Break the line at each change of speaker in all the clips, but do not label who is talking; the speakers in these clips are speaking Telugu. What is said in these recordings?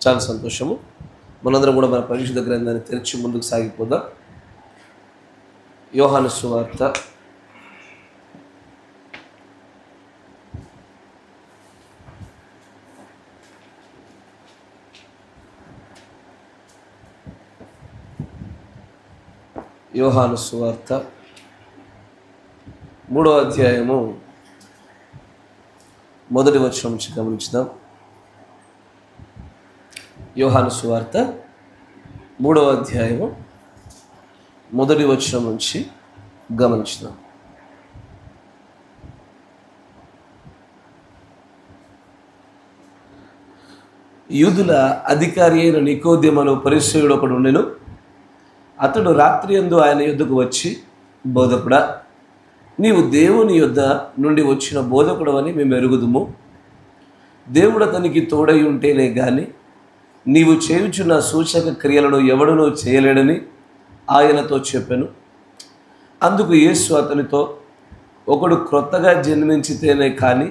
చాలా సంతోషము. మనందరం కూడా మన పరిశుద్ధ గ్రంథాన్ని తెరిచి ముందుకు సాగిపోదాం. యోహాను సువార్త 3వ అధ్యాయము మొదటి వచనం నుంచి గమనించుదాం. యోహాను సువార్త 3వ అధ్యాయము మొదటి వచనం నుంచి గమనించుదాం. యూదుల అధికారి అయిన నికోదేమను పరిసయ్యుడు ఒకడు ఉండెను. అతడు రాత్రి యందు ఆయన యొద్దకు వచ్చి, బోధకుడా, నీవు దేవుని యొద్ద నుండి వచ్చిన బోధకుడు అని మేము ఎరుగుదుము. దేవుడు అతనికి తోడై ఉంటేనే గాని నీవు చేయుచున్న సూచక క్రియలను ఎవడునూ చేయలేడని ఆయనతో చెప్పెను. అందుకు యేసు అతనితో, ఒకడు క్రొత్తగా జన్మించితేనే కానీ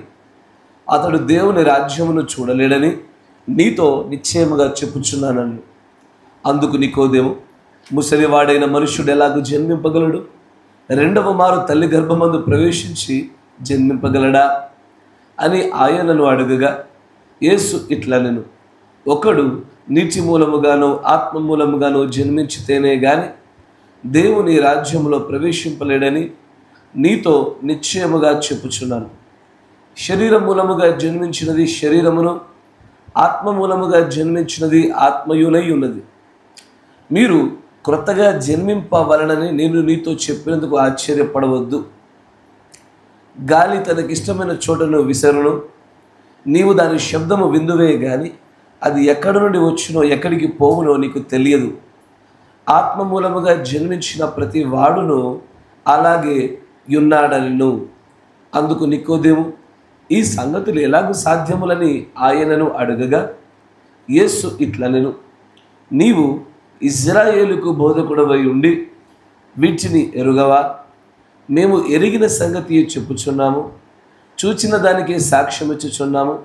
అతడు దేవుని రాజ్యమును చూడలేడని నీతో నిశ్చయముగా చెప్పుచున్నానన్ను. అందుకు నికోదేము, ముసలివాడైన మనుష్యుడు ఎలాగూ జన్మింపగలడు? రెండవ మారు తల్లి గర్భమందు ప్రవేశించి జన్మింపగలడా అని ఆయనను అడుగగా, యేసు ఇట్లనెను, ఒకడు నీటి మూలముగానో ఆత్మ మూలముగానో జన్మించితేనే గాని దేవుని రాజ్యములో ప్రవేశింపలేడని నీతో నిశ్చయముగా చెప్పుచున్నాను. శరీర మూలముగా జన్మించినది శరీరమును, ఆత్మ మూలముగా జన్మించినది ఆత్మయునై ఉన్నది. మీరు క్రొత్తగా జన్మింపవలనని నేను నీతో చెప్పినందుకు ఆశ్చర్యపడవద్దు. గాలి తనకిష్టమైన చోటను విసరును, నీవు దాని శబ్దము విందువే గాని అది ఎక్కడి నుండి వచ్చినో ఎక్కడికి పోవునో నీకు తెలియదు. ఆత్మ మూలముగా జన్మించిన ప్రతి వాడును అలాగే యున్నాడనిను. అందుకు నికోదేము, ఈ సంగతులు ఎలాగూ సాధ్యములని ఆయనను అడగగా, యేసు ఇట్లనెను, నీవు ఇజ్రాయేలుకు బోధకుడవై ఉండి వీటిని ఎరుగవా? మేము ఎరిగిన సంగతి చెప్పుచున్నాము, చూచిన దానికే సాక్ష్యం ఇచ్చుచున్నాము.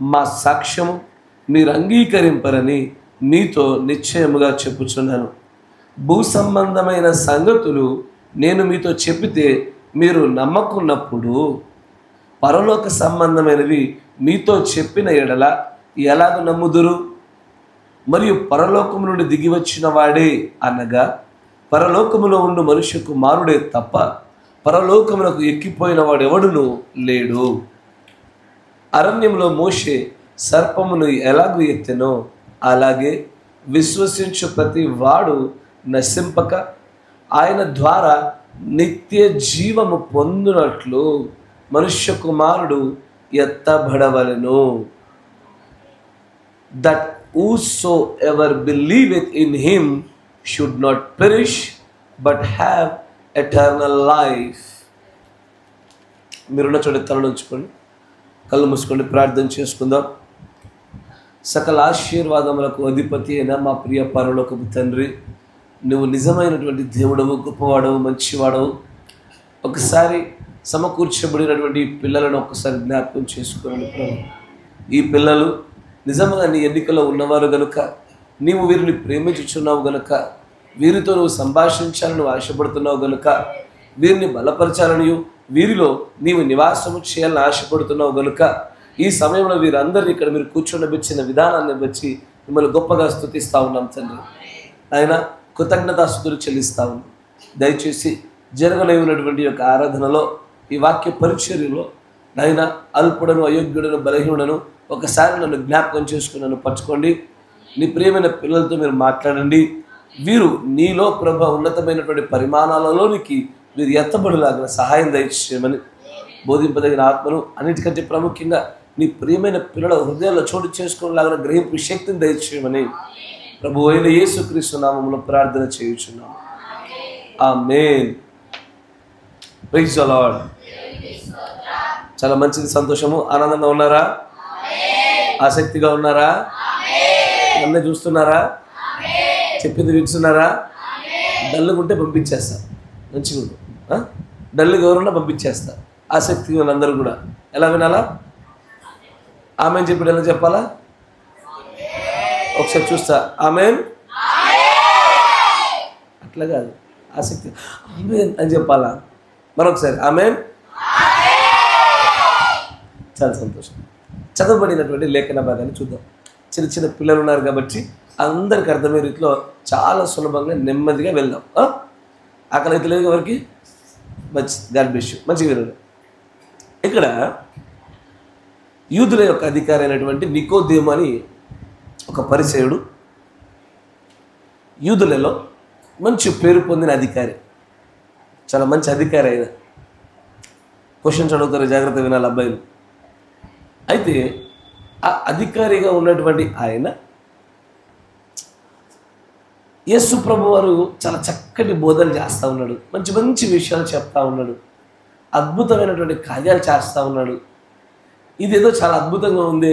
మా సాక్ష్యము మీరు అంగీకరింపరని మీతో నిశ్చయముగా చెప్పుచున్నాను. భూ సంబంధమైన సంగతులు నేను మీతో చెప్పితే మీరు నమ్మకున్నప్పుడు పరలోక సంబంధమైనవి మీతో చెప్పిన ఎడల ఎలాగ నమ్ముదురు? మరియు పరలోకము నుండి దిగి వచ్చిన వాడే అనగా పరలోకములో ఉండు మనుష్య కుమారుడే తప్ప పరలోకమునకు ఎక్కిపోయిన వాడు ఎవడును లేడు. అరణ్యంలో మోషే సర్పమును ఎలాగూ ఎత్తెనో అలాగే విశ్వసించు ప్రతి వాడు నశింపక ఆయన ద్వారా నిత్య జీవము పొందునట్లు మనుష్య కుమారుడు ఎత్తబడవలెను. That whosoever believeth in him should not perish but have eternal life. మీరున్న చోట తలను ఉంచుకోండి, కళ్ళు మూసుకోండి, ప్రార్థన చేసుకుందాం. సకల ఆశీర్వాదములకు అధిపతి అయిన మా ప్రియ పరలోకపు తండ్రి, నువ్వు నిజమైనటువంటి దేవుడవు, గొప్పవాడవు, మంచివాడవు. ఒకసారి సమకూర్చబడినటువంటి పిల్లలను ఒకసారి జ్ఞాపకం చేసుకోండి ప్రభు. ఈ పిల్లలు నిజంగా నీ ఎన్నికలో ఉన్నవారు గనుక, నీవు వీరిని ప్రేమించుచున్నావు గనుక, వీరితో నువ్వు సంభాషించాలని నువ్వు ఆశపడుతున్నావు గనుక, వీరిని బలపరచాలని, వీరిలో నీవు నివాసము చేయాలని ఆశపడుతున్నావు గనుక, ఈ సమయంలో వీరందరినీ ఇక్కడ మీరు కూర్చోబెట్టిన విధానాన్ని బట్టి మిమ్మల్ని గొప్పగా స్తుతిస్తా ఉన్నాం తండ్రి. ఆయన కృతజ్ఞతాస్తుతులు చెల్లిస్తా ఉన్నాం. దయచేసి జరగలేనటువంటి యొక్క ఆరాధనలో, ఈ వాక్య పరిచర్యలో నాయన అల్పుడను, అయోగ్యుడను, బలహీనుడను ఒకసారి నన్ను జ్ఞాపకం చేసుకుని నన్ను పరచుకోండి. నీ ప్రియమైన పిల్లలతో మీరు మాట్లాడండి. వీరు నీలో ప్రభ ఉన్నతమైనటువంటి పరిమాణాలలోనికి వీరు ఎత్తబడిలాగిన సహాయం దయచేయమని, బోధింపదగిన ఆత్మను అన్నిటికంటే ప్రాముఖ్యంగా నీ ప్రియమైన పిల్లల హృదయాల్లో చోటు చేసుకునేలాగిన గ్రహింపు శక్తిని దయచేయమని ప్రభు అయిన యేసుక్రీస్తు నామములో ప్రార్థన చేయుచున్నాము. ఆమేన్. Praise the Lord. చాలా మంచిది, సంతోషము, ఆనందంగా ఉన్నారా? ఆసక్తిగా ఉన్నారా? నన్ను చూస్తున్నారా? చెప్పింది వింటున్నారా? డల్లుగుంటే పంపించేస్తా, మంచిగా ఉండు. డల్లుగా ఎవరున్నా పంపించేస్తా. ఆసక్తిగా అందరూ కూడా ఎలా వినాలా? ఆమె చెప్పాడు ఎలా చెప్పాలా? ఒకసారి చూస్తా ఆమేన్. అట్లా కాదు, ఆసక్తి ఆమేన్ అని చెప్పాలా. మరొకసారి ఆమేన్. చాలా సంతోషం. చదవబడినటువంటి లేఖన భాగాన్ని చూద్దాం. చిన్న చిన్న పిల్లలు ఉన్నారు కాబట్టి అందరికి అర్థమయ్యే రీతిలో చాలా సులభంగా నెమ్మదిగా వెళ్దాం. ఆకలి అయితే లేదు ఎవరికి? మంచి గాడ్ బ్లెస్ యు. మంచిగా వినండి. ఇక్కడ యూదుల యొక్క అధికారి అయినటువంటి నికోదేము అని ఒక పరిసయుడు, యూదులలో మంచి పేరు పొందిన అధికారి, చాలా మంచి అధికారి. అయినా క్వశ్చన్స్ అడుగుతారు, జాగ్రత్త వినాలి అబ్బాయిలు. అయితే ఆ అధికారిగా ఉన్నటువంటి ఆయన యేసు ప్రభు వారు చాలా చక్కటి బోధనలు చేస్తూ ఉన్నాడు, మంచి మంచి విషయాలు చెప్తా ఉన్నాడు, అద్భుతమైనటువంటి కార్యాలు చేస్తూ ఉన్నాడు. ఇదేదో చాలా అద్భుతంగా ఉంది,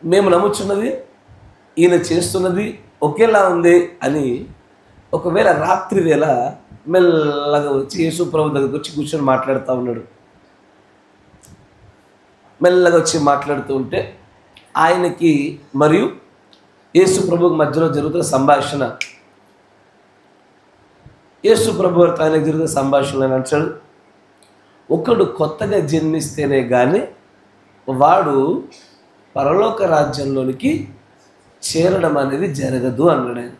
మేము నమ్ముచున్నది ఈయన చేస్తున్నది ఒకేలా ఉంది అని ఒకవేళ రాత్రి వేళ మెల్లగా వచ్చి యేసు ప్రభు దగ్గరికి వచ్చి కూర్చొని మాట్లాడుతూ ఉన్నాడు. మెల్లగా వచ్చి మాట్లాడుతూ ఉంటే ఆయనకి మరియు యేసు ప్రభుకి మధ్యలో జరుగుతున్న సంభాషణ, యేసు ప్రభు వారితో ఆయనకు జరుగుతున్న సంభాషణ నడిచాడు. ఒకడు కొత్తగా జన్మిస్తేనే కానీ వాడు పరలోక రాజ్యంలోనికి చేరడం అనేది జరగదు అన్నాడు ఆయన.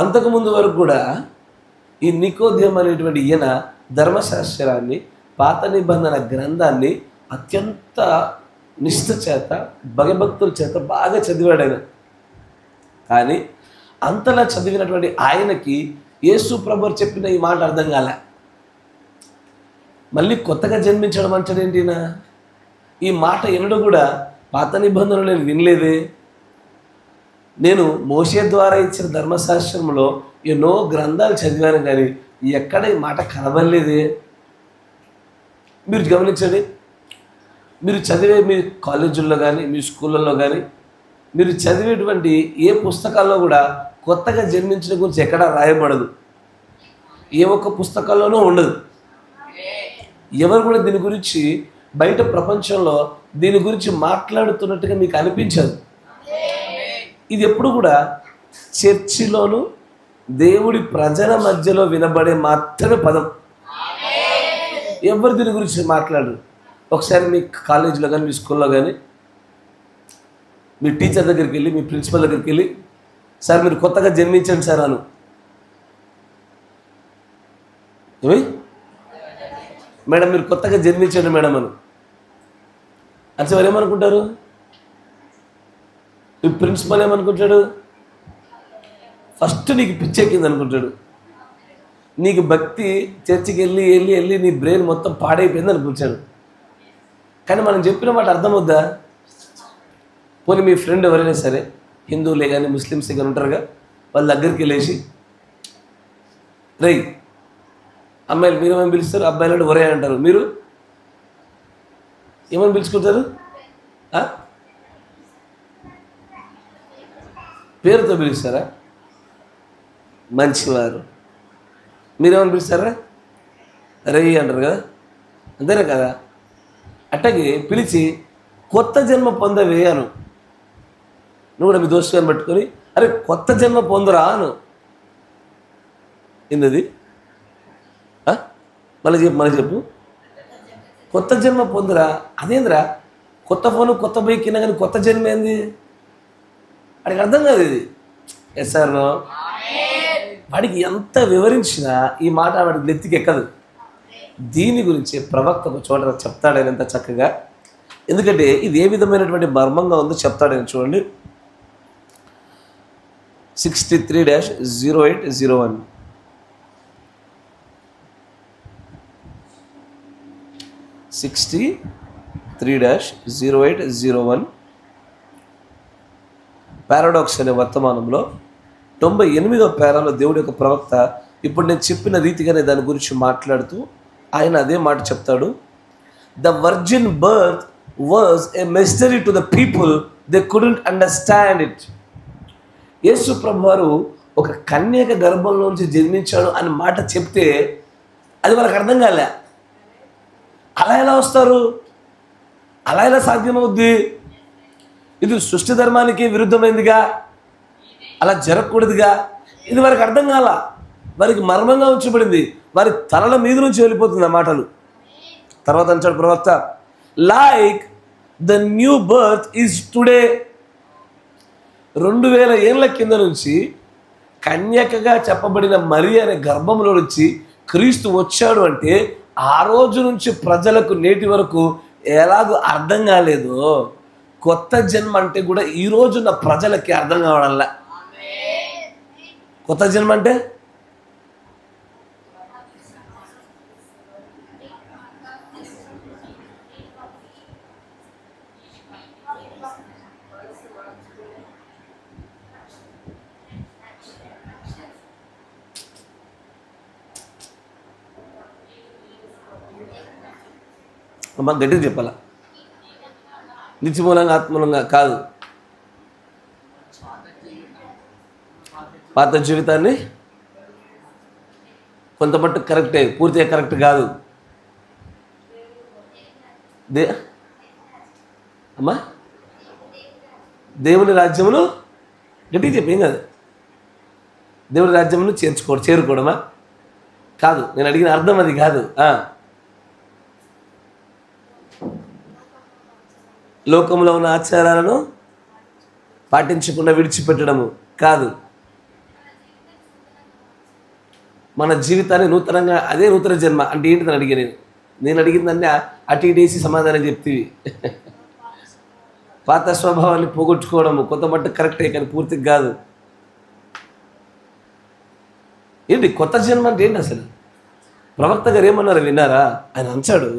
అంతకుముందు వరకు కూడా ఈ నికోదేము అనేటువంటి ఈయన ధర్మశాస్త్రాన్ని, పాత నిబంధన గ్రంథాన్ని అత్యంత నిష్ఠ చేత, భయభక్తుల చేత బాగా చదివాడు ఆయన. కానీ అంతలా చదివినటువంటి ఆయనకి యేసు ప్రభు చెప్పిన ఈ మాట అర్థం కాలే. మళ్ళీ కొత్తగా జన్మించడం అంటే ఏంటినా? ఈ మాట ఎన్నడూ కూడా పాత నిబంధనలు నేను వినలేదే, నేను మోషే ద్వారా ఇచ్చిన ధర్మశాస్త్రంలో ఎన్నో గ్రంథాలు చదివాను కానీ ఎక్కడ ఈ మాట కనబడలేదే. మీరు గమనించండి, మీరు చదివే మీ కాలేజీల్లో కానీ మీ స్కూళ్ళల్లో కానీ మీరు చదివేటువంటి ఏ పుస్తకాల్లో కూడా కొత్తగా జన్మించడం గురించి ఎక్కడా రాయబడదు, ఏ ఒక్క పుస్తకాల్లోనూ ఉండదు. ఎవరు కూడా దీని గురించి బయట ప్రపంచంలో దీని గురించి మాట్లాడుతున్నట్టుగా మీకు అనిపించదు. ఇది ఎప్పుడు కూడా చర్చిలోను దేవుడి ప్రజల మధ్యలో వినబడే మాత్రమే పదం. ఎవరు దీని గురించి మాట్లాడరు. ఒకసారి మీ కాలేజీలో కానీ మీ స్కూల్లో కానీ మీ టీచర్ దగ్గరికి వెళ్ళి, మీ ప్రిన్సిపల్ దగ్గరికి వెళ్ళి, సార్ మీరు కొత్తగా జన్మించండి సార్ అను. ఏమి మేడం మీరు కొత్తగా జన్మించండి మేడం అను అంటే వారు ఏమనుకుంటారు? మీ ప్రిన్సిపల్ ఏమనుకుంటాడు? ఫస్ట్ నీకు పిచ్చెక్కింది అనుకుంటాడు. నీకు భక్తి చర్చికి వెళ్ళి వెళ్ళి వెళ్ళి నీ బ్రెయిన్ మొత్తం పాడైపోయింది అనుకుంటాడు. కానీ మనం చెప్పిన మాట అర్థమవుద్దా? పోనీ మీ ఫ్రెండ్ ఎవరైనా సరే, హిందువులే కానీ ముస్లిమ్సే కానీ ఉంటారుగా, వాళ్ళ దగ్గరికి వెళ్ళేసి, రై అమ్మాయిలు మీరేమని పిలుస్తారు, అబ్బాయిలు అంటే ఒరే అంటారు, మీరు ఏమని పిలుచుకుంటారు? పేరుతో పిలుస్తారా? మంచివారు. మీరేమని పిలుస్తారా? రై అంటారు కదా, అంతేనా కదా? అట్టకి పిలిచి కొత్త జన్మ పొందవే అను. నువ్వు కూడా మీ దోస్తుగాని పట్టుకొని అరే కొత్త జన్మ పొందురా అను. ఏంది మళ్ళీ చెప్పు కొత్త జన్మ పొందురా. అదేంద్రా, కొత్త ఫోను కొత్త బైక్ కింద కానీ కొత్త జన్మ ఏంది? వాడికి అర్థం కాదు ఇది. Yes sir no. వాడికి ఎంత వివరించినా ఈ మాట వాడికి నెత్తికి ఎక్కదు. దీని గురించి ప్రవక్త ఒక చోట చెప్తాడని ఎంత చక్కగా, ఎందుకంటే ఇది ఏ విధమైనటువంటి మర్మంగా ఉందో చెప్తాడని చూడండి. 63-0801 63-0801 పారాడాక్స్ అనే వర్తమానంలో 98వ పేరాలో దేవుడి యొక్క ప్రవక్త ఇప్పుడు నేను చెప్పిన రీతిగానే దాని గురించి మాట్లాడుతూ ఆయన అదే మాట చెప్తాడు. The virgin birth was a mystery to the people, they couldn't understand it. యేసు ప్రభు వారు ఒక కన్యక గర్భంలోంచి జన్మించాడు అని మాట చెప్తే అది వాళ్ళకి అర్థం కాలే. అలా ఎలా వస్తారు? అలా ఎలా సాధ్యమవుద్ది? ఇది సృష్టి ధర్మానికి విరుద్ధమైందిగా, అలా జరగకూడదుగా. ఇది వారికి అర్థం కాల, వారికి మర్మంగా ఉంచబడింది, వారి తలల మీద నుంచి వెళ్ళిపోతుంది ఆ మాటలు. తర్వాత అంటాడు ప్రవక్త, like the new birth is today. 2000 ఏళ్ల కింద నుంచి కన్యకగా చెప్పబడిన మరి అనే గర్భంలో నుంచి క్రీస్తు వచ్చాడు అంటే ఆ రోజు నుంచి ప్రజలకు నేటి వరకు ఎలాగో అర్థం కాలేదో, కొత్త జన్మ అంటే కూడా ఈ రోజున్న ప్రజలకి అర్థం కావడంలా. కొత్త జన్మ అంటే అమ్మ గట్టిగా చెప్పాలా, నిత్యమూలంగా ఆత్మూలంగా కాదు. పాత జీవితాన్ని కొంతమట్టు కరెక్టే, పూర్తిగా కరెక్ట్ కాదు. అమ్మా దేవుని రాజ్యమును గట్టిగా చెప్పేం కాదు. దేవుని రాజ్యమును చేరుకోవడమా కాదు. నేను అడిగిన అర్థం అది కాదు. లోకంలో ఉన్న ఆచారాలను పాటించకుండా విడిచిపెట్టడము కాదు. మన జీవితాన్ని నూతనంగా, అదే నూతన జన్మ అంటే ఏంటిదని అడిగా నేను అడిగిందన్నీ అటు ఇటేసి సమాధానం చెప్తీవి. పాత స్వభావాన్ని పోగొట్టుకోవడము కొంత మట్టు కరెక్టే, కానీ పూర్తిగా కాదు. ఏంటి కొత్త జన్మ అంటే ఏంటి అసలు? ప్రవక్త గారు ఏమన్నారు విన్నారా? ఆయన అంచాడు,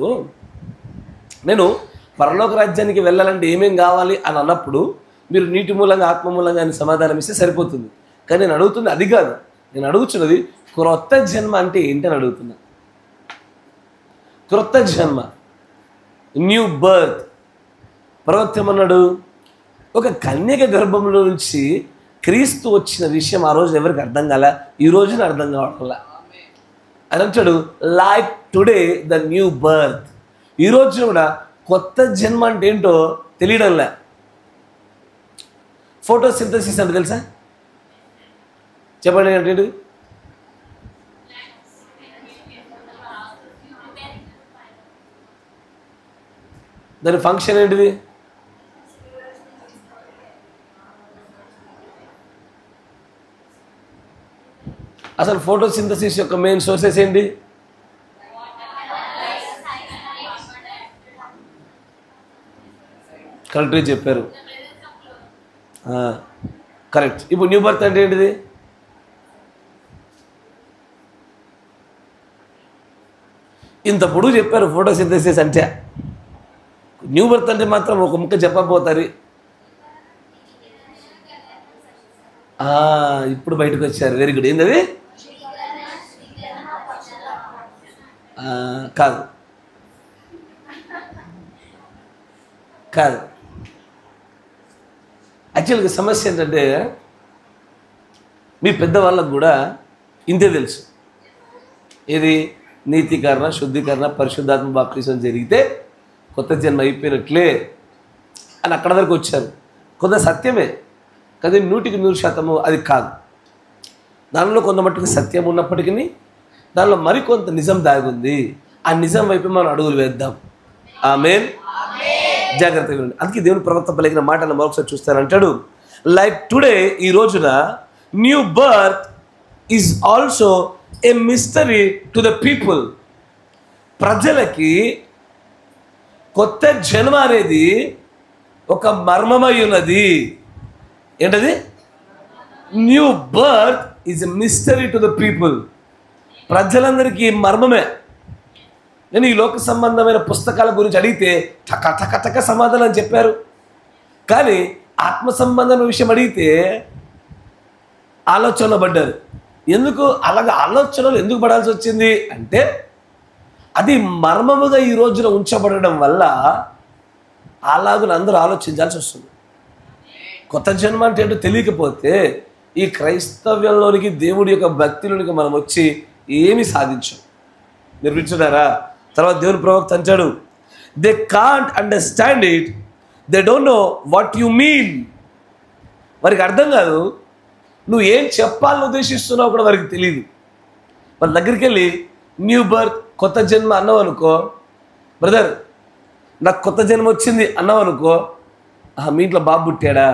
నేను పరలోక రాజ్యానికి వెళ్ళాలంటే ఏమేం కావాలి అని అన్నప్పుడు మీరు నీటి మూలంగా ఆత్మ మూలంగా అని సమాధానం ఇస్తే సరిపోతుంది. కానీ నేను అడుగుతుంది అది కాదు. నేను అడుగుతున్నది క్రొత్త జన్మ అంటే ఏంటని అడుగుతున్నా. క్రొత్త జన్మ, న్యూ బర్త్. ప్రవక్త ఏమన్నాడు? ఒక కన్యక గర్భంలో నుంచి క్రీస్తు వచ్చిన విషయం ఆ రోజు ఎవరికి అర్థం కాల, ఈ రోజున అర్థం కావడంలా. అని అంటాడు, like today the new birth. ఈ రోజున కూడా కొత్త జన్మ అంటే ఏంటో తెలియడంలే. ఫోటోసింథసిస్ అంటే తెలుసా? చెప్పండి అంటే దాని ఫంక్షన్ ఏంటిది? అసలు ఫోటోసింథసిస్ యొక్క మెయిన్ సోర్సెస్ ఏంటి? కరెక్ట్గా చెప్పారు, కరెక్ట్. ఇప్పుడు న్యూ బర్త్ అంటే ఏంటిది? ఇంత పొడుగు చెప్పారు ఫోటోసింథసిస్ అంటే. న్యూ బర్త్ అంటే మాత్రం ఒక ముక్క చెప్పకపోతారు. ఇప్పుడు బయటకు వచ్చారు, వెరీ గుడ్. ఏంటది? కాదు కాదు. యాక్చువల్గా సమస్య ఏంటంటే మీ పెద్దవాళ్ళకు కూడా ఇంతే తెలుసు. ఇది నీతీకరణ, శుద్ధీకరణ, పరిశుద్ధాత్మ బాప్తిసం జరిగితే కొత్త జన్మ అయిపోయినట్లే అని అక్కడ వరకు వచ్చారు. కొంత సత్యమే, కానీ 100% అది కాదు. దానిలో కొంత మట్టుకు సత్యం ఉన్నప్పటికీ దానిలో మరికొంత నిజం దాగుంది. ఆ నిజం వైపు మనం అడుగులు వేద్దాం. ఆమేన్. జాగ్రత్తగా ఉండండి. అందుకే దేవుని ప్రవక్త పలికిన మాటలను మరొకసారి చూస్తానంటాడు, లైక్ టుడే, ఈ రోజున new birth is also a mystery to the people. ప్రజలకి కొత్త జన్మ అనేది ఒక మర్మమై ఉన్నది. ఏంటది? New birth is a mystery to the people. ప్రజలందరికీ మర్మమే. నేను ఈ లోక సంబంధమైన పుస్తకాల గురించి అడిగితే టక టక టక సమాధానం చెప్పారు. కానీ ఆత్మ సంబంధమైన విషయం అడిగితే ఆలోచనలో పడ్డారు. ఎందుకు అలాగ ఆలోచనలు ఎందుకు పడాల్సి వచ్చింది అంటే, అది మర్మముగా ఈ రోజున ఉంచబడడం వల్ల అలాగని అందరూ ఆలోచించాల్సి వస్తుంది. కొత్త జన్మ అంటే ఏంటో తెలియకపోతే ఈ క్రైస్తవ్యంలోనికి, దేవుడి యొక్క భక్తిలోనికి మనం వచ్చి ఏమి సాధించాం. మీరు వింటున్నారా? తర్వాత దేవుని ప్రవక్త అంటాడు, they can't understand it they don't know what you mean. వారికి అర్థం కాదు, నువ్వు ఏం చెప్పాలని ఉద్దేశిస్తున్నావు కూడా వారికి తెలియదు. వాళ్ళ దగ్గరికి వెళ్ళి న్యూ బర్త్, కొత్త జన్మ అన్నావు అనుకో, బ్రదర్ నాకు కొత్త జన్మ వచ్చింది అన్నావు అనుకో, మీ ఇంట్లో బాబు పుట్టాడా,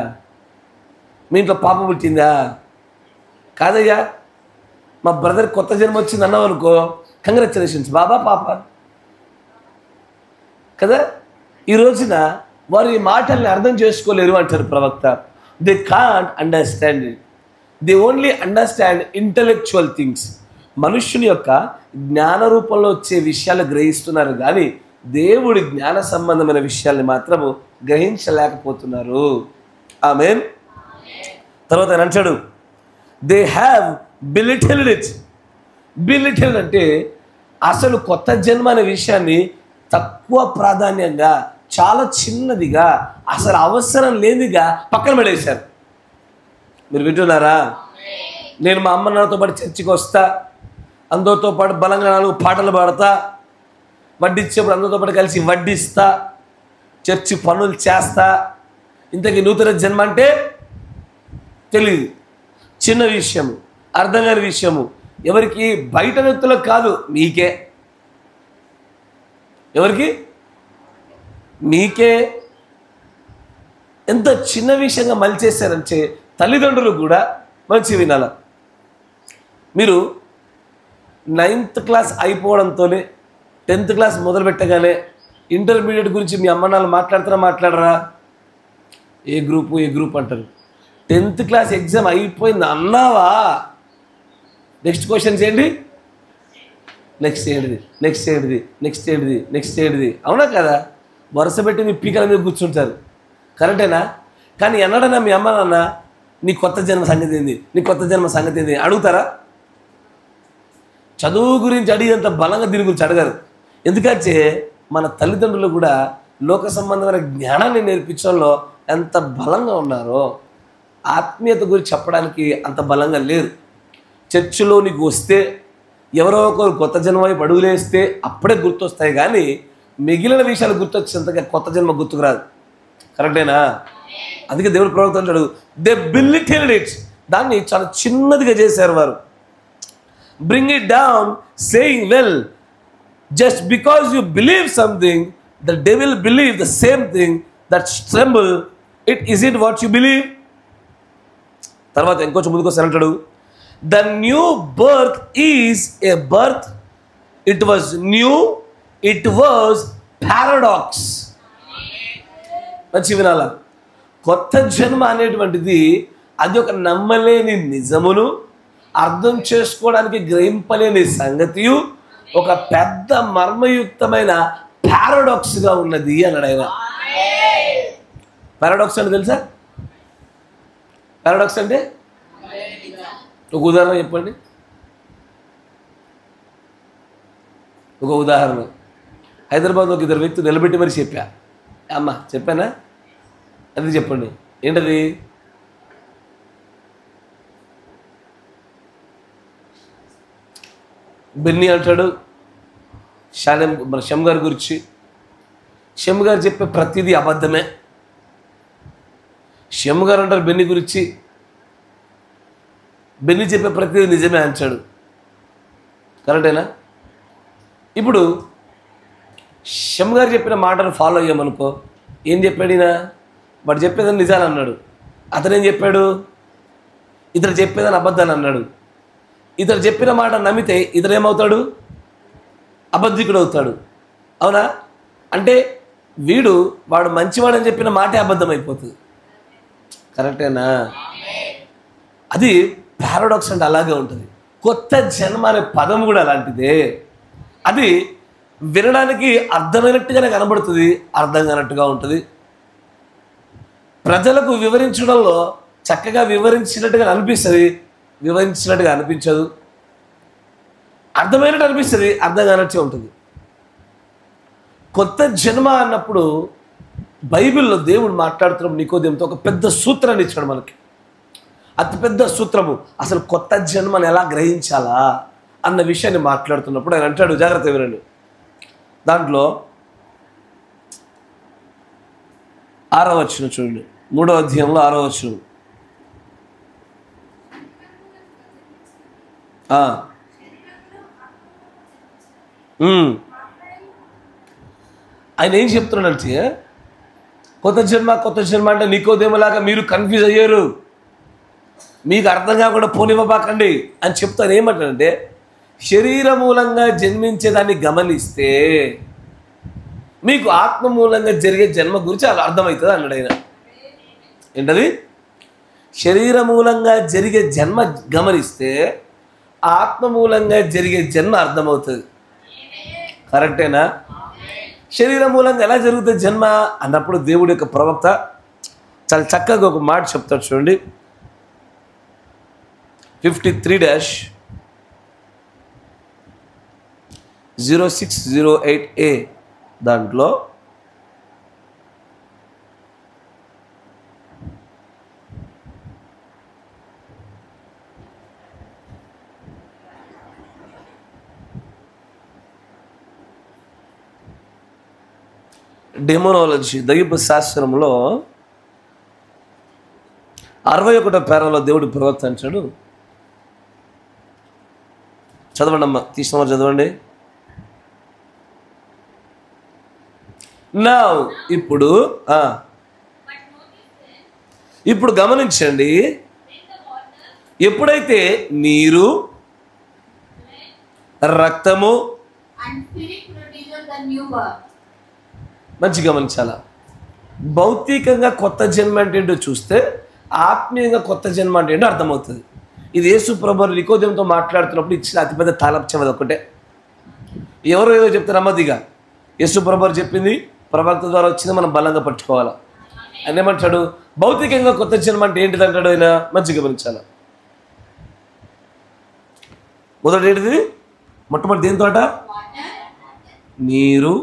మీ ఇంట్లో పాప పుట్టిందా, కాదయ్యా మా బ్రదర్ కొత్త జన్మ వచ్చింది అన్నావు అనుకో, కంగ్రాచులేషన్స్ బాబా పాప కదా. ఈ రోజున వారు ఈ మాటల్ని అర్థం చేసుకోలేరు అంటారు ప్రవక్త. They can't understand it, they only understand intellectual things. మనుష్యుని యొక్క జ్ఞాన రూపంలో వచ్చే విషయాలు గ్రహిస్తున్నారు కానీ దేవుడి జ్ఞాన సంబంధమైన విషయాల్ని మాత్రము గ్రహించలేకపోతున్నారు. ఆమేన్. తర్వాత ఆయన అంటాడు, దే హ్యావ్ బిలిటిల్డ్ ఇట్. బిలిటిల్డ్ అంటే అసలు కొత్త జన్మ అనే విషయాన్ని తక్కువ ప్రాధాన్యంగా, చాలా చిన్నదిగా, అసలు అవసరం లేనిదిగా పక్కన పడేశారు. మీరు వింటున్నారా? నేను మా అమ్మ నాన్నతో పాటు చర్చికి వస్తా, అందరితో పాటు బలంగా 4 పాటలు పాడతా, వడ్డిచ్చేప్పుడు అందరితో పాటు కలిసి వడ్డిస్తా, చర్చి పనులు చేస్తా. ఇంతకీ నూతన జన్మ అంటే తెలియదు, చిన్న విషయము, అర్థం కాని విషయము. ఎవరికి? బయట వ్యక్తులకు కాదు, మీకే. ఎవరికి? మీకే. ఎంత చిన్న విషయంగా మలిచేశారంటే తల్లిదండ్రులు కూడా మంచి వినాల. మీరు 9th క్లాస్ అయిపోవడంతోనే 10th క్లాస్ మొదలుపెట్టగానే ఇంటర్మీడియట్ గురించి మీ అమ్మ నాన్న మాట్లాడరా? ఏ గ్రూప్ అంటారు. 10th క్లాస్ ఎగ్జామ్ అయిపోయింది అన్నావా, నెక్స్ట్ క్వశ్చన్స్ ఏంటి, నెక్స్ట్ ఏంటిది, అవునా కదా? వరుస పెట్టి మీ పీకల మీద కూర్చుంటారు, కరెక్టేనా? కానీ ఎన్నడన్నా మీ అమ్మ నాన్న నీ కొత్త జన్మ సంగతి ఏంది అడుగుతారా? చదువు గురించి అడిగేంత బలంగా దీని గురించి అడగారు. ఎందుకంటే మన తల్లిదండ్రులు కూడా లోక సంబంధమైన జ్ఞానాన్ని నేర్పించడంలో ఎంత బలంగా ఉన్నారో ఆత్మీయత గురించి చెప్పడానికి అంత బలంగా లేరు. చర్చిలో నీకు వస్తే ఎవరో ఒకరు కొత్త జన్మ వైపు అడుగులేస్తే అప్పుడే గుర్తొస్తాయి కానీ మిగిలిన విషయాలు గుర్తొచ్చేంతగా కొత్త జన్మ గుర్తుకురాదు. కరెక్టేనా? అందుకే దేవుడు ప్రవక్త అంటాడు, దే బిలిటిల్డ్ ఇట్. దాన్ని చాలా చిన్నదిగా చేశారు వారు. Bring it down saying well, just because you believe something the devil believe the same thing that tremble it is it what you believe. తర్వాత ఇంకొంచెం ముందుకు వస్తే అంటాడు, the new birth is a birth, it was new, it was paradox. మంచి వినాల. కొత్త జన్మ అనేటువంటిది అది ఒక నమ్మలేని నిజమును, అర్థం చేసుకోవడానికి గ్రహింపలేని సంగతియు, ఒక పెద్ద మర్మయుక్తమైన పారాడాక్స్గా ఉన్నది అన్నాడు ఆయన. పారాడాక్స్ అంటే తెలుసా? పారాడాక్స్ అంటే ఒక ఉదాహరణ చెప్పండి. ఒక ఉదాహరణ, హైదరాబాద్లో ఒక 2 వ్యక్తులు నిలబెట్టి మరి చెప్పా. అమ్మ చెప్పానా? అది చెప్పండి. ఏంటది? బెన్నీ అంటాడు మన షమ్ గారి గురించి. షమ్ గారు చెప్పే ప్రతిదీ అబద్ధమే. షమ్ గారు అంటారు బెన్నీ గురించి, బెన్నీ చెప్పే ప్రతిదీ నిజమే అంటాడు. కరెక్టేనా? ఇప్పుడు షమ్ గారు చెప్పిన మాటను ఫాలో అయ్యామనుకో, ఏం చెప్పాడు ఈయన? వాడు చెప్పేదని నిజాలు అన్నాడు. అతనేం చెప్పాడు? ఇతడు చెప్పేదని అబద్ధాన్ని అన్నాడు. ఇతడు చెప్పిన మాట నమ్మితే ఇతడు ఏమవుతాడు? అబద్ధికుడు అవుతాడు. అవునా? అంటే వాడు మంచివాడని చెప్పిన మాటే అబద్ధం అయిపోతుంది. కరెక్టేనా? అది పారాడాక్స్ అంటే అలాగే ఉంటుంది. కొత్త జన్మ అనే పదం కూడా అలాంటిదే. అది వినడానికి అర్థమైనట్టుగానే కనబడుతుంది, అర్థం కానట్టుగా ఉంటుంది. ప్రజలకు వివరించడంలో చక్కగా వివరించినట్టుగా అనిపిస్తుంది, వివరించినట్టుగా అనిపించదు. అర్థమైనట్టు అనిపిస్తుంది, అర్థం కానట్టే ఉంటుంది. కొత్త జన్మ అన్నప్పుడు బైబిల్లో దేవుడు మాట్లాడుతున్నప్పుడు నికోదేముతో ఒక పెద్ద సూత్రాన్ని ఇచ్చాడు మనకి. అతిపెద్ద సూత్రము, అసలు కొత్త జన్మను ఎలా గ్రహించాలా అన్న విషయాన్ని మాట్లాడుతున్నప్పుడు ఆయన అంటాడు, జాగ్రత్త వినండి. దాంట్లో 6వ వచనం చూడండి, 3వ అధ్యాయంలో 6వ వచనం. ఆయన ఏం చెప్తున్నాడంటే, కొత్త జన్మ అంటే నికోదేములాగా మీరు కన్ఫ్యూజ్ అయ్యారు, మీకు అర్థం కాకుండా పోనివ్వబాకండి అని చెప్తాను. ఏమంటాడంటే, శరీర మూలంగా జన్మించేదాన్ని గమనిస్తే మీకు ఆత్మ మూలంగా జరిగే జన్మ గురించి అలా అర్థమవుతుంది అన్నాడు ఆయన. ఏంటది? శరీర మూలంగా జరిగే జన్మ గమనిస్తే ఆత్మ మూలంగా జరిగే జన్మ అర్థమవుతుంది. కరెక్టేనా? శరీర మూలంగా ఎలా జరుగుతుంది జన్మ అన్నప్పుడు దేవుడి యొక్క ప్రవక్త చాలా చక్కగా ఒక మాట చెప్తాడు చూడండి. 53-0608A దాంట్లో డెమోనాలజీ దైవ శాస్త్రంలో 61వ పేరాలో దేవుడి ప్రవక్త అంటాడు. చదవండి అమ్మ, తీసిన చదవండి. నా ఇప్పుడు గమనించండి, ఎప్పుడైతే నీరు, రక్తము, మంచి గమనించాలా, భౌతికంగా కొత్త జన్మ అంటే ఏంటో చూస్తే ఆత్మీయంగా కొత్త జన్మ అంటే ఏంటో అర్థమవుతుంది. ఇది యేసు ప్రభువు నికోదేముతో మాట్లాడుతున్నప్పుడు ఇచ్చిన అతిపెద్ద తాళం ఒకటే. ఎవరో ఏదో చెప్తే నమ్మదిగా, యేసు ప్రభువు చెప్పింది ప్రవక్త ద్వారా వచ్చింది, మనం బలంగా పట్టుకోవాలా. ఆయన ఏమంటాడు, భౌతికంగా కొత్త జన్మ అంటే ఏంటిది అంటాడు ఆయన. మంచి గమనించాల. మొదటి ఏంటిది? మొట్టమొదటి దేంతో అట? నీరు.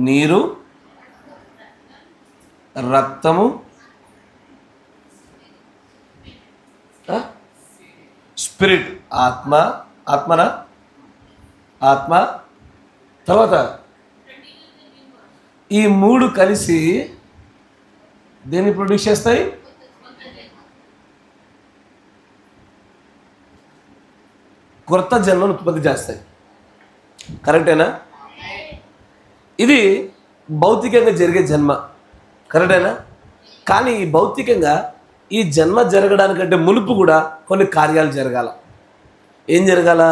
నీరు, రక్తము, స్పిరిట్, ఆత్మ తర్వాత ఈ 3 కలిసి దేన్ని ప్రొడ్యూస్ చేస్తాయి? కొత్త జన్మను ఉత్పత్తి చేస్తాయి. కరెక్టేనా? ఇది భౌతికంగా జరిగే జన్మ. కరెక్టేనా? కానీ ఈ భౌతికంగా ఈ జన్మ జరగడానికంటే మునుపు కూడా కొన్ని కార్యాలు జరగాల. ఏం జరగాల?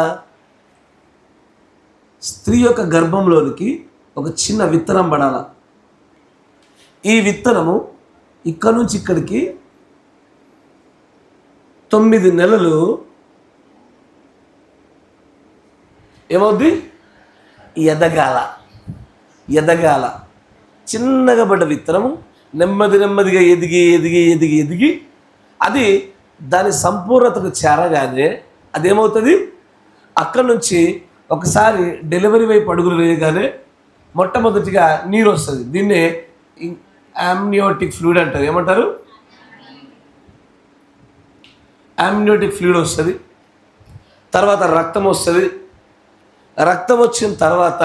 స్త్రీ యొక్క గర్భంలోనికి ఒక చిన్న విత్తనం పడాల. ఈ విత్తనము ఇక్కడ నుంచి ఇక్కడికి 9 నెలలు ఏమవుద్ది? ఎదగాల. చిన్నగా పడ్డ విత్తనము నెమ్మదిగా ఎదిగి అది దాని సంపూర్ణతకు చేరగానే అదేమవుతుంది? అక్కడి నుంచి ఒకసారి డెలివరీ వైపు అడుగులు వేయగానే మొట్టమొదటిగా నీరు వస్తుంది. దీన్నే అమ్నియోటిక్ ఫ్లూయిడ్ అంటారు. ఏమంటారు? అమ్నియోటిక్ ఫ్లూయిడ్ వస్తుంది. తర్వాత రక్తం వస్తుంది. రక్తం వచ్చిన తర్వాత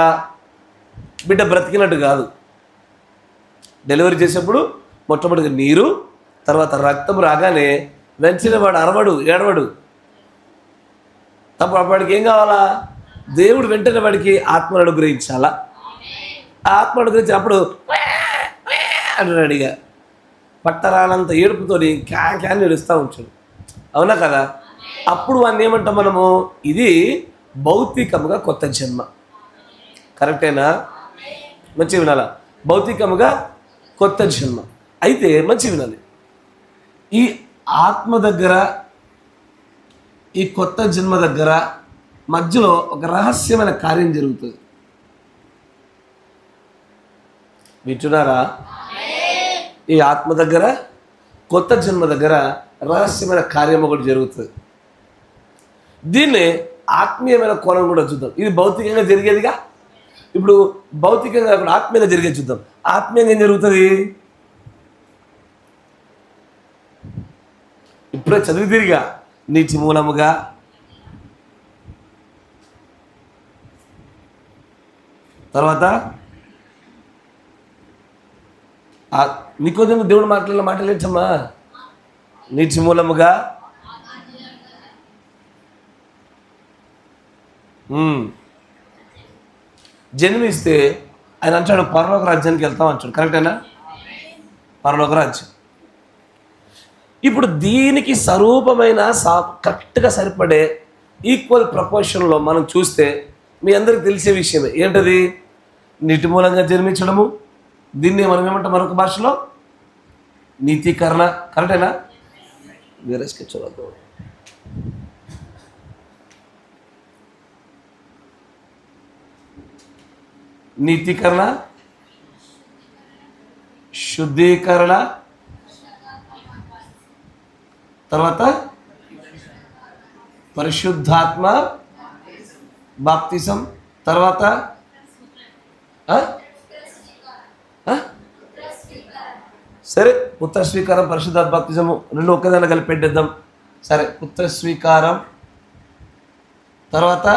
బిడ్డ బ్రతికినట్టు కాదు. డెలివరీ చేసేప్పుడు మొట్టమొదటిగా నీరు, తర్వాత రక్తం రాగానే వెంటనే వాడు అరవడు, ఏడవడు. తప్పుడు వాడికి ఏం కావాలా? దేవుడు వెంటనే వాడికి ఆత్మను అనుగ్రహించాలా. ఆత్మ అనుగ్రహించి అప్పుడు అంటున్నాడు. ఇక పట్టరానంత ఏడుపుతో క్యాన్ ఏడుస్తూ ఉంచాడు. అవునా కదా? అప్పుడు వాడిని ఏమంటాం మనము? ఇది భౌతికముగా కొత్త జన్మ. కరెక్టేనా? మంచి వినాలా. భౌతికముగా కొత్త జన్మ. అయితే మంచి వినాలి, ఈ ఆత్మ దగ్గర ఈ కొత్త జన్మ దగ్గర మధ్యలో ఒక రహస్యమైన కార్యం జరుగుతుంది. వింటున్నారా? ఈ ఆత్మ దగ్గర కొత్త జన్మ దగ్గర రహస్యమైన కార్యం ఒకటి జరుగుతుంది. దీన్నే ఆత్మీయమైన కోణం కూడా చూద్దాం. ఇది భౌతికంగా జరిగేదిగా. ఇప్పుడు భౌతికంగా ఇప్పుడు ఆత్మీయంగా జరిగే చూద్దాం. ఆత్మీయంగా ఏం జరుగుతుంది? ఇప్పుడే చదివి తిరిగా నీటి మూలముగా తర్వాత నీకోదేమో దేవుడు మాట్లాడేటమ్మా. నీటి మూలముగా జన్మిస్తే ఆయన అంటాడు పరలోక రాజ్యానికి వెళ్తాం అంటాడు. కరెక్టేనా? పరలోక రాజ్యం. ఇప్పుడు దీనికి స్వరూపమైన కరెక్ట్గా సరిపడే ఈక్వల్ ప్రపోర్షన్లో మనం చూస్తే మీ అందరికి తెలిసే విషయమే. ఏంటది? నీటి మూలంగా జన్మించడము. దీన్ని మనం ఏమంటాం మరొక భాషలో? నీతీకరణ. కరెక్టేనా? వేరే స్కెచ్ అవుతాం. నీతీకరణ, శుద్ధీకరణ, తర్వాత పరిశుద్ధాత్మ బాప్తిసం, తర్వాత సరే పుత్ర స్వీకారం, పరిశుద్ధాత్మ బాప్తిసము రెండు ఒకేదాన్ని కలిపి పెట్టేద్దాం. సరే, పుత్ర స్వీకారం, తర్వాత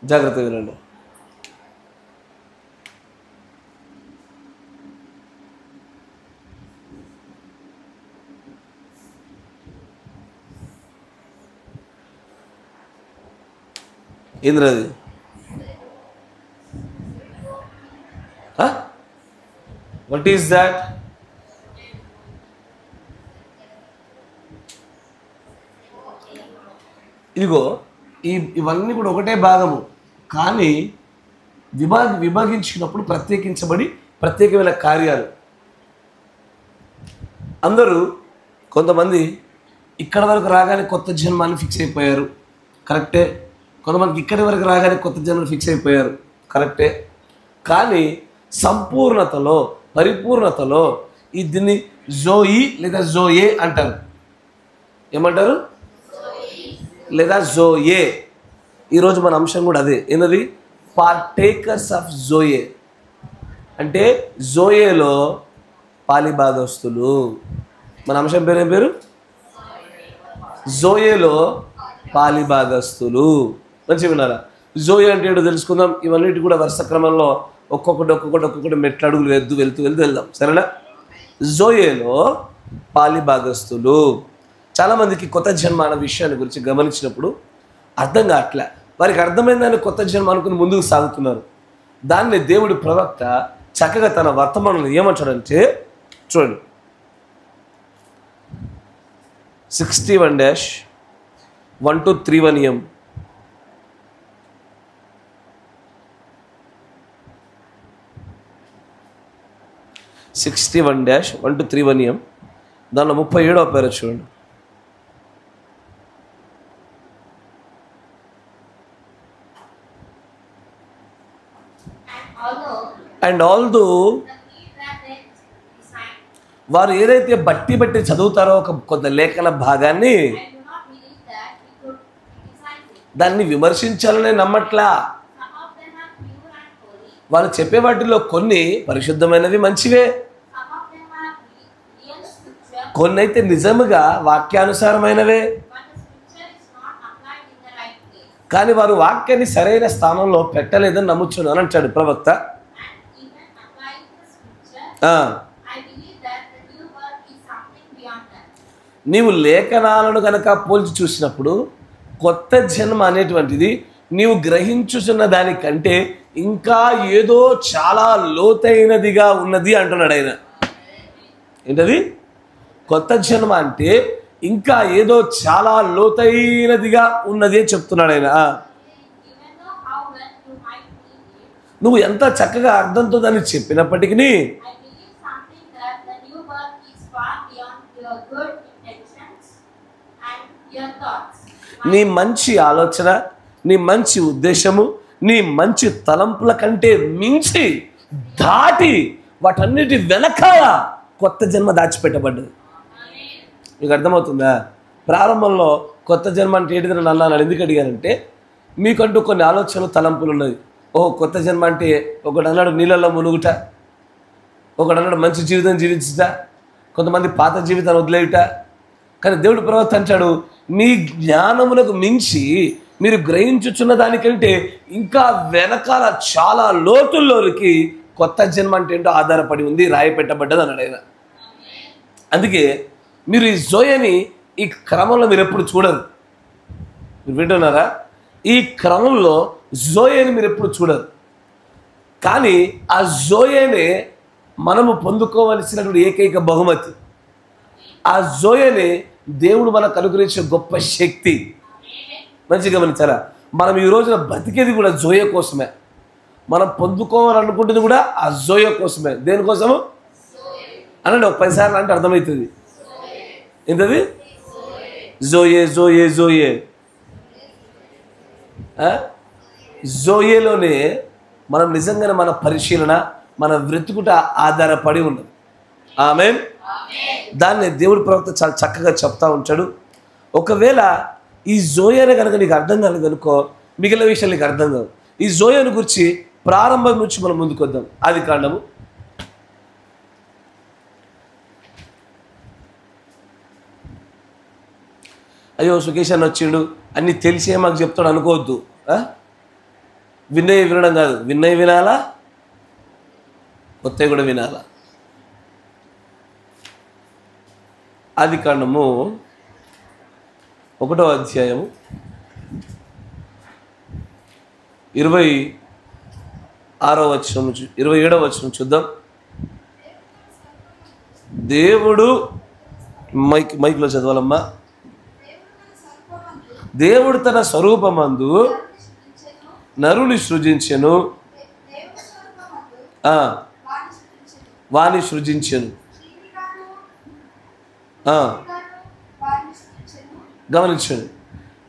జాగ్రత్త వినండి. ఏంద్రది? What is that? ఇదిగో ఇవన్నీ కూడా ఒకటే భాగము, కానీ విభాగించినప్పుడు ప్రత్యేకించబడి ప్రత్యేకమైన కార్యాలు. అందరూ కొంతమంది ఇక్కడ వరకు రాగానే కొత్త జన్మాన్ని ఫిక్స్ అయిపోయారు. కరెక్టే. కొంతమందికి ఇక్కడి వరకు రాగానే కొత్త జన్మని ఫిక్స్ అయిపోయారు. కరెక్టే. కానీ సంపూర్ణతలో, పరిపూర్ణతలో దీన్ని జోయి లేదా జోయే అంటారు. ఏమంటారు? లేదా జోయే. ఈరోజు మన అంశం కూడా అదే. ఏంటది? Partakers of joy. అంటే జోయేలో పాలిభాగస్తులు. మన అంశం పేరు ఏం పేరు? జోయేలో పాలిభాగస్తులు. మంచిగా విన్నారా? జోయే అంటే ఏంటో తెలుసుకుందాం. ఇవన్నిటి కూడా వరుస క్రమంలో ఒక్కొక్కటి మెట్ల అడుగులు వెళ్తూ వెళ్దాం. సరేనా? జోయేలో పాలిభాగస్తులు. చాలామందికి కొత్త జన్మ అనే విషయాన్ని గురించి గమనించినప్పుడు అర్థం కావట్లే. వారికి అర్థమైందని కొత్త జన్మ అనుకుని ముందుకు సాగుతున్నారు. దాన్ని దేవుడి ప్రవక్త చక్కగా తన వర్తమానంలో ఏమంటాడంటే చూడండి, 61-1-31 61-1-31 దానిలో 37వ పేరు చూడండి. అండ్ ఆల్దో వారు ఏదైతే బట్టి చదువుతారో కొంత లేఖన భాగాన్ని దాన్ని విమర్శించాలనే నమ్మట్లా. వాళ్ళు చెప్పే వాటిలో కొన్ని పరిశుద్ధమైనవి, మంచివే. కొన్ని అయితే నిజముగా వాక్యానుసారమైనవే. కానీ వారు వాక్యాన్ని సరైన స్థానంలో పెట్టలేదని నమ్ముచున్నాను అంటాడు ప్రవక్త. నీవు లేఖనాలను కనుక పోల్చి చూసినప్పుడు కొత్త జన్మ అనేటువంటిది నీవు గ్రహించుచున్న దానికంటే ఇంకా ఏదో చాలా లోతైనదిగా ఉన్నది అంటున్నాడు ఆయన. ఏంటది? కొత్త జన్మ అంటే ఇంకా ఏదో చాలా లోతైనదిగా ఉన్నది అని చెప్తున్నాడు ఆయన. నువ్వు ఎంత చక్కగా అర్థంతో దాన్ని చెప్పినప్పటికీ నీ మంచి ఆలోచన, నీ మంచి ఉద్దేశము, నీ మంచి తలంపుల కంటే మించి దాటి వాటన్నిటి వెనకాల కొత్త జన్మ దాచిపెట్టబడ్డది. మీకు అర్థమవుతుందా? ప్రారంభంలో కొత్త జన్మ అంటే ఏంటిదని నన్ను అన్నాడు. ఎందుకు అడిగానంటే మీకంటూ కొన్ని ఆలోచనలు, తలంపులు ఉన్నాయి. కొత్త జన్మ అంటే ఒకడు అన్నాడు నీళ్ళల్లో మునుగుట, ఒకడు అన్నాడు మంచి జీవితం జీవించుట, కొంతమంది పాత జీవితాన్ని వదిలేయుట. కానీ దేవుడు ప్రవక్త అంటాడు, మీ జ్ఞానమునకు మించి మీరు గ్రహించుచున్న దానికంటే ఇంకా వెనకాల చాలా లోతుల్లోకి కొత్త జన్మ అంటే ఏంటో ఆధారపడి ఉంది, రాయి పెట్టబడ్డది అన్నాడు ఆయన. అందుకే మీరు ఈ జోయని ఈ క్రమంలో మీరు ఎప్పుడు చూడరు. మీరు వింటున్నారా? ఈ క్రమంలో జోయేని మీరు ఎప్పుడు చూడరు. కానీ ఆ జోయేనే మనము పొందుకోవలసినటువంటి ఏకైక బహుమతి. ఆ జోయేనే దేవుడు మనకు అనుగ్రహించే గొప్ప శక్తి. మంచిగా గమనించారా? మనం ఈ రోజున బతికేది కూడా జోయే కోసమే. మనం పొందుకోవాలనుకుంటుంది కూడా ఆ జోయే కోసమే. దేనికోసము అనండి, ఒక 10 సార్లు అంటే అర్థమవుతుంది. ఏంటది? జోయే జోయే జోయే. జోయేలోనే మనం నిజంగానే మన పరిశీలన, మన బ్రతుకుట ఆధారపడి ఉన్నది. ఆమేన్. దాన్ని దేవుడి ప్రవక్త చాలా చక్కగా చెప్తా ఉంటాడు. ఒకవేళ ఈ జోయేనే కనుక నీకు అర్థం కాలేదు అనుకో, మిగిలిన విషయాలు నీకు అర్థం కాదు. ఈ జోయేను గురించి ప్రారంభం నుంచి మనం ముందుకు వద్దాం. ఆదికాండము 'అయ్యో సుకేష్ అన్న వచ్చిండు అన్నీ తెలిసే మాకు చెప్తాడు' అనుకోవద్దు. విన్నయ్య వినడం కాదు, విన్నయ్య వినాలా, కొత్తవి కూడా వినాలా. ఆదికాండము 1వ అధ్యాయము 26వ వచనం 27వ వచనం చూద్దాం. దేవుడు మైక్లో చదవాలమ్మా. దేవుడు తన స్వరూపమందు నరుని సృజించెను, వాని సృజించెను. గమనించండి,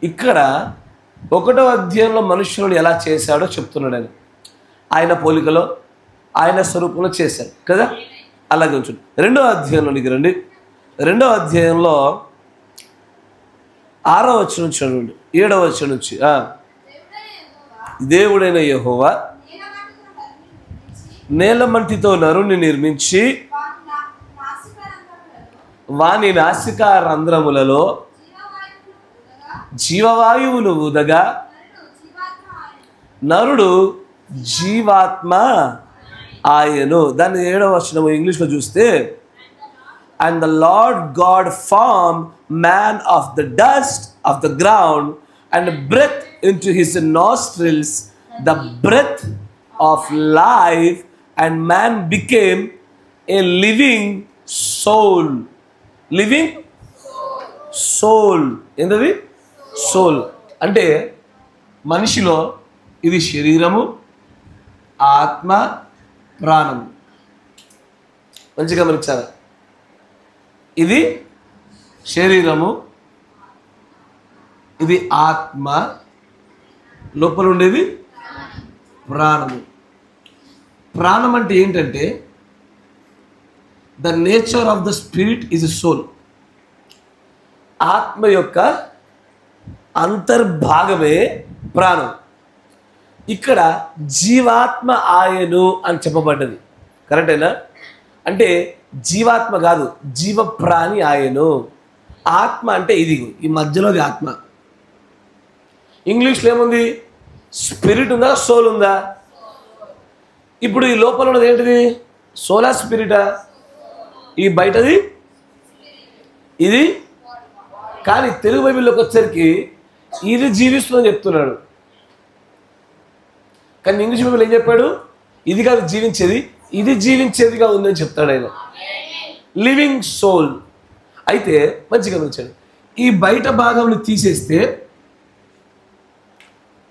ఇక్కడ 1వ అధ్యాయంలో మనుషులను ఎలా చేశాడో చెప్తున్నాడు. ఆయన పోలికలో, ఆయన స్వరూపంలో చేశాడు కదా. అలాగే ఉంచండి. 2వ అధ్యాయంలోనికి రండి. 2వ అధ్యాయంలో 6వ వచనం నుంచి చదవండి, 7వ వచనం నుంచి. దేవుడైన యెహోవా నేలమంటితో నరుని నిర్మించి వాని నాసికా రంధ్రములలో జీవవాయువును ఊదగా నరుడు జీవాత్మ ఆయను. దాన్ని 7వ వచనం ఇంగ్లీష్లో చూస్తే, and the Lord God formed man of the dust of the ground and breathed into his nostrils the breath of life, and man became a living soul. Living soul. ఏంటది? సోల్ అంటే మనిషిలో ఇది శరీరము, ఆత్మ, ప్రాణము. మంచిగా గమనించారా? ఇది శరీరము, ఇది ఆత్మ, లోపల ఉండేది ప్రాణము. ప్రాణం అంటే ఏంటంటే the nature of the spirit is a soul. ఆత్మ యొక్క అంతర్భాగమే ప్రాణం. ఇక్కడ జీవాత్మ ఆయను అని చెప్పబడ్డది. కరెక్టేనా? అంటే జీవాత్మ కాదు, జీవ ప్రాణి ఆయను. ఆత్మ అంటే ఇది, ఈ మధ్యలోది ఆత్మ. ఇంగ్లీష్లో ఏముంది? స్పిరిట్ ఉందా, సోల్ ఉందా? ఇప్పుడు ఈ లోపల ఉన్నది ఏంటిది? సోలా, స్పిరిటా? ఈ బయటది ఇది. కానీ తెలుగు బైబిల్లోకి వచ్చేసరికి ఇది జీవిస్తుందని చెప్తున్నాడు. కానీ ఇంగ్లీష్ బైబిల్ ఏం చెప్పాడు? ఇది కాదు జీవించేది, ఇది జీవించేదిగా ఉందని చెప్తాడు ఆయన. Living soul. అయితే మంచిగా గమనించండి, ఈ బయట భాగంని తీసేస్తే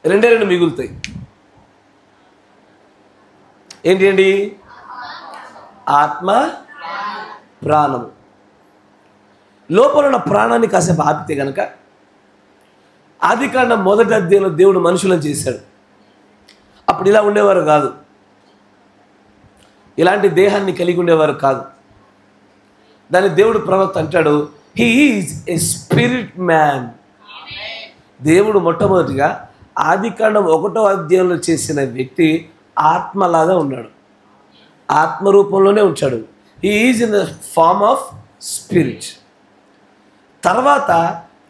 2 మిగులుతాయి. ఏంటి? ఆత్మ, ప్రాణము. లోపల ఉన్న ప్రాణాన్ని కాసేపు ఆపితే కనుక, ఆదికాండం 1వ అధ్యాయంలో దేవుడు మనుషులను చేశాడు. అప్పుడు ఇలా ఉండేవారు కాదు, ఇలాంటి దేహాన్ని కలిగి ఉండేవారు కాదు. దాని దేవుడు ప్రవక్త అంటాడు, he is a spirit man. దేవుడు మొట్టమొదటిగా ఆదికాండం 1వ అధ్యాయంలో చేసిన వ్యక్తి ఆత్మలాగా ఉన్నాడు, ఆత్మరూపంలోనే ఉంచాడు. He is in the form of spirit. తర్వాత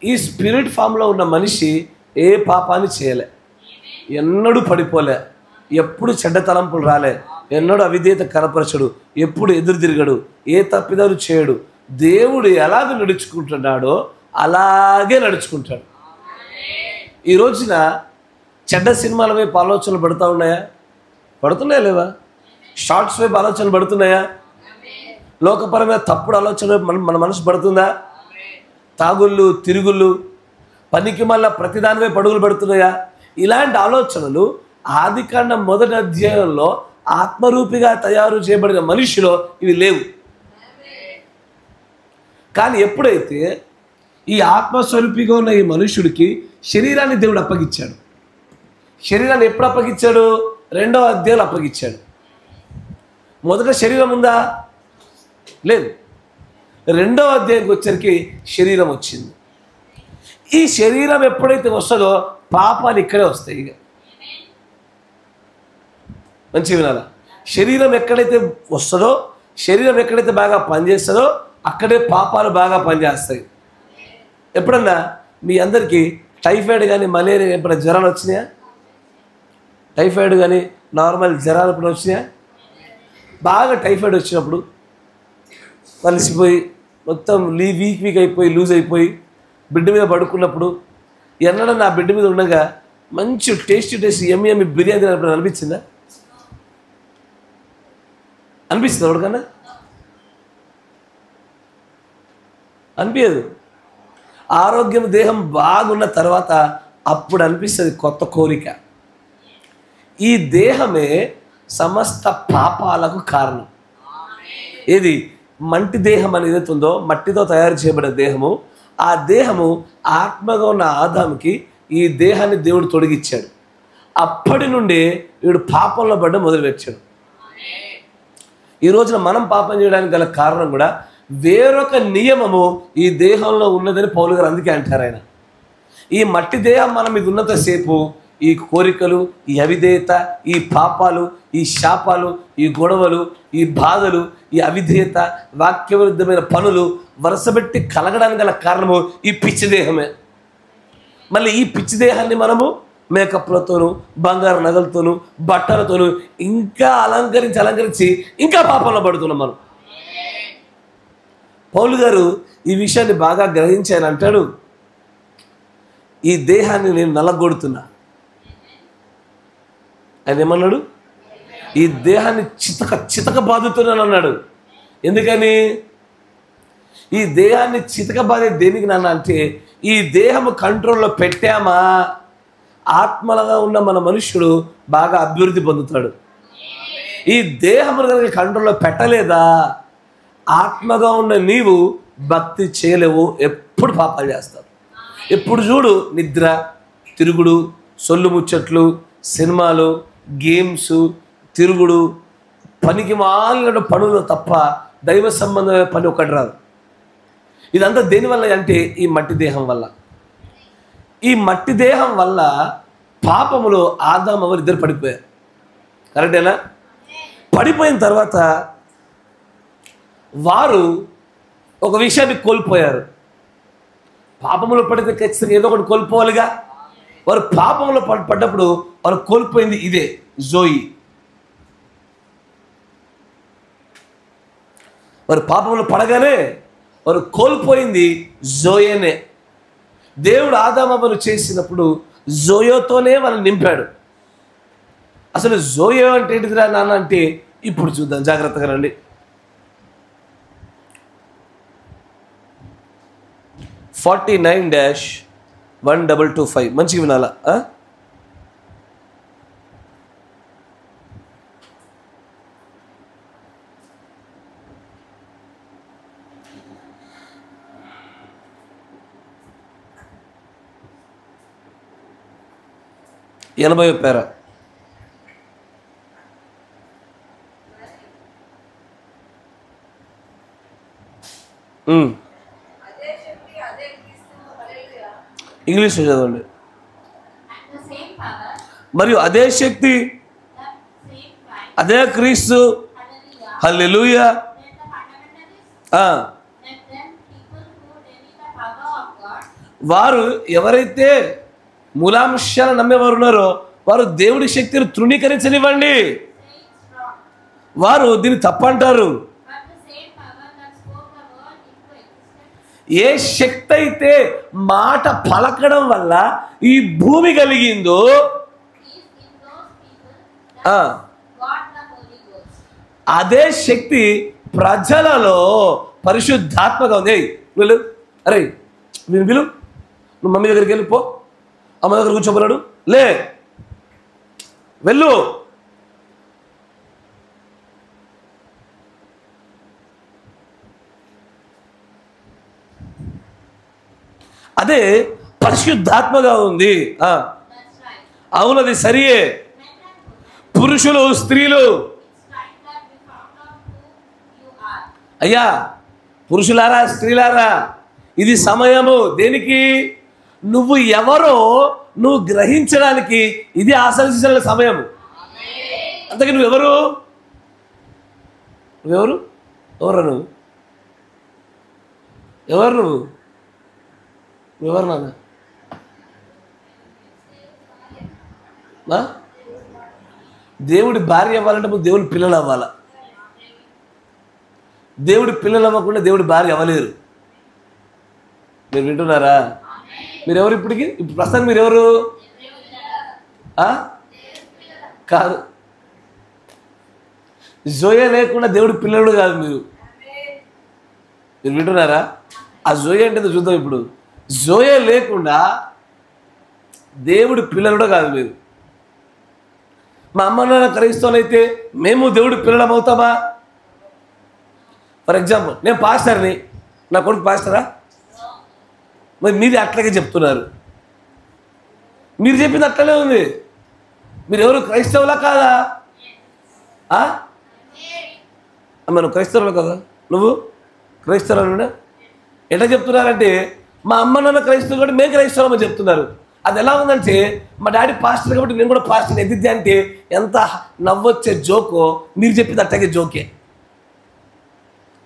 ఈ స్పిరిట్ ఫామ్లో ఉన్న మనిషి ఏ పాపాన్ని చేయలే, ఎన్నడూ పడిపోలే, ఎప్పుడు చెడ్డ తలంపులు రాలే, ఎన్నడూ అవిధేయత కనపరచడు, ఎప్పుడు ఎదురు తిరగడు, ఏ తప్పిదాలు చేయడు. దేవుడు ఎలాగ నడుచుకుంటున్నాడో అలాగే నడుచుకుంటాడు. ఈ రోజున చెడ్డ సినిమాల వైపు ఆలోచనలు పడుతూ ఉన్నాయా? పడుతున్నాయా లేవా? షార్ట్స్ వైపు ఆలోచనలు పడుతున్నాయా? లోకపరమైన తప్పుడు ఆలోచన మన మనసు పడుతుందా? తాగుళ్ళు, తిరుగుళ్ళు, పనికి మళ్ళా ప్రతిదాని వైపు అడుగులు పడుతున్నాయా? ఇలాంటి ఆలోచనలు ఆదికాండం 1వ అధ్యాయంలో ఆత్మరూపిగా తయారు చేయబడిన మనిషిలో ఇవి లేవు. కానీ ఎప్పుడైతే ఈ ఆత్మస్వరూపిగా ఉన్న ఈ మనుషుడికి శరీరాన్ని దేవుడు అప్పగించాడు. శరీరాన్ని ఎప్పుడు అప్పగించాడు? 2వ అధ్యాయంలో అప్పగించాడు. మొదట శరీరం ఉందా? లేదు. 2వ అధ్యాయానికి వచ్చరికి శరీరం వచ్చింది. ఈ శరీరం ఎప్పుడైతే వస్తుందో పాపాలు ఇక్కడే వస్తాయి. ఇక మంచి వినాలా, శరీరం ఎక్కడైతే వస్తుందో, శరీరం ఎక్కడైతే బాగా పనిచేస్తుందో అక్కడే పాపాలు బాగా పనిచేస్తాయి. ఎప్పుడన్నా మీ అందరికీ టైఫాయిడ్ కానీ మలేరియా ఎప్పుడైనా జ్వరాలు వచ్చినాయా? టైఫాయిడ్ కానీ నార్మల్ జ్వరాలు ఎప్పుడు వచ్చినాయా? బాగా టైఫాయిడ్ వచ్చినప్పుడు కలిసిపోయి మొత్తం వీక్ అయిపోయి లూజ్ అయిపోయి బిడ్డ మీద పడుకున్నప్పుడు, ఎన్నడన్నా నా బిడ్డ మీద ఉండగా మంచి టేస్టీ ఎమ్మి బిర్యానీ తినప్పుడు అనిపించిందా? అనిపిస్తుంది ఎవరికన్నా? అనిపించదు. ఆరోగ్యం దేహం బాగున్న తర్వాత అప్పుడు అనిపిస్తుంది కొత్త కోరిక. ఈ దేహమే సమస్త పాపాలకు కారణం. ఏది మంటి దేహం అనేది ఉందో, మట్టితో తయారు చేయబడిన దేహము, ఆ దేహము ఆత్మగా ఉన్న ఆదాముకి ఈ దేహాన్ని దేవుడు తొలగించాడు. అప్పటి నుండి వీడు పాపంలో పడ్డ మొదలుపెట్టాడు. ఈ రోజున మనం పాపం చేయడానికి గల కారణం కూడా వేరొక నియమము ఈ దేహంలో ఉన్నదని పౌలు గారు అందుకే అంటారు. ఆయన ఈ మట్టి దేహం మన మీద ఉన్నంతసేపు ఈ కోరికలు, ఈ అవిధేయత, ఈ పాపాలు, ఈ శాపాలు, ఈ గొడవలు, ఈ బాధలు, ఈ అవిధేయత, వాక్యవిరుద్ధమైన పనులు వరుసబెట్టి కలగడానికి గల కారణము ఈ పిచ్చి దేహమే. మళ్ళీ ఈ పిచ్చి దేహాన్ని మనము మేకప్లతోనూ, బంగారు నగలతోనూ, బట్టలతోనూ ఇంకా అలంకరించి ఇంకా పాపంలో పడుతున్నాం మనం. పౌలు గారు ఈ విషయాన్ని బాగా గ్రహించి ఆయన అంటాడు, ఈ దేహాన్ని నేను నలగొడుతున్నా. ఆయన ఏమన్నాడు? ఈ దేహాన్ని చితక బాదుతున్నాను అన్నాడు. ఎందుకని? ఈ దేహాన్ని చితక బాధే దేనికి నాన్న అంటే, ఈ దేహము కంట్రోల్లో పెట్టామా ఆత్మలుగా ఉన్న మన మనుష్యుడు బాగా అభివృద్ధి పొందుతాడు. ఈ దేహమును కనుక కంట్రోల్లో పెట్టలేదా ఆత్మగా ఉన్న నీవు భక్తి చేయలేవు, ఎప్పుడు పాపాలు చేస్తావు. ఎప్పుడు చూడు నిద్ర, తిరుగుడు, సొల్లు ముచ్చట్లు, సినిమాలు, గేమ్స్, తిరుగుడు, పనికి మాలిన పనులు తప్ప దైవ సంబంధమైన పని ఒకటి రాదు. ఇదంతా దేనివల్ల అంటే ఈ మట్టి దేహం వల్ల. ఈ మట్టి దేహం వల్ల పాపములో ఆదాము అవ్వ ఇద్దరు పడిపోయారు. కరెక్టేనా? పడిపోయిన తర్వాత వారు ఒక విషయాన్ని కోల్పోయారు. పాపములో పడితే ఖచ్చితంగా ఏదో ఒకటి కోల్పోవాలిగా. వారు పాపంలో పడ్డప్పుడు వారు కోల్పోయింది ఇదే, జోయి. వారు పాపంలో పడగానే వారు కోల్పోయింది జోయేనే. దేవుడు ఆదామవ్వను చేసినప్పుడు జోయోతోనే వాళ్ళని నింపాడు. అసలు జోయో అంటే ఏంటిదిరా నాన్న అంటే ఇప్పుడు చూద్దాం, జాగ్రత్తగా రండి. 49-1225 మంచిగా వినాలా? ఎనభై పేర. ఇంగ్లీష్ చదవండి. మరియు అదే శక్తి, అదే క్రీస్తు, హల్లెలూయా. వారు ఎవరైతే మూలాంశాలను నమ్మేవారు ఉన్నారో వారు దేవుడి శక్తిని తృణీకరించనివ్వండి. వారు దీన్ని తప్పంటారు. ఏ శక్తి అయితే మాట పలకడం వల్ల ఈ భూమి కలిగిందో అదే శక్తి ప్రజలలో పరిశుద్ధాత్మగా ఉంది. వెళ్ళు, అరే నేను పిలు, నువ్వు మమ్మీ దగ్గరికి వెళ్ళిపో, అమ్మ దగ్గర కూర్చోబోలాడు, లే వెళ్ళు. అదే పరిశుద్ధాత్మగా ఉంది. అవునది సరియే. పురుషులు స్త్రీలు, అయ్యా పురుషులారా స్త్రీలారా, ఇది సమయము దేనికి? నువ్వు ఎవరో నువ్వు గ్రహించడానికి ఇది ఆశించిన సమయం. అంతకీ నువ్వెవరు? నువ్వెవరు? ఎవరు నువ్వు? ఎవరు నువ్వు? నువ్వెవరు నాన్న? దేవుడి భార్య అవ్వాలంటే నువ్వు దేవుడి పిల్లలు అవ్వాలా. దేవుడి పిల్లలు అవ్వకుండా దేవుడి భార్య అవ్వలేరు. మీరు వింటున్నారా? మీరెవరు ఇప్పటికి? ఇప్పుడు ప్రస్తుతానికి మీరెవరు? కాదు, జోయే లేకుండా దేవుడి పిల్లలు కాదు మీరు. మీరు వింటున్నారా? ఆ జోయే అంటే చూద్దాం. ఇప్పుడు జోయే లేకుండా దేవుడి పిల్లలు కాదు మీరు. మా అమ్మ నాన్న క్రైస్తవులైతే మేము దేవుడి పిల్లలం అవుతామా? ఫర్ ఎగ్జాంపుల్, నేను పాస్టర్ని, నా కొడుకు పాస్టరా? మరి మీరు అట్లాగే చెప్తున్నారు. మీరు చెప్పింది అట్లనే ఉంది. మీరు ఎవరు క్రైస్తవులా కాదా? నువ్వు క్రైస్తవులు కదా? నువ్వు క్రైస్తవులు ఎట్లా చెప్తున్నారంటే మా అమ్మ నాన్న క్రైస్తవులు కాబట్టి మేము క్రైస్తవులు అని చెప్తున్నారు. అది ఎలా ఉందంటే మా డాడీ పాస్టర్ కాబట్టి నేను కూడా పాస్టర్ ఎదిద్ది అంటే ఎంత నవ్వొచ్చే జోకో మీరు చెప్పింది అట్లాగే జోకే.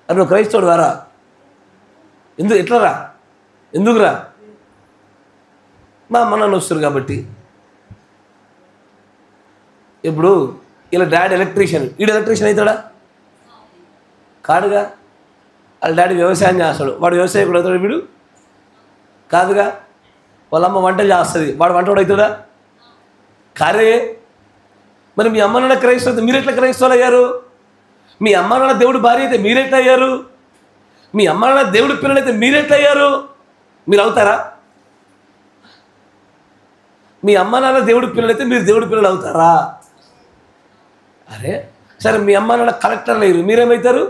అది నువ్వు క్రైస్తవుడు వారా? ఎట్లా రా? ఎందుకురా? మా అమ్మ నాన్న వస్తారు కాబట్టి. ఇప్పుడు ఇలా డాడీ ఎలక్ట్రీషియన్, వీడు ఎలక్ట్రీషియన్ అవుతాడా? కాదుగా. వాళ్ళ డాడీ వ్యవసాయం చేస్తాడు, వాడు వ్యవసాయకుడు అవుతాడు. వీడు కాదుగా. వాళ్ళమ్మ వంటలు చేస్తుంది, వాడు వంటోడు అవుతాడా? కారే. మరి మీ అమ్మ నాన్న క్రైస్తవులు, మీరు ఎట్లా క్రైస్తవులు అయ్యారు? మీ అమ్మ నాన్న దేవుడు భార్య అయితే మీరెట్లా అయ్యారు? మీ అమ్మ నాన్న దేవుడి పిల్లలు అయితే మీరెట్లా అయ్యారు? మీరు అవుతారా? మీ అమ్మ నాన్న దేవుడి పిల్లలు అయితే మీరు దేవుడి పిల్లలు అవుతారా? అరే సరే, మీ అమ్మ నాన్న కలెక్టర్లు అయ్యారు, మీరేమవుతారు?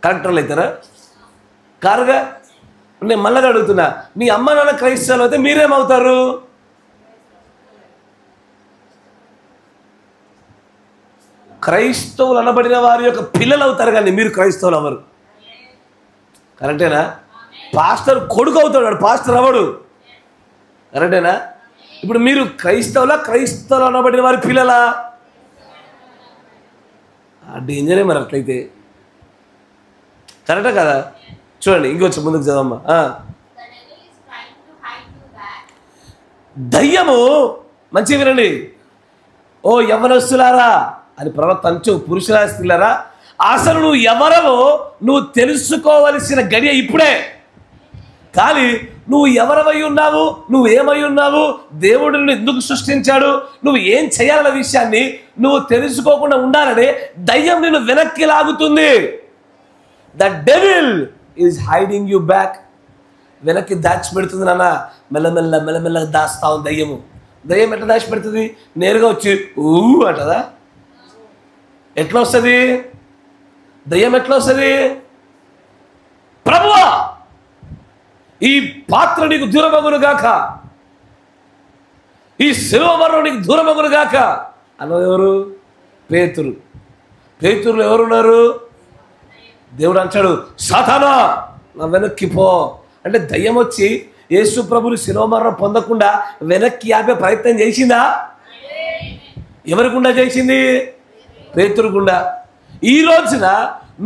కలెక్టర్లు అవుతారా? కారుగా. నేను మళ్ళీ అడుగుతున్నా, మీ అమ్మ నాన్న క్రైస్తవులు అయితే మీరేమవుతారు? క్రైస్తవులు అనబడిన వారి యొక్క పిల్లలు అవుతారు, కానీ మీరు క్రైస్తవులు అవ్వరు. కరెక్టేనా? పాస్టర్ కొడుకు అవుతాడు, పాస్టర్ అవ్వడు. కరెక్టేనా? ఇప్పుడు మీరు క్రైస్తవులు అనబడిన వారి పిల్లలా? డేంజరే మరి అట్లయితే. కరెక్టా కదా? చూడండి, ఇంకొంచెం ముందుకు చదవమ్మా. దయ్యము, మంచిగా వినండి, ఓ యవ్వనస్తులారా అని ప్రవక్త అంచు, పురుషుల స్త్రీలారా, అసలు నువ్వు ఎవరవో నువ్వు తెలుసుకోవలసిన గడియ ఇప్పుడే. కానీ నువ్వు ఎవరవై ఉన్నావు, నువ్వు ఏమై ఉన్నావు, దేవుడు నిన్ను ఎందుకు సృష్టించాడు, నువ్వు ఏం చేయాలన్న విషయాన్ని నువ్వు తెలుసుకోకుండా ఉండాలని దయ్యం నిన్ను వెనక్కి లాగుతుంది. The devil is hiding you back. వెనక్కి దాచిపెడుతుంది నాన్న. మెల్లమెల్లగా దాస్తా ఉంది దయ్యము. దయ్యం ఎట్లా దాచిపెడుతుంది? నేరుగా వచ్చి ఊ అంటదా? ఎట్లా వస్తుంది దయ్యం? ఎట్లా వస్తుంది? ప్రభువా, ఈ పాత్ర నీకు దూరమగును గాక, ఈ శిలువ మరణం నీకు దూరమగును గాక అన్నది ఎవరు? పేతురు. పేతురులో ఎవరున్నారు? దేవుడు అంటాడు, సాతానా నా వెనక్కి పో అంటే దయ్యం వచ్చి యేసు ప్రభుని శిలువ మరణం పొందకుండా వెనక్కి ఆపే ప్రయత్నం చేసిందా? ఎవరి గుండా చేసింది? పేతురు గుండా. ఈ రోజున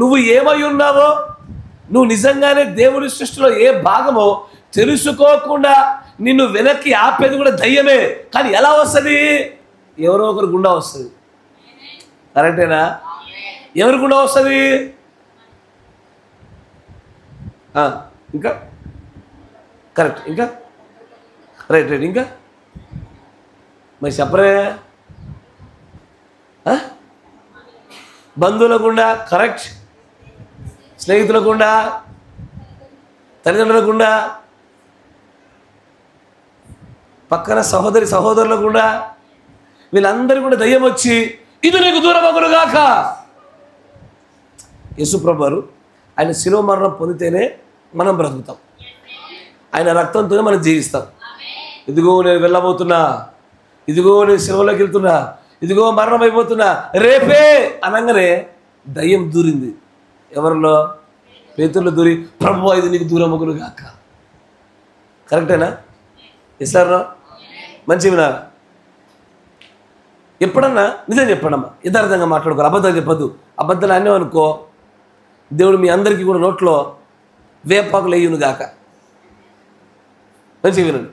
నువ్వు ఏమై ఉన్నావో, నువ్వు నిజంగానే దేవుడి సృష్టిలో ఏ భాగమో తెలుసుకోకుండా నిన్ను వెనక్కి ఆపేది కూడా దయ్యమే. కానీ ఎలా వస్తుంది? ఎవరో ఒకరు గుండా వస్తుంది. కరెక్టేనా? ఎవరి గుండా వస్తుంది? ఇంకా కరెక్ట్, ఇంకా రైట్ రైట్, ఇంకా మరి చెప్పరే. బంధువుల గుండా, కరెక్ట్, స్నేహితుల గుండా, తల్లిదండ్రుల గుండా, పక్కన సహోదరుల గుండా, వీళ్ళందరూ కూడా దయ్యం వచ్చి ఇది నీకు దూరం అగునుగాక. యేసుప్రభు వారు ఆయన శిలువ మరణం పొందితేనే మనం బ్రతుకుతాం, ఆయన రక్తంతోనే మనం జీవిస్తాం. ఇదిగో నేను వెళ్ళబోతున్నా, ఇదిగో నేను శిలువలోకి వెళ్తున్నా, ఇదిగో మరణం అయిపోతున్నా రేపే అనగానే దయ్యం దూరింది. ఎవరిలో? పేతురులో దూరి, ప్రభువా ఇది నీకు దూరం అగునుగాక. కరెక్టేనా? ఇస్తారా? మంచి వినారా? ఎప్పుడన్నా నిజం చెప్పండమ్మా, యథార్థంగా మాట్లాడుకోరు, అబద్ధాలు చెప్పద్దు. అబద్ధాలు అన్నీ అనుకో దేవుడు మీ అందరికీ కూడా నోట్లో వేపాకులు వేయును గాక. మంచిగా వినండి.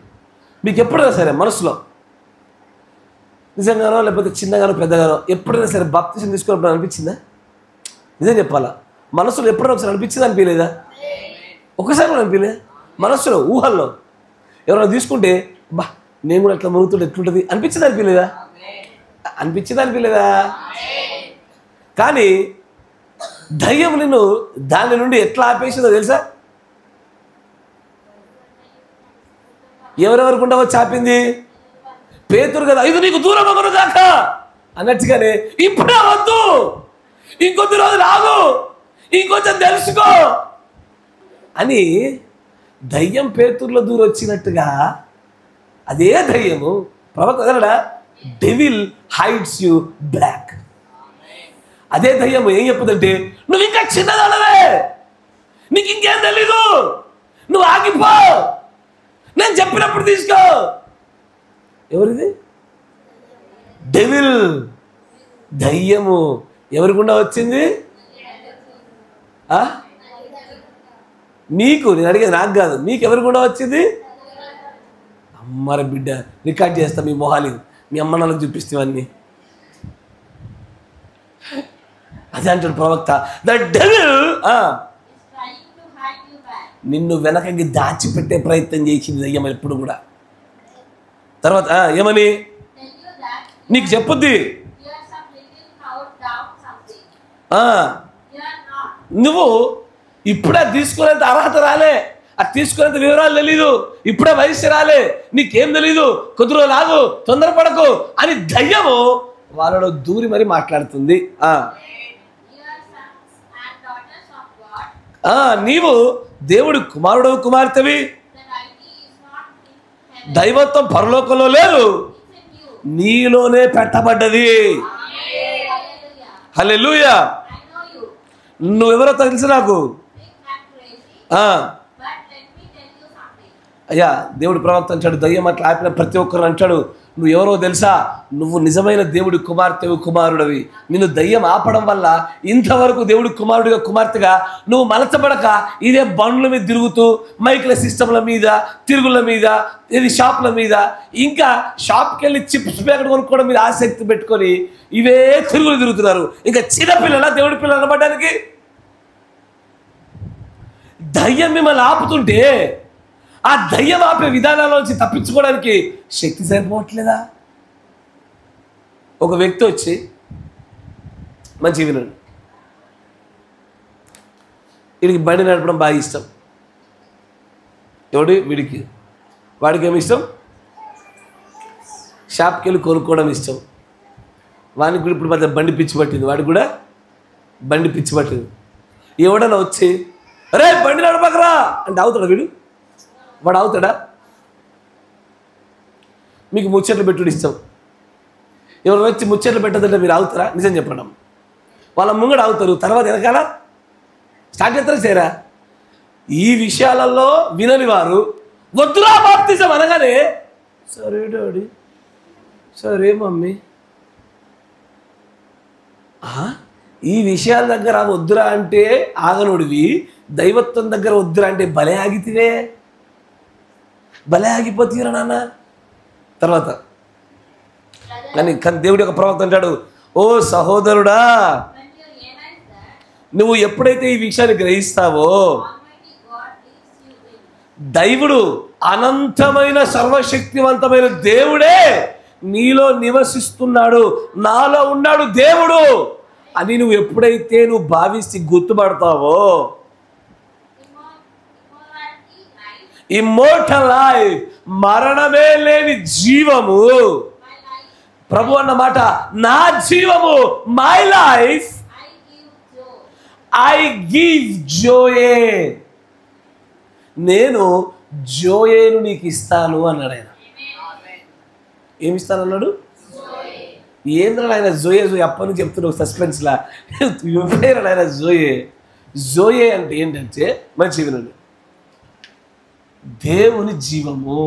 మీకు ఎప్పుడైనా సరే మనసులో నిజంగానో లేకపోతే చిన్నగానో పెద్దగానో ఎప్పుడైనా సరే బాప్తిసం తీసుకున్నప్పుడు అనిపించిందా? నిజం చెప్పాలా, మనసులో ఎప్పుడైనా ఒకసారి అనిపించింది అనిపించలేదా? ఒకసారి కూడా అనిపించలే? మనసులో ఊహల్లో ఎవరైనా తీసుకుంటే బా నేను కూడా ఎట్లా మునుగుతుంటే ఎట్లుంటుంది అనిపించింది అనిపించలేదా? అనిపించింది అనిపించలేదా? కానీ దయ్యం నిన్ను దాని నుండి ఎట్లా ఆపేసిందో తెలుసా? ఎవరెవరికి ఉండవో చాపింది? పేతురు కదా, ఇది నీకు దూరం అగునుగాక అన్నట్టుగానే ఇప్పుడే వద్దు, ఇంకొద్ది రోజులు ఆగు, ఇంకొంచెం తెలుసుకో అని దయ్యం పేతురులో దూరం వచ్చినట్టుగా అదే దయ్యము ప్రవక్త వదలడా, డెవిల్ హైడ్స్ యూ బ్లాక్. అదే దయ్యం ఏం చెప్పుదంటే నువ్వు ఇంకా చిన్నదానవే, నీకు ఇంకేం తెలీదు, నువ్వు ఆగిపో, నేను చెప్పినప్పుడు తీసుకో. ఎవరిది? డెవిల్, దయ్యము. ఎవరి గుండా వచ్చింది? నీకు, నేను అడిగేది నాకు కాదు, మీకు ఎవరి గుండా వచ్చింది? అమ్మర బిడ్డ, రికార్డ్ చేస్తా మీ మొహాలు, మీ అమ్మ నాన్నకు చూపిస్తేవన్నీ. అదే అంటాడు ప్రవక్త, ద డెవిల్ నిన్ను వెనకకి దాచిపెట్టే ప్రయత్నం చేసింది దయ్యం ఎప్పుడు కూడా. తర్వాత ఏమని నీకు చెప్పుద్ది, నువ్వు ఇప్పుడే తీసుకునేంత అర్హత రాలే, అది తీసుకునేంత వివరాలు తెలీదు, ఇప్పుడే వయసు రాలే, నీకేం తెలీదు, కొద్ది రోజులు ఆగు, తొందరపడకు అని దయ్యము వాళ్ళలో దూరి మరి మాట్లాడుతుంది. నీవు దేవుడు కుమారుడు కుమార్తెవి, దైవత్వం పరలోకంలో లేదు, నీలోనే పెట్టబడ్డది. హల్లెలూయా. నువ్వెవరో తెలుసు నాకు. అయ్యా దేవుడు ప్రవక్త అంటాడు, దయ్యం అట్లా ఆపిన ప్రతి ఒక్కరు అంటాడు, నువ్వు ఎవరో తెలుసా, నువ్వు నిజమైన దేవుడి కుమార్తెవు కుమారుడివి. నిన్ను దయ్యం ఆపడం వల్ల ఇంతవరకు దేవుడి కుమారుడిగా కుమార్తెగా నువ్వు మలచబడక ఇదే బండ్ల మీద తిరుగుతూ, మైక్ల సిస్టమ్ల మీద, తిరుగుల మీద, ఇది షాపుల మీద, ఇంకా షాప్కి వెళ్ళి చిప్స్ ప్యాకెట్ కొనుక్కోవడం మీద ఆసక్తి పెట్టుకొని ఇవే తిరుగులు తిరుగుతున్నారు. ఇంకా చిన్నపిల్లల దేవుడి పిల్లలు అనబడడానికి దయ్యం మిమ్మల్ని ఆపుతుంటే ఆ దయ్యం ఆపే విధానాల నుంచి తప్పించుకోవడానికి శక్తి సరిపోవట్లేదా? ఒక వ్యక్తి వచ్చి, మంచి వినండి, వీడికి బండి నడపడం బాగా ఇష్టం. ఎవడు? వీడికి. వాడికి ఏమి ఇష్టం? షాప్కి వెళ్ళి కొనుక్కోవడం ఇష్టం. వాడికి కూడా ఇప్పుడు మధ్య బండి పిచ్చి పట్టింది, వాడికి కూడా బండి పిచ్చి పట్టింది. ఎవడన్నా వచ్చి అరే బండి నడపకరా అంటే అవుతాడా వీడు? వాడు అవుతాడా? మీకు ముచ్చట్లు పెట్టుడు ఇష్టం, ఎవరు వచ్చి ముచ్చట్లు పెట్టదంటే మీరు అవుతారా? నిజం చెప్పడం. వాళ్ళ ముంగడు అవుతారు, తర్వాత వెనకాల స్టార్ట్ చేస్తారా చేయరా? ఈ విషయాలలో వినని వారు వద్దురా బాప్తిజం అనగానే సరే డాడీ, సరే మమ్మీ. ఈ విషయాల దగ్గర వద్దురా అంటే ఆగనుడివి, దైవత్వం దగ్గర వద్దురా అంటే భలే ఆగితివే, భలే ఆగిపోతీరా నాన్న. తర్వాత కానీ దేవుడి యొక్క ప్రవక్త అంటాడు, ఓ సహోదరుడా, నువ్వు ఎప్పుడైతే ఈ విషయాన్ని గ్రహిస్తావో దైవుడు, అనంతమైన సర్వశక్తివంతమైన దేవుడే నీలో నివసిస్తున్నాడు, నాలో ఉన్నాడు దేవుడు అని నువ్వు ఎప్పుడైతే నువ్వు భావిస్తే గుర్తుపడతావో, ఇమ్మోర్టల్ లైఫ్, మరణమే లేని జీవము, ప్రభు అన్నమాట, నా జీవము, మై లైఫ్ ఐ గివ్ జోయే, నేను జోయేను నీకు ఇస్తాను అన్నాడు ఆయన. ఏమిస్తాను అన్నాడు? ఏంద్రా ఆయన జోయే జోయే అప్పటి నుంచి చెప్తున్నావు సస్పెన్స్లా, పేరు ఆయన జోయే. జోయే అంటే ఏంటంటే మంచి వినండి, దేవుని జీవము.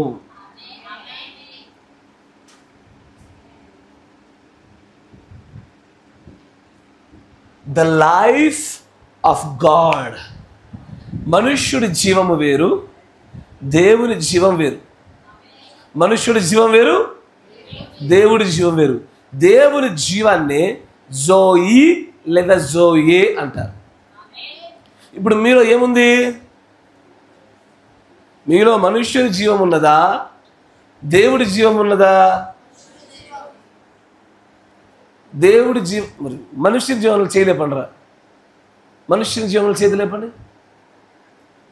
The life of God. మనుష్యుడి జీవము వేరు, దేవుని జీవం వేరు. మనుష్యుడి జీవం వేరు, దేవుడి జీవం వేరు. దేవుని జీవాన్ని జోయి లేదా జోయే అంటారు. ఇప్పుడు మీలో ఏముంది? మీలో మనుష్యుడి జీవం ఉన్నదా, దేవుడి జీవం ఉన్నదా? దేవుడి జీవం. మరి మనుష్యుని జీవనంలో చేయలేపండిరా, మనుష్యుని జీవనంలో చేయలేపండి.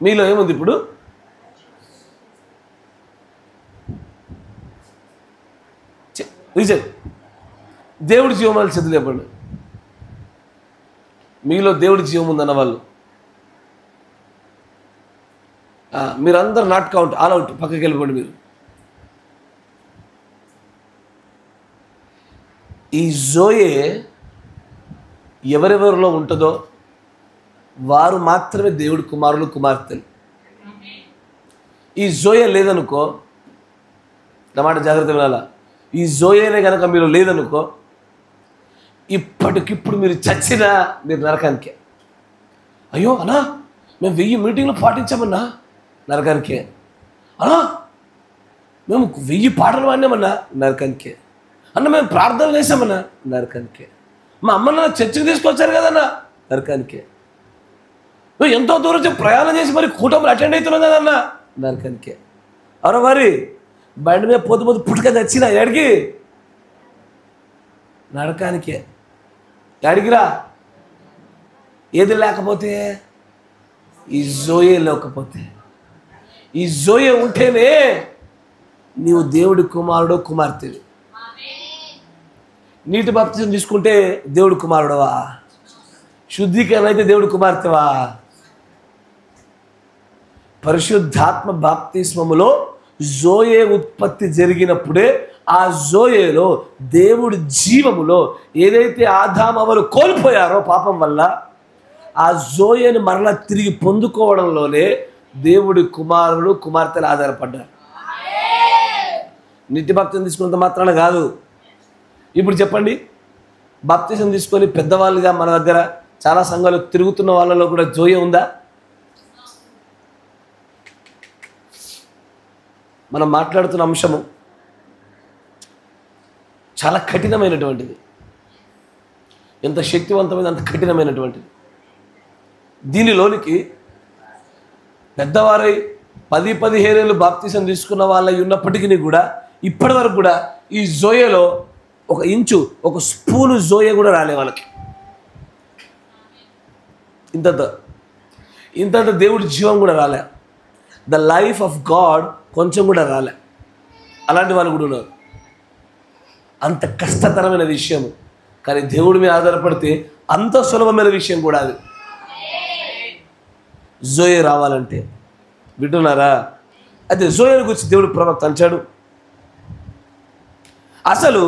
మీలో ఏముంది ఇప్పుడు? విజయ్, దేవుడి జీవనాలు చదిలేపండి. మీలో దేవుడి జీవం ఉందన్న వాళ్ళు మీరందరూ నాట్ కౌంట్, ఆల్ అవుట్, పక్కకి వెళ్ళిపోండి. మీరు ఈ జోయే ఎవరెవరిలో ఉంటుందో వారు మాత్రమే దేవుడి కుమారులు కుమార్తెలు. ఈ జోయే లేదనుకో, నా మాట జాగ్రత్త వినాలా, ఈ జోయేనే కనుక మీరు లేదనుకో, ఇప్పటికిప్పుడు మీరు చచ్చినా మీరు నరకానికే. అయ్యో అన్నా మేము 1000 మీటింగ్లు పాటించామన్నా, నరకానికే. అన్నా మేము 1000 పాటలు పాడినామన్నా, నరకానికే. అన్న మేము ప్రార్థనలు చేసామన్నా, నరకానికే. మా అమ్మన్న చర్చకు తీసుకొచ్చారు కదన్నా, నరకానికే. నువ్వు ఎంతో దూరం ప్రయాణం చేసి మరి కూటమిలు అటెండ్ అవుతున్నావు కదన్నా, నరకానికే. అవునా మరి బండి మీద పొద్దు పొద్దు పుట్టుక తెచ్చినా ఎడికి, నరకానికే. ఎడిగిరా? ఏది లేకపోతే, ఈ జోయే లేకపోతే. ఈ జోయే ఉంటేనే నీవు దేవుడి కుమారుడు కుమార్తెవి. నీటి బాప్తిజం తీసుకుంటే దేవుడి కుమారుడవా? శుద్ధీకరణ అయితే దేవుడి కుమార్తెవా? పరిశుద్ధాత్మ బాప్తిస్మములో జోయే ఉత్పత్తి జరిగినప్పుడే ఆ జోయేలో దేవుడి జీవములో ఏదైతే ఆదామవలు కోల్పోయారో పాపం వల్ల, ఆ జోయేను మరలా తిరిగి పొందుకోవడంలోనే దేవుడి కుమారుడు కుమార్తెలు ఆధారపడ్డారు. నీటి బాప్తిజం తీసుకున్నంత మాత్రాన కాదు. ఇప్పుడు చెప్పండి, బాప్తిజం తీసుకొని పెద్దవాళ్ళుగా మన దగ్గర చాలా సంఘాలు తిరుగుతున్న వాళ్ళలో కూడా జోయే ఉందా? మనం మాట్లాడుతున్న అంశము చాలా కఠినమైనటువంటిది. ఎంత శక్తివంతమైన అంత కఠినమైనటువంటిది. దీనిలోనికి పెద్దవారై 10-15 ఏళ్ళు బాప్తిజం తీసుకున్న వాళ్ళై ఉన్నప్పటికీ కూడా ఇప్పటి వరకు కూడా ఈ జోయేలో 1 ఇంచు 1 స్పూను జోయే కూడా రాలే వాళ్ళకి. ఇంతంత దేవుడి జీవం కూడా రాలే. ద లైఫ్ ఆఫ్ గాడ్ కొంచెం కూడా రాలే. అలాంటి వాళ్ళు కూడా ఉన్నారు. అంత కష్టతరమైన విషయం, కానీ దేవుడి మీద ఆధారపడితే అంత సులభమైన విషయం కూడా అది. జోయే రావాలంటే వింటున్నారా? అయితే జోయేను గురించి దేవుడు ప్రవక్త అంటాడు. అసలు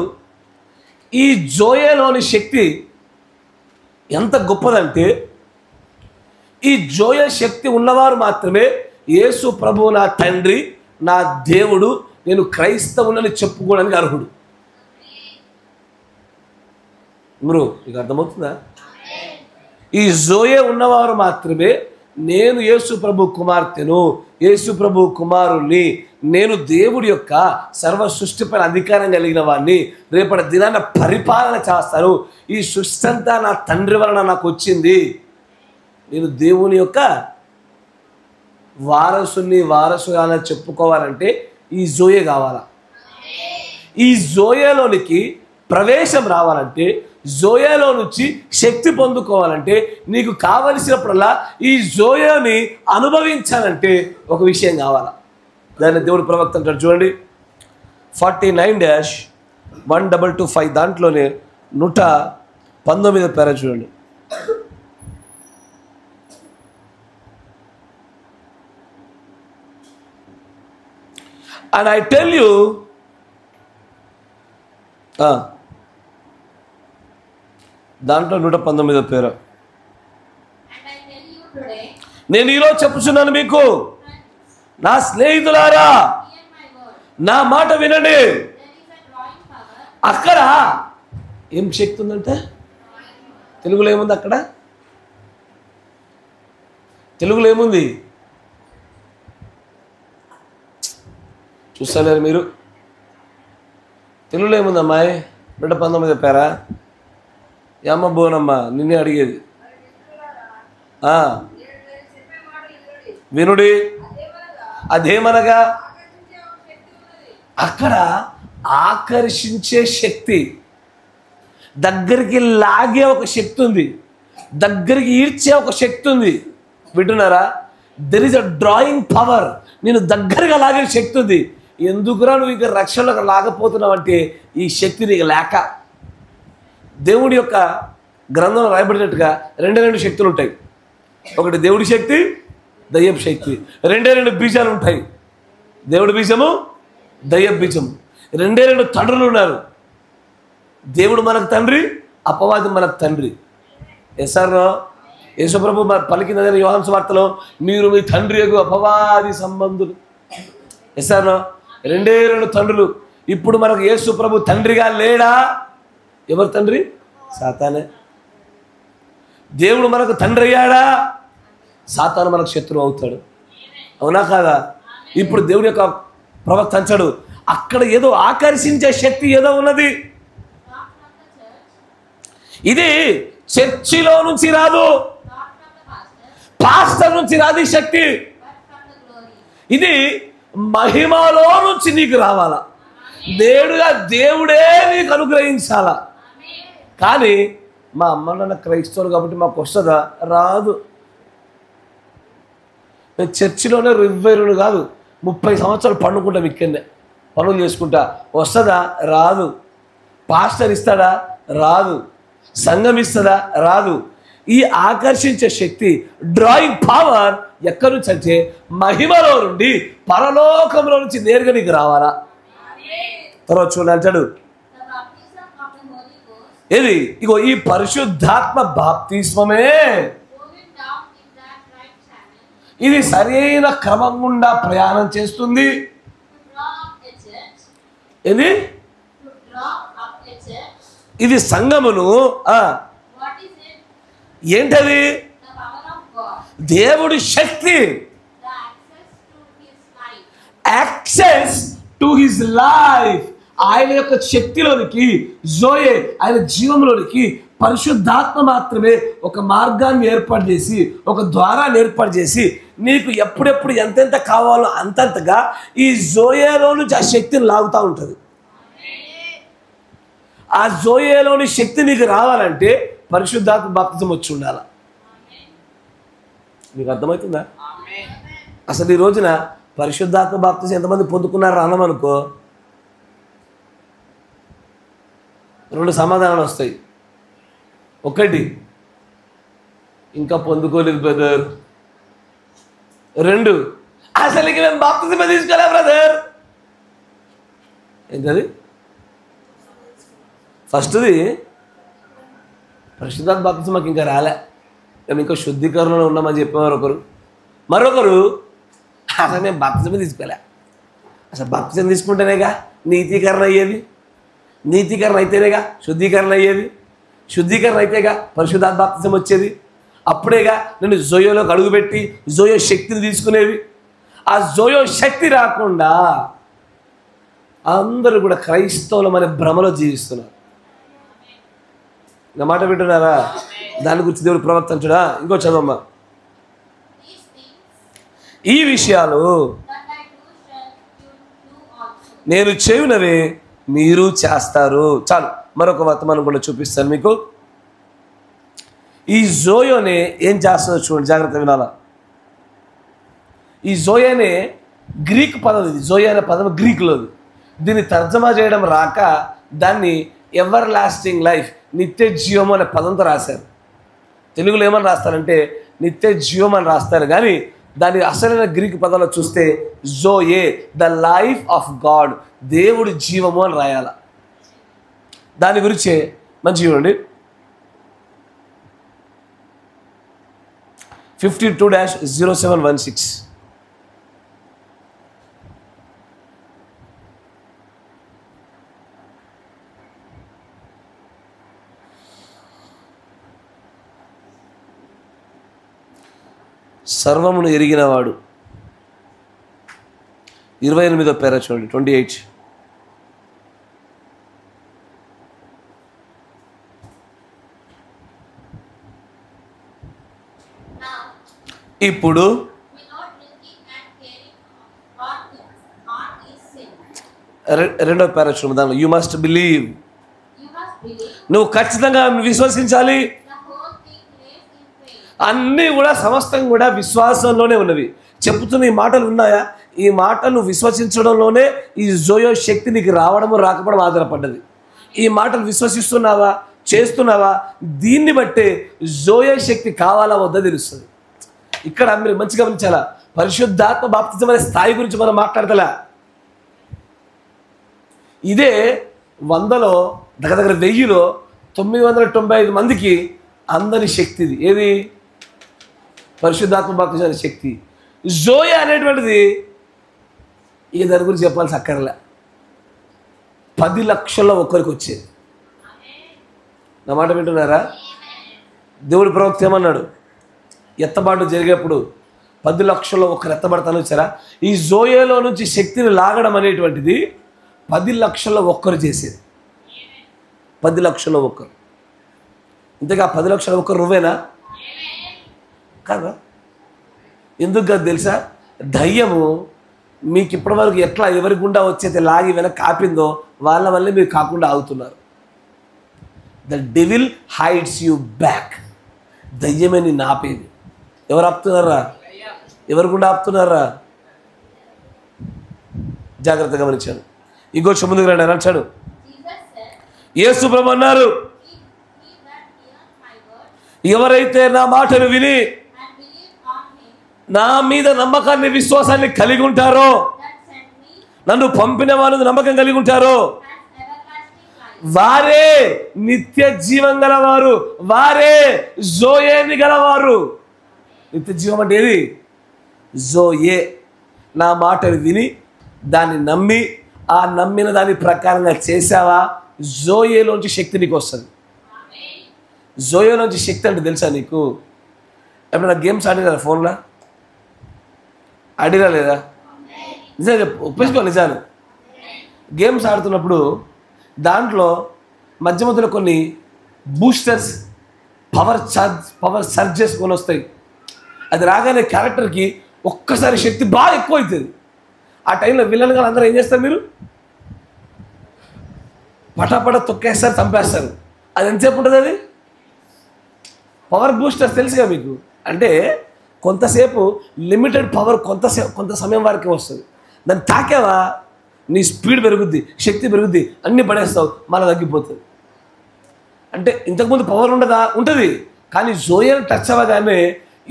ఈ జోయేలోని శక్తి ఎంత గొప్పదంటే, ఈ జోయ శక్తి ఉన్నవారు మాత్రమే యేసు ప్రభువు నా తండ్రి, నా దేవుడు, నేను క్రైస్తవునని చెప్పుకోవడానికి అర్హుడు. బ్రో మీకు అర్థమవుతుందా? ఈ జోయే ఉన్నవారు మాత్రమే నేను యేసు ప్రభు కుమార్తెను, యేసు ప్రభు కుమారుణ్ణి, నేను దేవుడి యొక్క సర్వ సృష్టిపైన అధికారం కలిగిన వాడిని, రేపటి దినాన పరిపాలన చేస్తాను, ఈ సృష్టి అంతా నా తండ్రి వలన నాకు వచ్చింది, నేను దేవుని యొక్క వారసుని చెప్పుకోవాలంటే ఈ జోయే కావాలా. ఈ జోయేలోనికి ప్రవేశం రావాలంటే, జోయేలో నుంచి శక్తి పొందుకోవాలంటే, నీకు కావలసినప్పుడల్లా ఈ జోయేని అనుభవించాలంటే ఒక విషయం కావాలా. దాన్ని దేవుడు ప్రవక్త అంటాడు చూడండి, 49-12225 దాంట్లోనే 119 పేర చూడండి. And I tell you, దాంట్లో 119 పేరు, నేను ఈరోజు చెప్పుచున్నాను మీకు, నా స్నేహితులారా నా మాట వినండి. అక్కడ ఏం శక్తి ఉందంటే, తెలుగులో ఏముంది? అక్కడ తెలుగులో ఏముంది చూస్తలేరు మీరు? తెలుగులో ఏముంది అమ్మాయి? 119 పేరా? ఏమ్మ బోనమ్మా, నిన్నే అడిగేది. వినుడి, అదేమనగా అక్కడ ఆకర్షించే శక్తి, దగ్గరికి లాగే ఒక శక్తి ఉంది, దగ్గరికి ఈడ్చే ఒక శక్తి ఉంది. వింటున్నారా? There is a drawing power. నేను దగ్గరగా లాగే శక్తి ఉంది. ఎందుకురా నువ్వు ఇంకా రక్షణలోకి లాగపోతున్నావు అంటే, ఈ శక్తి నీకు లేక. దేవుడి యొక్క గ్రంథంలో రాయబడినట్టుగా 2 శక్తులు ఉంటాయి. ఒకటి దేవుడి శక్తి, దయ్యపు శక్తి. 2 బీజాలు ఉంటాయి, దేవుడి బీజము, దయ్యపు బీజము. 2 తండ్రులు ఉన్నారు. దేవుడు మనకు తండ్రి, అపవాది మనకు తండ్రి. ఎస్ఆర్ యేసుప్రభు పలికినదని యోహాను సువార్తలో, మీరు మీ తండ్రి యొక్క అపవాది సంబంధులు. ఎస్ఆర్ 2 తండ్రులు. ఇప్పుడు మనకు యేసుప్రభు తండ్రిగా లేడా? ఎవరు తండ్రి? సాతానే. దేవుడు మనకు తండ్రి అయ్యాడా? సాతాను మనకు శత్రువు అవుతాడు. అవునా కాదా? ఇప్పుడు దేవుడి యొక్క ప్రవక్త అంటాడు, అక్కడ ఏదో ఆకర్షించే శక్తి ఏదో ఉన్నది. ఇది చర్చిలో నుంచి రాదు, పాస్టర్ నుంచి రాదు ఈ శక్తి. ఇది మహిమలో నుంచి నీకు రావాలా, దేవుడే నీకు అనుగ్రహించాలా. కానీ మా అమ్మ నాన్న క్రైస్తవులు కాబట్టి మాకు వస్తుందా? రాదు. మేము చర్చిలోనే 22 కాదు 30 సంవత్సరాలు పండుకుంటాం, ఇక్కడనే పనులు చేసుకుంటా. వస్తుందా? రాదు. పాస్టర్ ఇస్తాడా? రాదు. సంఘం ఇస్తుందా? రాదు. ఈ ఆకర్షించే శక్తి, డ్రాయింగ్ పవర్ ఎక్కడి నుంచి అంటే మహిమలో నుండి, పరలోకంలో నుంచి నేరుగా నీకు రావాలా. తర్వాత చూడండి అంటాడు, ఏది? ఇగో ఈ పరిశుద్ధాత్మ బాప్తిస్మమే, ఇది సరైన క్రమం గుండా ప్రయాణం చేస్తుంది. ఏది? ఇది సంఘమును ఏంటది? దేవుడి శక్తి, యాక్సెస్ టు హిస్ లైఫ్. ఆయన యొక్క శక్తిలోనికి, జోయే ఆయన జీవంలోనికి పరిశుద్ధాత్మ మాత్రమే ఒక మార్గాన్ని ఏర్పాటు చేసి, ఒక ద్వారాన్ని ఏర్పాటు చేసి, నీకు ఎప్పుడెప్పుడు ఎంతెంత కావాలో అంతంతగా ఈ జోయేలో నుంచి ఆ శక్తిని లాగుతూ ఉంటుంది. ఆ జోయేలోని శక్తి నీకు రావాలంటే పరిశుద్ధాత్మ బాప్తిజం వచ్చి ఉండాలి. మీకు అర్థమవుతుందా? అసలు ఈ రోజున పరిశుద్ధాత్మ బాప్తిజం ఎంతమంది పొందుకున్నారు అన్నమనుకో, 2 సమాధానాలు వస్తాయి. ఒకటి, ఇంకా పొందుకోలేదు బ్రదర్. 2, అసలుకి మేము బాప్తిజం తీసుకోలే బ్రదర్. ఏంటది? ఫస్ట్ది పరిశుద్ధాత్మ బాప్తిజం మాకు ఇంకా రాలే. మేము ఇంకా శుద్ధీకరణలో ఉన్నామని చెప్పేవారు ఒకరు. మరొకరు అసలు మేము బాప్తిజం తీసుకోలే, అసలు బాప్తిజం తీసుకుంటేనేగా నీతీకరణ అయ్యేది, నీతీకరణ అయితేనేగా శుద్ధీకరణ అయ్యేది, శుద్ధీకరణ అయితేగా పరిశుద్ధాత్మ బాప్తిజం వచ్చేది, అప్పుడేగా నేను జోయోలోకి అడుగుపెట్టి జోయో శక్తిని తీసుకునేది. ఆ జోయో శక్తి రాకుండా అందరూ కూడా క్రైస్తవులం అనే భ్రమలో జీవిస్తున్నారు. నా మాట వింటున్నారా? దాని గురించి దేవుడు ప్రవర్తించడా? ఇంకో చదవమ్మా. ఈ విషయాలు నేను చేయునవే మీరు చేస్తారు. చాలు, మరొక వర్తమానం కూడా చూపిస్తాను మీకు. ఈ జోయోనే ఏం చేస్తుందో చూడండి, జాగ్రత్త వినాలా. ఈ జోయోనే గ్రీక్ పదం, ఇది జోయో అనే పదం గ్రీకులోది. దీన్ని తర్జమా చేయడం రాక దాన్ని ఎవర్ లాస్టింగ్ లైఫ్, నిత్య జీవం అనే పదంతో రాశారు. తెలుగులో ఏమని రాస్తారంటే నిత్య జీవం అని రాస్తారు, కానీ దాని అసలైన గ్రీక్ పదంలో చూస్తే జోయే, ద లైఫ్ ఆఫ్ గాడ్, దేవుడి జీవము అని రాయాల. దాని గురించే మంచి చూడండి. 52-0716. సర్వమును ఎరిగినవాడు. 28వ పేర చూడండి, 28. ఇప్పుడు రెండవ పేర చూడండి, దానిలో యు మస్ట్ బిలీవ్, నువ్వు ఖచ్చితంగా విశ్వసించాలి. అన్నీ కూడా సమస్తం కూడా విశ్వాసంలోనే ఉన్నవి. చెప్తున్న ఈ మాటలు ఉన్నాయా? ఈ మాటలు విశ్వసించడంలోనే ఈ జోయో శక్తి నీకు రావడము రాకపోవడం ఆధారపడ్డది. ఈ మాటలు విశ్వసిస్తున్నావా, చేస్తున్నావా, దీన్ని బట్టే జోయో శక్తి కావాలా వద్దా తెలుస్తుంది. ఇక్కడ మీరు మంచిగా గమనించాలా, పరిశుద్ధాత్మ బాప్తిజం అనే స్థాయి గురించి మనం మాట్లాడతలా. ఇదే 100లో దగ్గర 1000లో 995 మందికి అందని శక్తిది. ఏది? పరిశుద్ధాత్మ బాప్తిజం అనే శక్తి. జోయో అనేటువంటిది ఇక దాని గురించి చెప్పాల్సి అక్కర్లే, 10 లక్షల్లో ఒక్కరికి వచ్చేది. నా మాట వింటున్నారా? దేవుడి ప్రవక్త ఏమన్నాడు? ఎత్తబాటు జరిగేప్పుడు 10 లక్షల్లో ఒక్కరు ఎత్తబడతాను వచ్చారా? ఈ జోయోలో నుంచి శక్తిని లాగడం అనేటువంటిది 10 లక్షల్లో ఒక్కరు చేసేది. 10 లక్షల్లో ఒక్కరు. ఇంతగా 10 లక్షల ఒక్కరు నువ్వేనా? కాదా? ఎందుకు కాదు తెలుసా? దయ్యము మీకు ఇప్పటివరకు ఎట్లా ఎవరి గుండా వచ్చేది లాగి వెనక కాపిందో వాళ్ళ వల్లే మీరు కాకుండా ఆగుతున్నారు. The devil hides you back. దయ్యమే నిన్ను ఆపేది. ఎవరు ఆపుతున్నారా? ఎవరి గుండా ఆపుతున్నారా? జాగ్రత్తగా గమనించాను. ఇంకో ముందుకు రండి అని అంటాడు. యేసు ప్రభువు అన్నారు, ఎవరైతే నా మాటను విని నా మీద నమ్మకాన్ని విశ్వాసాన్ని కలిగి ఉంటారో, నన్ను పంపిన వాళ్ళు నమ్మకం కలిగి ఉంటారో, వారే నిత్య జీవం గలవారు, వారే జోయేని గలవారు. నిత్య జీవం అంటే ఏది? జోయే. నా మాటను విని దాన్ని నమ్మి ఆ నమ్మిన దాని ప్రకారంగా చేసావా, జోయేలోంచి శక్తి నీకు వస్తుంది. జోయోలోంచి శక్తి అంటే తెలుసా నీకు? ఎప్పుడైనా గేమ్స్ ఆడినా ఫోన్లో? ఆడిరా లేదా? నిజంగా చెప్పు, ఒప్పేసుకో నిజాలు. గేమ్స్ ఆడుతున్నప్పుడు దాంట్లో మధ్య మధ్యలో కొన్ని బూస్టర్స్, పవర్ సర్జెస్ కొని వస్తాయి. అది రాగానే క్యారెక్టర్కి ఒక్కసారి శక్తి బాగా ఎక్కువ అవుతుంది. ఆ టైంలో విలన్ గారు అందరూ ఏం చేస్తారు? మీరు పటాపట తొక్కేస్తారు, చంపేస్తారు. అది ఎంతసేపు ఉంటుంది? అది పవర్ బూస్టర్స్ తెలుసుగా మీకు. అంటే కొంతసేపు లిమిటెడ్ పవర్ కొంత సమయం వరకే వస్తుంది. దాన్ని తాకేవా నీ స్పీడ్ పెరుగుద్ది, శక్తి పెరుగుద్ది, అన్నీ పడేస్తావు, మళ్ళీ తగ్గిపోతుంది. అంటే ఇంతకుముందు పవర్ ఉండదా? ఉంటుంది. కానీ జోయేను టచ్ అవ్వగానే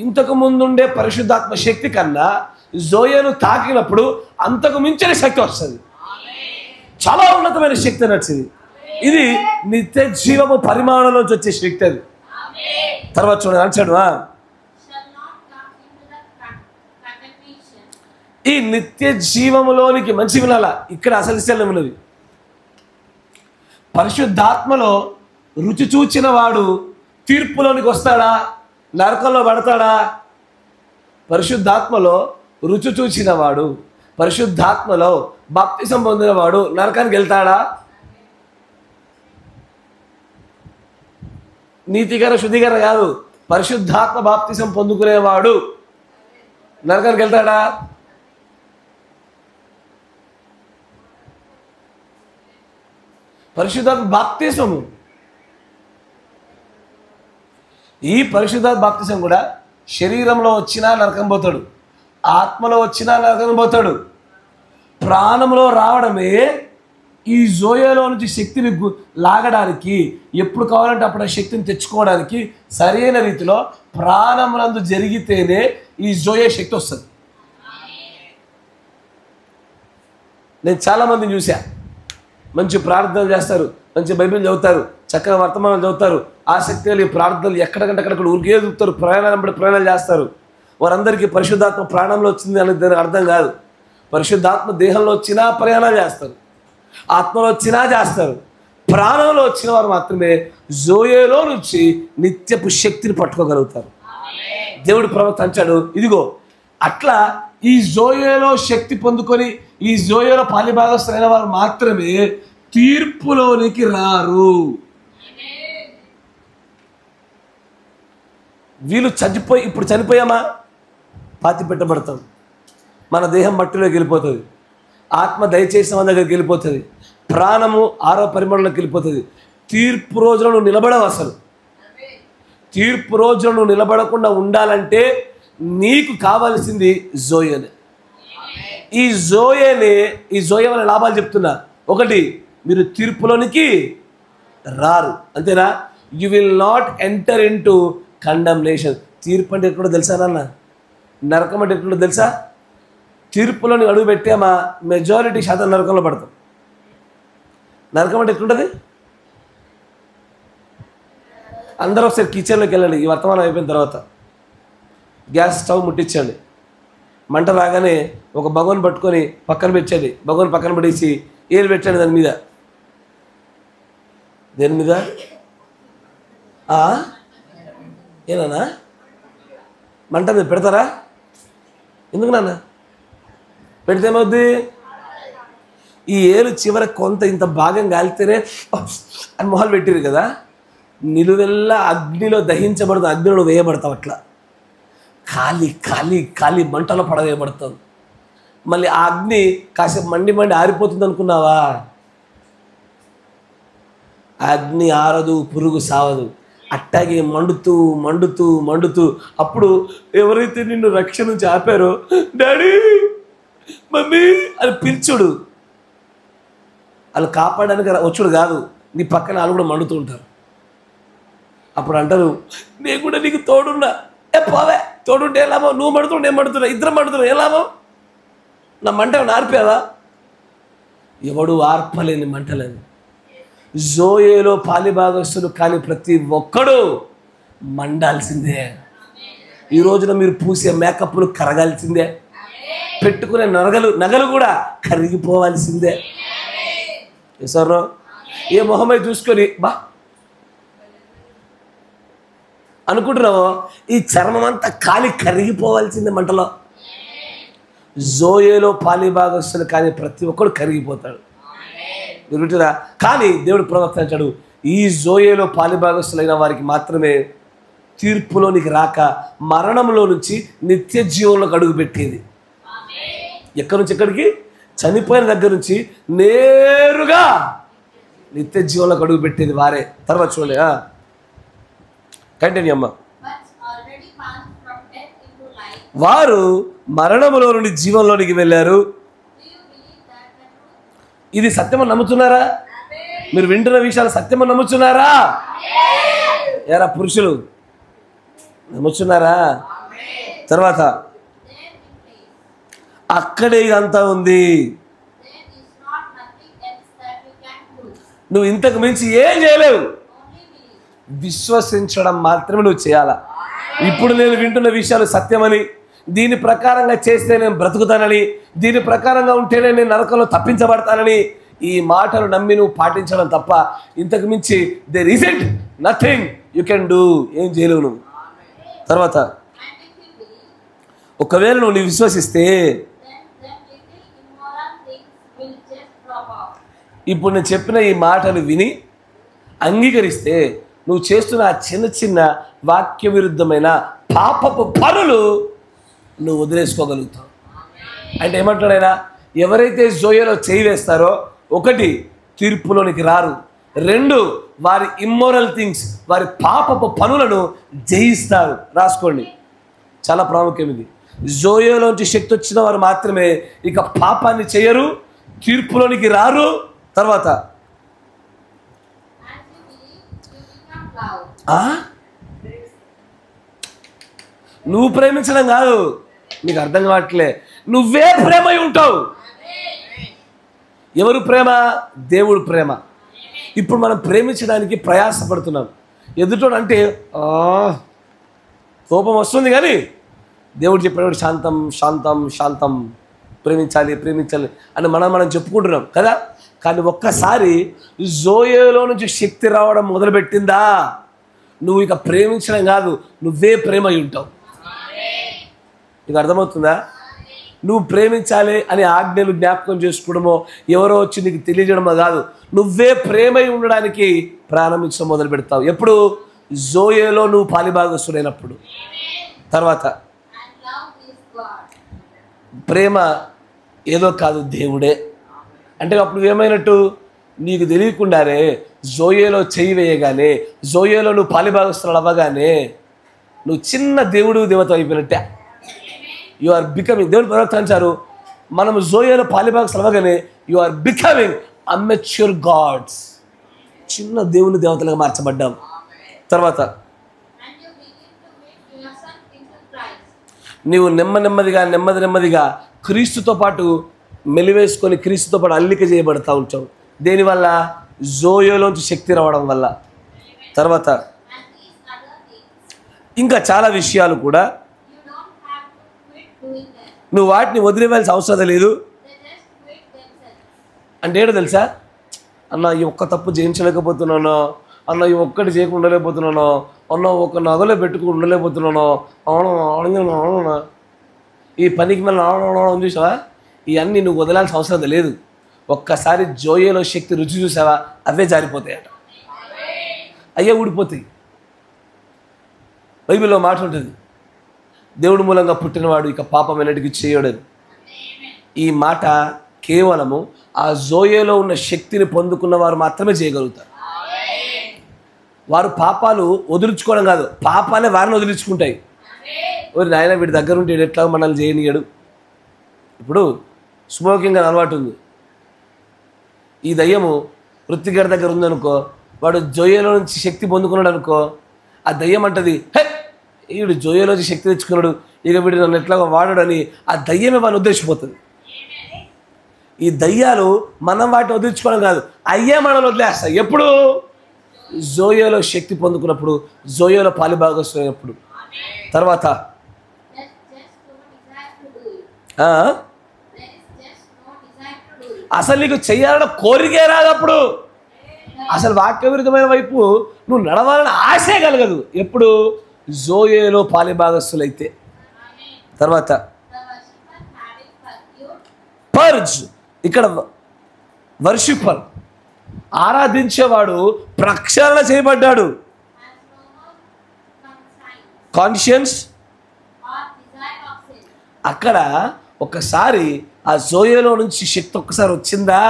ఇంతకుముందు ఉండే పరిశుద్ధాత్మ శక్తి కన్నా జోయేను తాకినప్పుడు అంతకు మించిన శక్తి వస్తుంది. చాలా ఉన్నతమైన శక్తి నచ్చింది. ఇది నిత్య జీవము పరిమాణంలోంచి వచ్చే శక్తి. అది తర్వాత చూడండి అంటాడు, ఈ నిత్య జీవములోనికి, మంచి వినాల, ఇక్కడ అసలు విషయాలు ఉన్నది. పరిశుద్ధాత్మలో రుచి చూచిన వాడు తీర్పులోనికి వస్తాడా, నరకంలో పడతాడా? పరిశుద్ధాత్మలో రుచి చూచిన వాడు, పరిశుద్ధాత్మలో బాప్తిసం పొందిన వాడు నరకానికి వెళ్తాడా? నీతికర శుద్ధీకరణ కాదు, పరిశుద్ధాత్మ బాప్తిసం పొందుకునేవాడు నరకానికి వెళ్తాడా? పరిశుద్ధాత్మ బాప్తిసము, ఈ పరిశుద్ధాత్మ బాప్తిసం కూడా శరీరంలో వచ్చినా నరకం పోతాడు, ఆత్మలో వచ్చినా నరకం పోతాడు. ప్రాణంలో రావడమే ఈ జోయేలో నుంచి శక్తిని లాగడానికి, ఎప్పుడు కావాలంటే అప్పుడు ఆ శక్తిని తెచ్చుకోవడానికి సరైన రీతిలో ప్రాణమునందు జరిగితేనే ఈ జోయే శక్తి వస్తుంది. నేను చాలామందిని చూసా, మంచి ప్రార్థనలు చేస్తారు, మంచి బైబిల్ చదువుతారు, చక్కగా వర్తమానాలు చదువుతారు, ఆసక్తి కలిగి ప్రార్థనలు ఎక్కడికంటే అక్కడ ఊరికే చూపుతారు, ప్రయాణాలు చేస్తారు. వారందరికీ పరిశుద్ధాత్మ ప్రాణంలో వచ్చింది అనేది దానికి అర్థం కాదు. పరిశుద్ధాత్మ దేహంలో వచ్చినా ప్రయాణాలు చేస్తారు, ఆత్మలో వచ్చినా చేస్తారు. ప్రాణంలో వచ్చిన వారు మాత్రమే జోయేలో నుంచి నిత్యపు శక్తిని పట్టుకోగలుగుతారు. దేవుడు ప్రవక్త అంటాడు, ఇదిగో అట్లా ఈ జోయేలో శక్తి పొందుకొని ఈ జోయేలో పాలిభాగస్తులైన వారు మాత్రమే తీర్పులోనికి రారు. వీళ్ళు ఇప్పుడు చనిపోయామా, పాతి పెట్టబడతాం, మన దేహం మట్టిలోకి వెళ్ళిపోతుంది, ఆత్మ దయచేసిన మన దగ్గరికి వెళ్ళిపోతుంది, ప్రాణము ఆరో పరిమాణంలోకి వెళ్ళిపోతుంది. తీర్పు రోజున నువ్వు నిలబడవు. అసలు తీర్పు రోజున నువ్వు నిలబడకుండా ఉండాలంటే నీకు కావాల్సింది జోయేనే. ఈ జోయే వల్ల లాభాలు చెప్తున్నా. ఒకటి, మీరు తీర్పులోనికి రారు, అంతేనా? You will not enter in to condemnation. తీర్పు అంటే ఎక్కడో తెలుసా నాన్న? నరకం అంటే ఎక్కడో తెలుసా? తీర్పులోని అడుగు పెట్టామా మెజారిటీ శాతం నరకంలో పడతాం. నరకం అంటే ఎట్లుంటుంది? అందరూ ఒకసారి కిచెన్లోకి వెళ్ళండి, ఈ వర్తమానం అయిపోయిన తర్వాత గ్యాస్ స్టవ్ ముట్టించండి. మంట రాగానే ఒక బగోన్ పట్టుకొని పక్కన పెట్టండి, బగోన్ పక్కన పెట్టేసి ఏలు పెట్టండి దాని మీద. దేని మీద? ఏనా మంట మీద పెడతారా? ఎందుకు నాన్న? పెడితే ఏమవుద్ది? ఈ ఏలు చివర కొంత ఇంత భాగం కాలితేనే అని మొహాలు పెట్టిరు కదా, నిలువెల్లా అగ్నిలో దహించబడుతుంది, అగ్నిలో వేయబడతావు. అట్లా ఖాళీ ఖాళీ ఖాళీ మంటలో పడవేయబడుతుంది. మళ్ళీ ఆ అగ్ని కాసేపు మండి ఆరిపోతుంది అనుకున్నావా? ఆ అగ్ని ఆరదు, పురుగు సావదు, అట్టాగే మండుతూ మండుతూ మండుతూ. అప్పుడు ఎవరైతే నిన్ను రక్షణ నుంచి ఆపారో, డాడీ మమ్మీ అని పిలుచుడు, వాళ్ళు కాపాడడానికి వచ్చుడు కాదు, నీ పక్కన వాళ్ళు కూడా మండుతూ ఉంటారు. అప్పుడు అంటారు, నేను కూడా నీకు తోడున్నా. పోవే, తోడుంటే ఏ లాభం? నువ్వు మండుతుంటే నేను మండుతున్నా, ఇద్దరం మండుతున్నా, ఏ లాభం? నా మంట ఆర్పావా? ఎవడు ఆర్పలేని మంటలేని జోయేలో పాలిభాగస్తులు కానీ ప్రతి ఒక్కడు మండాల్సిందే. ఈ రోజున మీరు పూసే మేకప్లు కరగాల్సిందే, పెట్టుకునే నగలు కూడా కరిగిపోవాల్సిందే. సార్ ఏ మొహమై చూసుకొని బా అనుకుంటున్నావో, ఈ చర్మం అంతా కాలి కరిగిపోవాల్సిందే మంటలో. జోయేలో పాలిభాగస్తులు కానీ ప్రతి ఒక్కడు కరిగిపోతాడు. మీరు వింటురా? కానీ దేవుడు ప్రవక్త అంటాడు, ఈ జోయేలో పాలిభాగస్తులైన వారికి మాత్రమే తీర్పులోనికి రాక మరణంలో నుంచి నిత్య జీవంలోకి అడుగు పెట్టేది. ఎక్కడి నుంచి ఎక్కడికి? చనిపోయిన దగ్గర నుంచి నేరుగా నిత్య జీవంలోకి అడుగు పెట్టేది వారే. తర్వాత చూడండి, కంటిన్యూ అమ్మ. వారు మరణములో నుండి జీవంలోనికి వెళ్ళారు. ఇది సత్యమని నమ్ముతున్నారా? మీరు వింటున్న విషయాలు సత్యమని నమ్ముతున్నారా? ఎరా పురుషులు నమ్ముతున్నారా? తర్వాత అక్కడే ఇదంతా ఉంది, నువ్వు ఇంతకు మించి ఏం చేయలేవు. విశ్వసించడం మాత్రమే నువ్వు చేయాలా. ఇప్పుడు నేను వింటున్న విషయాలు సత్యమని, దీని ప్రకారంగా చేస్తే నేను బ్రతుకుతానని, దీని ప్రకారంగా ఉంటేనే నేను నరకంలో తప్పించబడతానని ఈ మాటలు నమ్మి నువ్వు పాటించడం తప్ప ఇంతకు మించి there isn't nothing you can do. ఏం చేయలేవు నువ్వు. తర్వాత ఒకవేళ నువ్వు విశ్వసిస్తే ఇప్పుడు నేను చెప్పిన ఈ మాటలు విని అంగీకరిస్తే నువ్వు చేస్తున్న ఆ చిన్న చిన్న వాక్య విరుద్ధమైన పాపపు పనులు నువ్వు వదిలేసుకోగలుగుతావు. అంటే ఏమంటాడైనా, ఎవరైతే జోయలో చేయి వేస్తారో, ఒకటి తీర్పులోనికి రారు, రెండు వారి ఇమ్మోరల్ థింగ్స్, వారి పాపపు పనులను జయిస్తారు. రాసుకోండి, చాలా ప్రాముఖ్యం ఇది. జోయోలోంచి శక్తి వచ్చిన వారు మాత్రమే ఇక పాపాన్ని చేయరు, తీర్పులోనికి రారు. తర్వాత నువ్వు ప్రేమించడం కాదు, నీకు అర్థం కావట్లే, నువ్వే ప్రేమై ఉంటావు. ఎవరు ప్రేమ? దేవుడు ప్రేమ. ఇప్పుడు మనం ప్రేమించడానికి ప్రయాసపడుతున్నాం. ఎదుటోడు అంటే కోపం వస్తుంది, కానీ దేవుడు చెప్పినప్పుడు శాంతం శాంతం శాంతం, ప్రేమించాలి ప్రేమించాలి అని మనం చెప్పుకుంటున్నాం కదా. కానీ ఒక్కసారి జోయేలో నుంచి శక్తి రావడం మొదలుపెట్టిందా, నువ్వు ఇక ప్రేమించడం కాదు, నువ్వే ప్రేమై ఉంటావు. నీకు అర్థమవుతుందా? నువ్వు ప్రేమించాలి అని ఆజ్ఞలు జ్ఞాపకం చేసుకోవడమో, ఎవరో వచ్చి నీకు తెలియజేయడమో కాదు, నువ్వే ప్రేమై ఉండడానికి ప్రారంభించడం మొదలు పెడతావు. ఎప్పుడు? జోయేలో నువ్వు పాలిభాగస్తుడైనప్పుడు. తర్వాత ప్రేమ ఏదో కాదు, దేవుడే. అంటే అప్పుడు ఏమైనట్టు? నీకు తెలియకుండానే జోయేలో చెయ్యి వేయగానే, జోయేలో నువ్వు పాలిభాగస్తులు అవ్వగానే నువ్వు చిన్న దేవుడు దేవత అయిపోయినట్టే. యు ఆర్ బికమింగ్, దేవుడు ప్రవక్త అంటారు, మనం జోయేలో పాలిభాగస్తులు అవ్వగానే you are becoming amateur gods, చిన్న దేవుని దేవతలుగా మార్చబడ్డాం. తర్వాత నీవు నెమ్మదిగా క్రీస్తుతో పాటు మెలివేసుకొని క్రీస్తుతో పాటు అల్లిక చేయబడతా ఉంటావు. దేనివల్ల? జోయోలోంచి శక్తి రావడం వల్ల. తర్వాత ఇంకా చాలా విషయాలు కూడా నువ్వు వాటిని వదిలేవాల్సిన అవసరం లేదు. అంటే ఏంటో తెలుసా? అన్న ఈ ఒక్క తప్పు జయించలేకపోతున్నాను, అన్న ఈ ఒక్కటి చేయకుండా ఉండలేకపోతున్నాను, అన్న ఒక నగలో పెట్టుకుని ఉండలేకపోతున్నాను, అవును ఈ పనికి మళ్ళీ అవును చూసావా, ఇవన్నీ నువ్వు వదలాల్సిన అవసరం లేదు. ఒక్కసారి జోయేలో శక్తి రుచి చూసావా, అవే జారిపోతాయట, అయ్యే ఊడిపోతాయి. బైబిల్లో మాట ఉంటుంది, దేవుడి మూలంగా పుట్టినవాడు ఇక పాపం ఎన్నటికి చేయడని. ఈ మాట కేవలము ఆ జోయేలో ఉన్న శక్తిని పొందుకున్న వారు మాత్రమే చేయగలుగుతారు. వారు పాపాలు వదిలించుకోవడం కాదు, పాపాలే వారిని వదిలించుకుంటాయి. ఓరి నాయన, వీడి దగ్గర ఉంటే ఎట్లా మనల్ని చేయనీయడు. ఇప్పుడు స్మోకింగ్ అని అలవాటు ఉంది, ఈ దయ్యము వృత్తిగారి దగ్గర ఉందనుకో, వాడు జోయేలో నుంచి శక్తి పొందుకున్నాడు అనుకో, ఆ దయ్యం అంటది, హే వీడు జోయేలో నుంచి శక్తి తెచ్చుకున్నాడు, ఇక వీడు నన్ను ఎట్లా వాడని ఆ దయ్యమే వాడిని ఉద్దేశిపోతుంది. ఈ దయ్యాలు మనం వాటిని వదిలించుకోవడం కాదు, అయ్యే మనల్ని వదిలేస్తాయి. ఎప్పుడు? జోయేలో శక్తి పొందుకున్నప్పుడు, జోయేలో పాలిభాగస్తున్నప్పుడు. తర్వాత అసలు నీకు చెయ్యాలన్న కోరికే రాదప్పుడు, అసలు వాక్య విరుద్ధమైన వైపు నువ్వు నడవాలని ఆశే కలగదు. ఎప్పుడు? జోయేలో పాలిభాగస్తులైతే. తర్వాత పర్జ్, ఇక్కడ వర్షిపర్, ఆరాధించేవాడు ప్రక్షాళన చేయబడ్డాడు. కాన్షియన్స్ అక్కడ ఒకసారి ఆ జోయేలో నుంచి శక్తి ఒక్కసారి వచ్చిందా,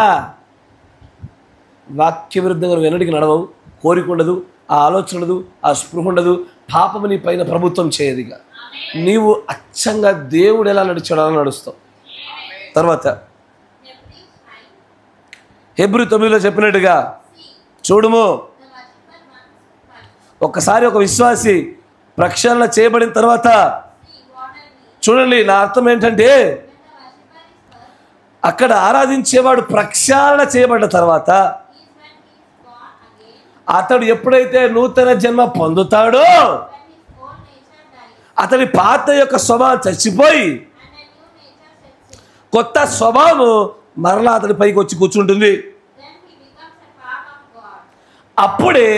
వాక్య విరుద్ధంగా నువ్వు ఎన్నటికి నడవవు, కోరిక ఉండదు, ఆ ఆలోచన ఉండదు, ఆ స్పృహ ఉండదు, పాపము నీ పైన ప్రభుత్వం చేయదుగా. నీవు అచ్చంగా దేవుడు ఎలా నడిచాడో అలా నడుస్తావు. తర్వాత హెబ్రీ 9లో చెప్పినట్టుగా చూడుము, ఒక్కసారి ఒక విశ్వాసి ప్రక్షాళన చేయబడిన తర్వాత, చూడండి నా అర్థం ఏంటంటే, అక్కడ ఆరాధించేవాడు ప్రక్షాళన చేయబడిన తర్వాత అతడు ఎప్పుడైతే నూతన జన్మ పొందుతాడో అతడి పాత యొక్క స్వభావం చచ్చిపోయి కొత్త స్వభావం మరలా అతడి పైకి వచ్చి కూర్చుంటుంది. అప్పుడే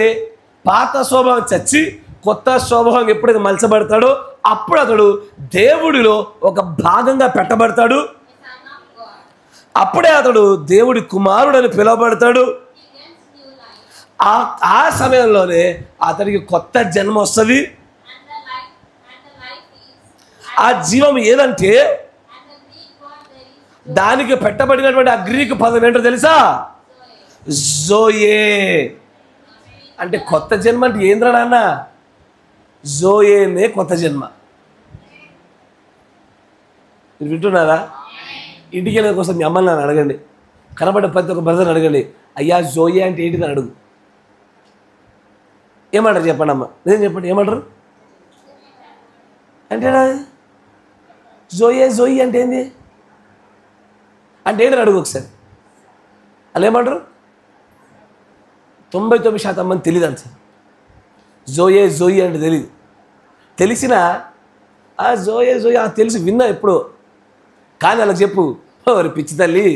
పాత స్వభావం చచ్చి కొత్త స్వభావం ఎప్పుడైతే మలచబడతాడో అప్పుడు అతడు దేవుడిలో ఒక భాగంగా పెట్టబడతాడు. అప్పుడే అతడు దేవుడి కుమారుడని పిలువబడతాడు. ఆ సమయంలోనే అతడికి కొత్త జన్మ వస్తుంది. ఆ జీవం ఏదంటే దానికి పెట్టబడినటువంటి ఆ గ్రీకు పదం ఏంటో తెలుసా? జోయే. అంటే కొత్త జన్మ అంటే ఏంద్రా నాన్న? జోయేనే కొత్త జన్మ. మీరు వింటున్నారా? ఇంటికి వెళ్ళే కోసం మీ అమ్మని నన్ను అడగండి, కనబడ్డ ప్రతి ఒక్క బ్రదర్ని అడగండి, అయ్యా జోయే అంటే ఏంటిదని అడుగు. ఏమంటారు చెప్పండి అమ్మ, నిజం చెప్పండి, ఏమంటారు? అంటే జోయే జోయి అంటే ఏంది అంటే ఏంటని అడుగు ఒకసారి. అలా ఏమంటారు? 99% మంది తెలియదు అంత. జోయే జోయి అంటే తెలియదు. తెలిసినా జోయే జోయి తెలిసి విన్నా ఎప్పుడు. కానీ అలా చెప్పు, ఓరి పిచ్చి తల్లి,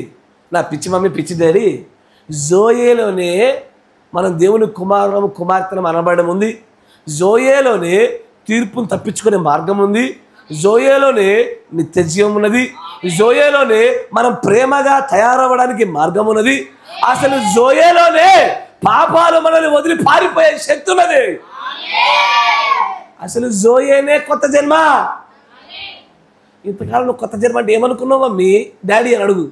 నా పిచ్చి మమ్మీ, పిచ్చి డాడీ, జోయేలోనే మనం దేవుని కుమారుడు కుమార్తెను అనబడడం ఉంది. జోయేలోనే తీర్పును తప్పించుకునే మార్గం ఉంది. జోయేలోనే నిత్య జీవం ఉన్నది. జోయేలోనే మనం ప్రేమగా తయారవ్వడానికి మార్గం ఉన్నది. అసలు జోయేలోనే పాపాలు మనల్ని వదిలి పారిపోయే శక్తి ఉన్నది. అసలు జోయేనే కొత్త జన్మ. ఇంతకాలం నువ్వు కొత్త జన్మ అంటే ఏమనుకున్నావు మమ్మీ డాడీ అని అడుగు.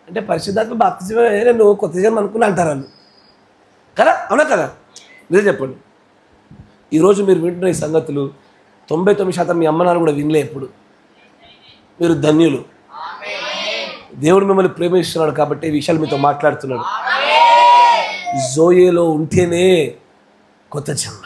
అంటే పరిశుద్ధాత్మ బాప్తిస్మం నువ్వు కొత్త జన్మ అనుకుని అంటారు వాళ్ళు కదా, అవునా కదా? నిజం చెప్పండి. ఈరోజు మీరు వింటున్న ఈ సంగతులు 99% మీ అమ్మ నాన్న కూడా వినలే ఎప్పుడు. మీరు ధన్యులు. దేవుడు మిమ్మల్ని ప్రేమిస్తున్నాడు కాబట్టి ఈ విషయాలు మీతో మాట్లాడుతున్నాడు. జోయేలో ఉంటేనే కొత్త జన్మ.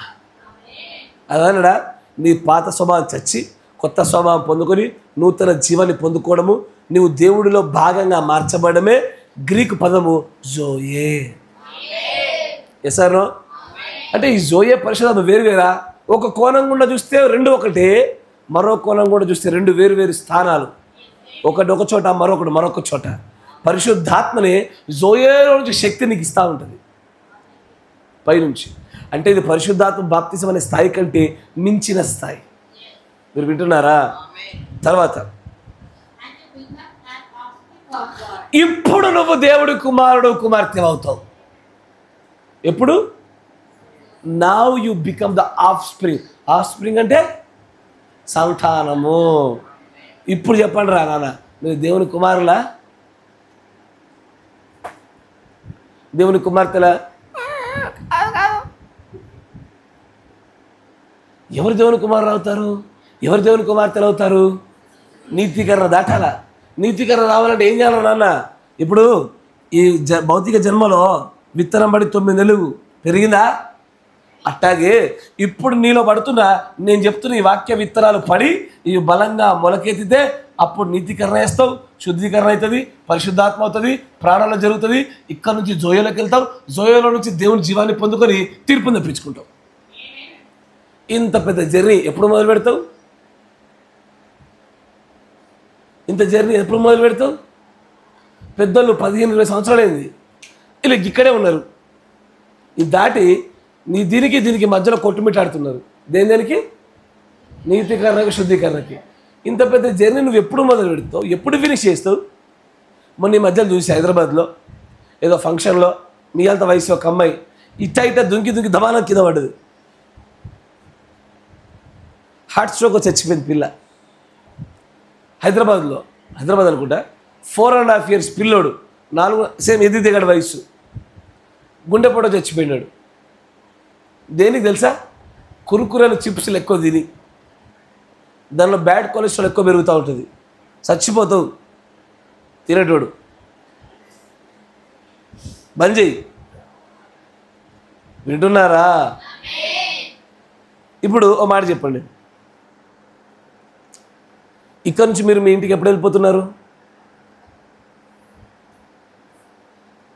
అదనడా నీ పాత స్వభావం చచ్చి కొత్త స్వభావం పొందుకొని నూతన జీవాన్ని పొందుకోవడము, నీవు దేవుడిలో భాగంగా మార్చబడమే గ్రీకు పదము జోయే. ఎసారో అంటే ఈ జోయే పరిశుద్ధాత్మ వేరువేరా? ఒక కోణం గుండా చూస్తే రెండు ఒకటే, మరో కోణం కూడా చూస్తే రెండు వేరు వేరు స్థానాలు. ఒకటి ఒక చోట, మరొకటి మరొక చోట. పరిశుద్ధాత్మనే జోయేలో నుంచి శక్తి నీకు ఇస్తూ ఉంటుంది పైనుంచి. అంటే ఇది పరిశుద్ధాత్మ బాప్తిసం అనే స్థాయి కంటే మించిన స్థాయి. మీరు వింటున్నారా? తర్వాత ఇప్పుడు నువ్వు దేవుడి కుమారుడు కుమార్తె అవుతావు. ఎప్పుడు? Now you become the of spring. Of spring అంటే సంతానము. ఇప్పుడు చెప్పండి రా నాన్న, మీరు దేవుని కుమారులా దేవుని కుమార్తెలా? ఎవరు దేవుని కుమారులు అవుతారు? ఎవరు దేవుని కుమార్తెలు అవుతారు? నీతీకరణ దాటాలా. నీతీకరణ రావాలంటే ఏం చేయాలి నాన్న? ఇప్పుడు ఈ భౌతిక జన్మలో విత్తనం పడి 9 నెలలు పెరిగిందా? అట్టాగే ఇప్పుడు నీలో పడుతున్నా నేను చెప్తున్న ఈ వాక్య విత్తనాలు పడి ఇవి బలంగా మొలకెత్తితే అప్పుడు నీతీకరణ వేస్తావు, శుద్ధీకరణ అవుతుంది, పరిశుద్ధాత్మ అవుతుంది, ప్రాణంలో జరుగుతుంది. ఇక్కడ నుంచి జోయోలోకి వెళ్తావు. జోయోలో నుంచి దేవుని జీవాన్ని పొందుకొని తీర్పుని తెప్పించుకుంటావు. ఇంత పెద్ద జర్నీ ఎప్పుడు మొదలు పెడతావు? ఇంత జర్నీ ఎప్పుడు మొదలు పెడతావు? పెద్దోళ్ళు 15-20 సంవత్సరాలైంది, ఇలా ఇక్కడే ఉన్నారు. ఇది దాటి నీ దీనికి మధ్యలో కొట్టుమిట్టాడుతున్నారు. దేనికి? నీతికరణకి, శుద్ధీకరణకి. ఇంత పెద్ద జర్నీ నువ్వు ఎప్పుడు మొదలు పెడతావు? ఎప్పుడు ఫినిష్ చేస్తావు? మొన్న ఈ మధ్యలో చూసి హైదరాబాద్లో ఏదో ఫంక్షన్లో మీ అంత వయసు ఒక అమ్మాయి ఇట్ట దుంకి దమానం కింద పడ్డది. హార్ట్ స్ట్రోక్ చచ్చిపోయింది పిల్ల. హైదరాబాద్ అనుకుంటా. 4.5 years పిల్లోడు, 4 సేమ్ ఎది దిగడు వయసు, గుండెపోట చచ్చిపోయినాడు. దేనికి తెలుసా? కురుకురేలు చిప్స్లు ఎక్కువ తిని దానిలో బ్యాడ్ కొలెస్ట్రాల్ ఎక్కువ పెరుగుతూ ఉంటుంది. చచ్చిపోతావు తినేటోడు. బంద్ చెయ్యి. వింటున్నారా? ఇప్పుడు ఓ మాట చెప్పండి, ఇక్కడ నుంచి మీరు మీ ఇంటికి ఎప్పుడు వెళ్ళిపోతున్నారు?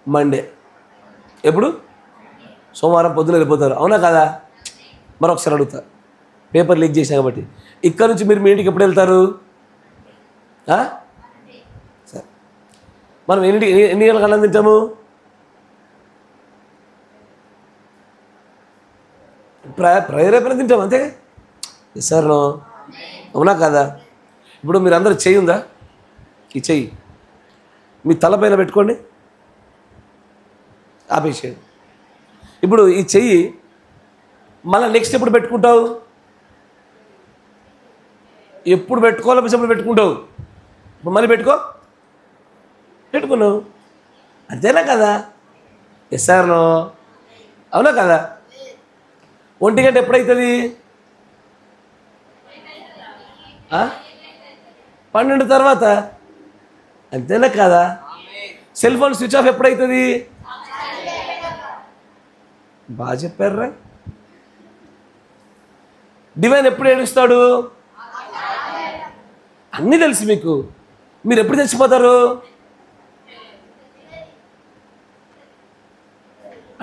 మండే. ఎప్పుడు? సోమవారం పొద్దున వెళ్ళిపోతారు. అవునా కదా? మరొకసారి అడుగుతా, పేపర్ లీక్ చేసినా కాబట్టి, ఇక్కడ నుంచి మీరు మీ ఇంటికి ఎప్పుడు వెళ్తారు? సరే, మనం ఎన్ని గంటలకు అన్నం తింటాము? ప్రేరేపణ తింటాం అంతే. సార్ అవునా కదా? ఇప్పుడు మీరు అందరూ చెయ్యి ఉందా? ఈ చెయ్యి మీ తలపైన పెట్టుకోండి, ఆపేసేయండి. ఇప్పుడు ఈ చెయ్యి మళ్ళీ నెక్స్ట్ ఎప్పుడు పెట్టుకుంటావు? ఎప్పుడు పెట్టుకోవాలనిపించినప్పుడు పెట్టుకుంటావు. ఇప్పుడు మళ్ళీ పెట్టుకున్నావు, అంతేనా కదా? ఎస్ సార్ అవునా కదా? 1 గంట ఎప్పుడైతుంది? 12 తర్వాత, అంతేనా కదా? సెల్ ఫోన్ స్విచ్ ఆఫ్ ఎప్పుడైతుంది? బాగా చెప్పారా? డివైన్ ఎప్పుడు ఏడుస్తాడు? అన్నీ తెలుసు మీకు. మీరు ఎప్పుడు చచ్చిపోతారు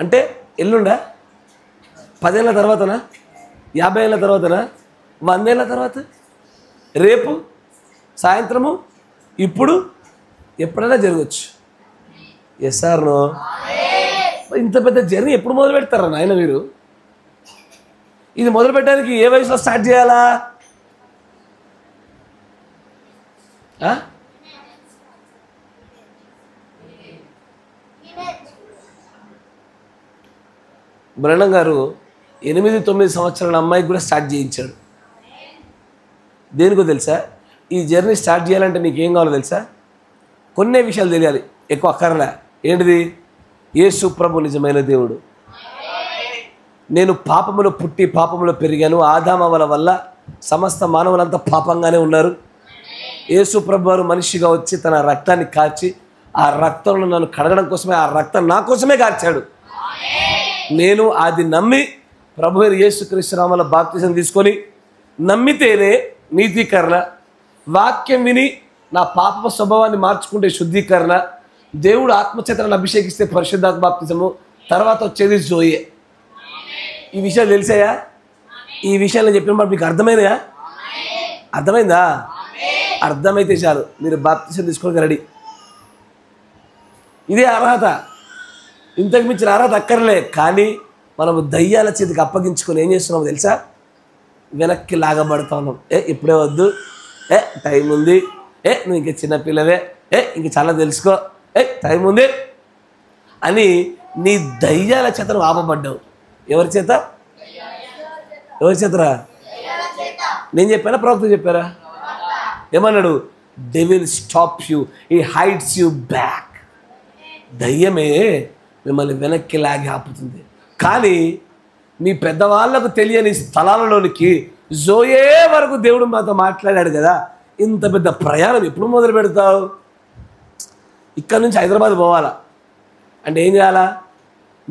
అంటే? ఎల్లుండా? 10 ఏళ్ళ తర్వాతనా? 50 ఏళ్ళ తర్వాతనా? 100 ఏళ్ళ తర్వాత? రేపు సాయంత్రము? ఇప్పుడు? ఎప్పుడైనా జరగచ్చు. ఎస్ సార్ ఇంత పెద్ద జర్నీ ఎప్పుడు మొదలు పెడతారా నాయన మీరు? ఇది మొదలు పెట్టడానికి ఏ వయసులో స్టార్ట్ చేయాలా? బ్రహ్మం గారు 8-9 సంవత్సరాల అమ్మాయికి కూడా స్టార్ట్ చేయించాడు. దేనికో తెలుసా? ఈ జర్నీ స్టార్ట్ చేయాలంటే నీకేం కావాలో తెలుసా? కొన్ని విషయాలు తెలియాలి, ఎక్కువ అక్కర్లే. ఏంటిది? యేసు ప్రభు నిజమైన దేవుడు. నేను పాపములో పుట్టి పాపములో పెరిగాను. ఆదామవల వల్ల సమస్త మానవులంతా పాపంగానే ఉన్నారు. యేసు ప్రభు వారు మనిషిగా వచ్చి తన రక్తాన్ని కార్చి ఆ రక్తంలో నన్ను కడగడం కోసమే, ఆ రక్తం నా కోసమే కార్చాడు. నేను అది నమ్మి ప్రభు యేసుక్రీస్తు నామములో బాప్తిజం తీసుకొని నమ్మితేనే నీతీకరణ, వాక్యం విని నా పాప స్వభావాన్ని మార్చుకుంటే శుద్ధీకరణ, దేవుడు ఆత్మచేతనను అభిషేకిస్తే పరిశుద్ధాత్మ బాప్తిజము, తర్వాత వచ్చేది జోయే. ఈ విషయాలు తెలిసాయా? ఈ విషయాలు చెప్పినప్పుడు మీకు అర్థమైందా? అర్థమైందా? అర్థమైతే చాలు, మీరు బాప్తిజం తీసుకోవడానికి రెడీ. ఇదే అర్హత, ఇంతకు మించిన అర్హత అక్కర్లే. కానీ మనము దయ్యాల చేతికి అప్పగించుకొని ఏం చేస్తున్నామో తెలుసా? వెనక్కి లాగబడతా ఉన్నాం. ఇప్పుడే వద్దు, టైం ఉంది, నువ్వు ఇంక చిన్నపిల్లవే, ఇంక చాలా తెలుసుకో, టైం ఉంది అని నీ దయ్యాల చేత నువ్వు ఆపబడ్డావు. ఎవరి చేత? ఎవరి చేతరా? నేను చెప్పానా? ప్రవక్త చెప్పారా? ఏమన్నాడు? Devil stops you, he hides you back. దయ్యమే మిమ్మల్ని వెనక్కి లాగి ఆపుతుంది. కానీ మీ పెద్దవాళ్ళకు తెలియని స్థలాలలోనికి జోయే వరకు దేవుడు మాతో మాట్లాడాడు కదా. ఇంత పెద్ద ప్రయాణం ఎప్పుడు మొదలు పెడతావు? ఇక్కడ నుంచి హైదరాబాద్ పోవాలా అంటే ఏం చేయాలా?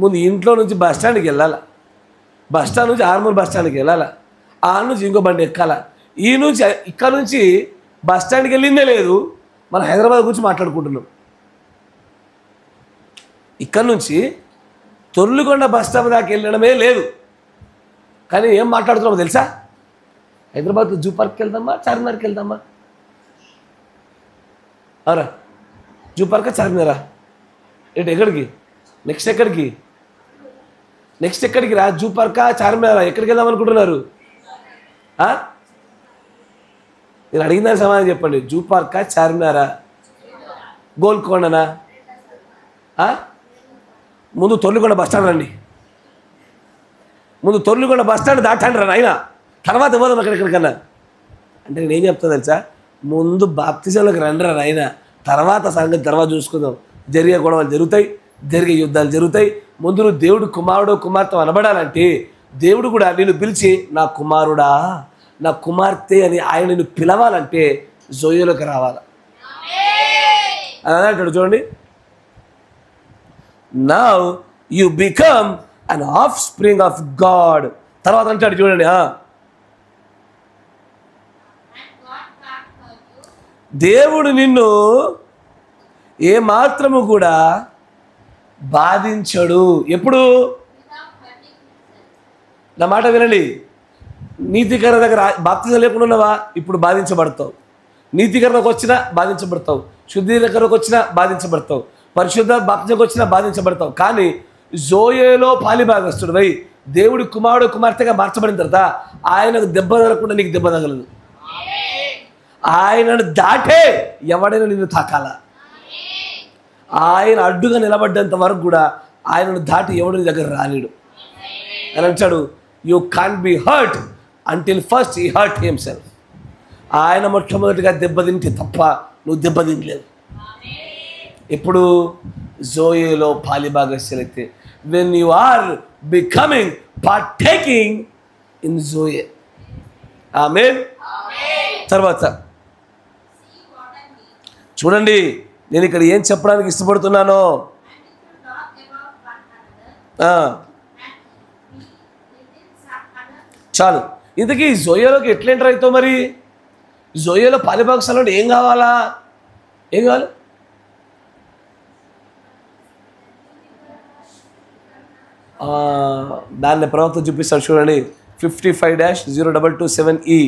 ముందు ఇంట్లో నుంచి బస్ స్టాండ్కి వెళ్ళాలా, బస్ స్టాండ్ నుంచి ఆర్మూర్ బస్ స్టాండ్కి వెళ్ళాలా, ఆ నుంచి ఇంకో బండి ఎక్కాలా. ఈ నుంచి ఇక్కడ నుంచి బస్ స్టాండ్కి వెళ్ళిందే లేదు, మనం హైదరాబాద్ గురించి మాట్లాడుకుంటున్నాం. ఇక్కడ నుంచి తొర్లుకొండ బస్ స్టాప్ దాకా వెళ్ళడమే లేదు, కానీ ఏం మాట్లాడుతున్నామో తెలుసా? హైదరాబాద్లో జూ పార్క్కి వెళ్దామా, చార్మినార్కి వెళ్దామా? అవరా? జూ పార్కా, చార్మినారా? ఎక్కడికి నెక్స్ట్? ఎక్కడికి రా? జూ పార్కా, చార్మినారా? ఎక్కడికి వెళ్దాం అనుకుంటున్నారు? నేను అడిగిన దానికి సమాధానం చెప్పండి. జూ పార్కా, చార్మినారా, గోల్కొండనా? ముందు తొర్లుకొండ బస్ స్టాండ్ రండి, ముందు తొర్లుకొండ బస్ స్టాండ్ దాటండి రా నాయన, తర్వాత పోదాం ఎక్కడికన్నా అంటే నేనేం చెప్తాను తెలుసా? ముందు బాప్తిజంలోకి రండి రా నాయన, తర్వాత సంగతి తర్వాత చూసుకుందాం. జరిగే గొడవలు జరుగుతాయి, జరిగే యుద్ధాలు జరుగుతాయి. ముందు నువ్వు దేవుడు కుమారుడు కుమార్తె అనబడాలంటే దేవుడు కూడా నిన్ను పిలిచి నా కుమారుడా, నా కుమార్తె అని ఆయన నిన్ను పిలవాలంటే జోయోలోకి రావాలి. అని అంటాడు చూడండి. Now you become an offspring of God. తర్వాత అంటాడు చూడండి, దేవుడు నిన్ను ఏ మాత్రము కూడా బాధించడు. ఎప్పుడు? నా మాట వినండి. నీతికరణ దగ్గర బాప్తిజం లేకుండా ఉన్నావా, ఇప్పుడు బాధించబడతావు. నీతికరణకు వచ్చినా బాధించబడతావు, శుద్ధీకరణకు వచ్చినా బాధించబడతావు, పరిశుద్ధ బాప్తిజంకి వచ్చినా బాధించబడతావు. కానీ జోయేలో పాలిభాగస్తుడు వై దేవుడి కుమారుడు కుమార్తెగా మార్చబడిన తర్వాత ఆయనకు దెబ్బ తగలకుండా నీకు దెబ్బ తగలదు. ఆయనను దాటే ఎవడైనా నిన్ను తాకాల. ఆయన అడ్డుగా నిలబడ్డంత వరకు కూడా ఆయనను దాటి ఎవడు నీ దగ్గర రాలేడు అని అంటాడు. You can't be hurt until first he hurt himself. ఆయన మొట్టమొదటిగా దెబ్బతింటే తప్ప నువ్వు దెబ్బతినలేదు. ఇప్పుడు జోయేలో పాలిభాగస్యులైతే when you are becoming partaking in Zoe. ఆమేన్. తర్వాత చూడండి, నేను ఇక్కడ ఏం చెప్పడానికి ఇష్టపడుతున్నానో. చాలు. ఇంతకీ జోయేలోకి ఎట్లా ఎంటర్ అవుతావు? మరి జోయేలో పాలిభాగస్యులు ఏం కావాలా? ఏం కావాలి? దాన్ని ప్రవక్త చూపిస్తాడు చూడండి. 55-0227E.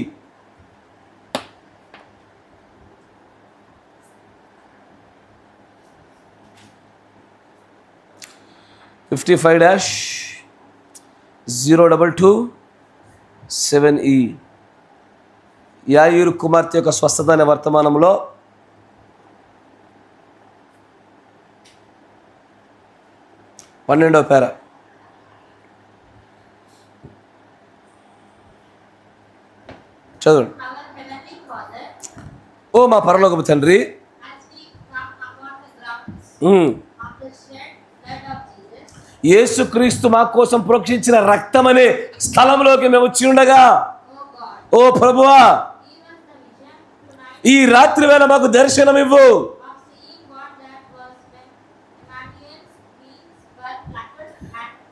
యాయీరు కుమార్తె యొక్క స్వస్థత అనే వర్తమానంలో 12వ పేర చదువు. ఓ మా పరలోకపు తండ్రి, యేసుక్రీస్తు మా కోసం ప్రోక్షించిన రక్తం అనే స్థలంలోకి మేము వచ్చి ఉండగా, ఓ ప్రభువా, ఈ రాత్రి వేళ మాకు దర్శనం ఇవ్వు.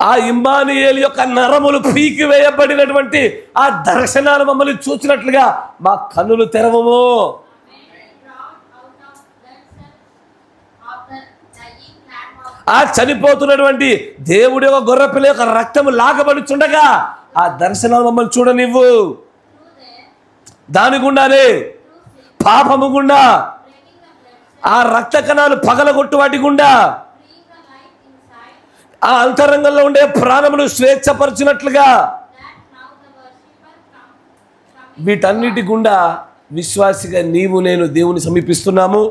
ఆ ఇమ్మానుయేలు యొక్క నరములు పీకి వేయబడినటువంటి ఆ దర్శనాలు మమ్మల్ని చూసినట్లుగా మా కన్నులు తెరవము. ఆ చనిపోతున్నటువంటి దేవుడి యొక్క గొర్రెపిల్ల యొక్క రక్తము లాగబడుచుండగా ఆ దర్శనాలు మమ్మల్ని చూడనివ్వు. దాని గుండానే పాపము గుండా, ఆ రక్త కణాలు పగలగొట్టు వాటి గుండా, ఆ అంతరంగంలో ఉండే ప్రాణములు స్వేచ్ఛపరిచినట్లుగా వీటన్నిటి గుండా విశ్వాసిగా నీవు నేను దేవుని సమీపిస్తున్నాము.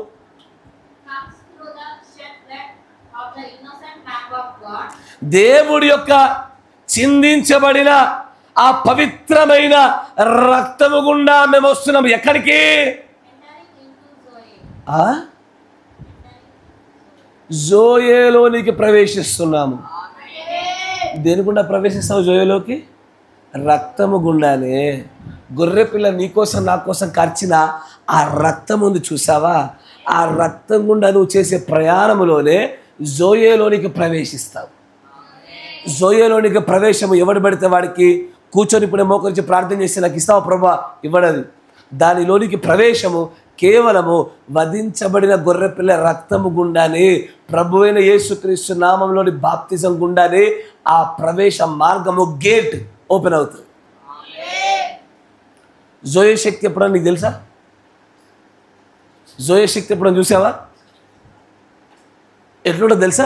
దేవుడి యొక్క చిందించబడిన ఆ పవిత్రమైన రక్తము గుండా మేము వస్తున్నాము. ఎక్కడికి? జోయేలోనికి ప్రవేశిస్తున్నాము. దేని గుండా ప్రవేశిస్తావు? జోయేలోకి రక్తము గుండానే. గొర్రెపిల్ల నీకోసం నా కోసం కార్చిన ఆ రక్తం ఉంది చూసావా? ఆ రక్తం గుండా నువ్వు చేసే ప్రయాణములోనే జోయేలోనికి ప్రవేశిస్తావు. జోయేలోనికి ప్రవేశము ఎవడు పడితే వాడికి కూర్చొని ఇప్పుడే మోకరించి ప్రార్థన చేసి నాకు ఇస్తావు ప్రభా ఇవ్వడది. దానిలోనికి ప్రవేశము కేవలము వధించబడిన గొర్రెపిల్ల రక్తము గుండానే, ప్రభు అయిన యేసుక్రీస్తు నామంలోని బాప్తిజం గుండానే ఆ ప్రవేశ మార్గము గేట్ ఓపెన్ అవుతుంది. జోయే శక్తి ఎప్పుడన్నా నీకు తెలుసా? జోయే శక్తి ఎప్పుడన్నా చూసావా? ఎట్లుంటో తెలుసా?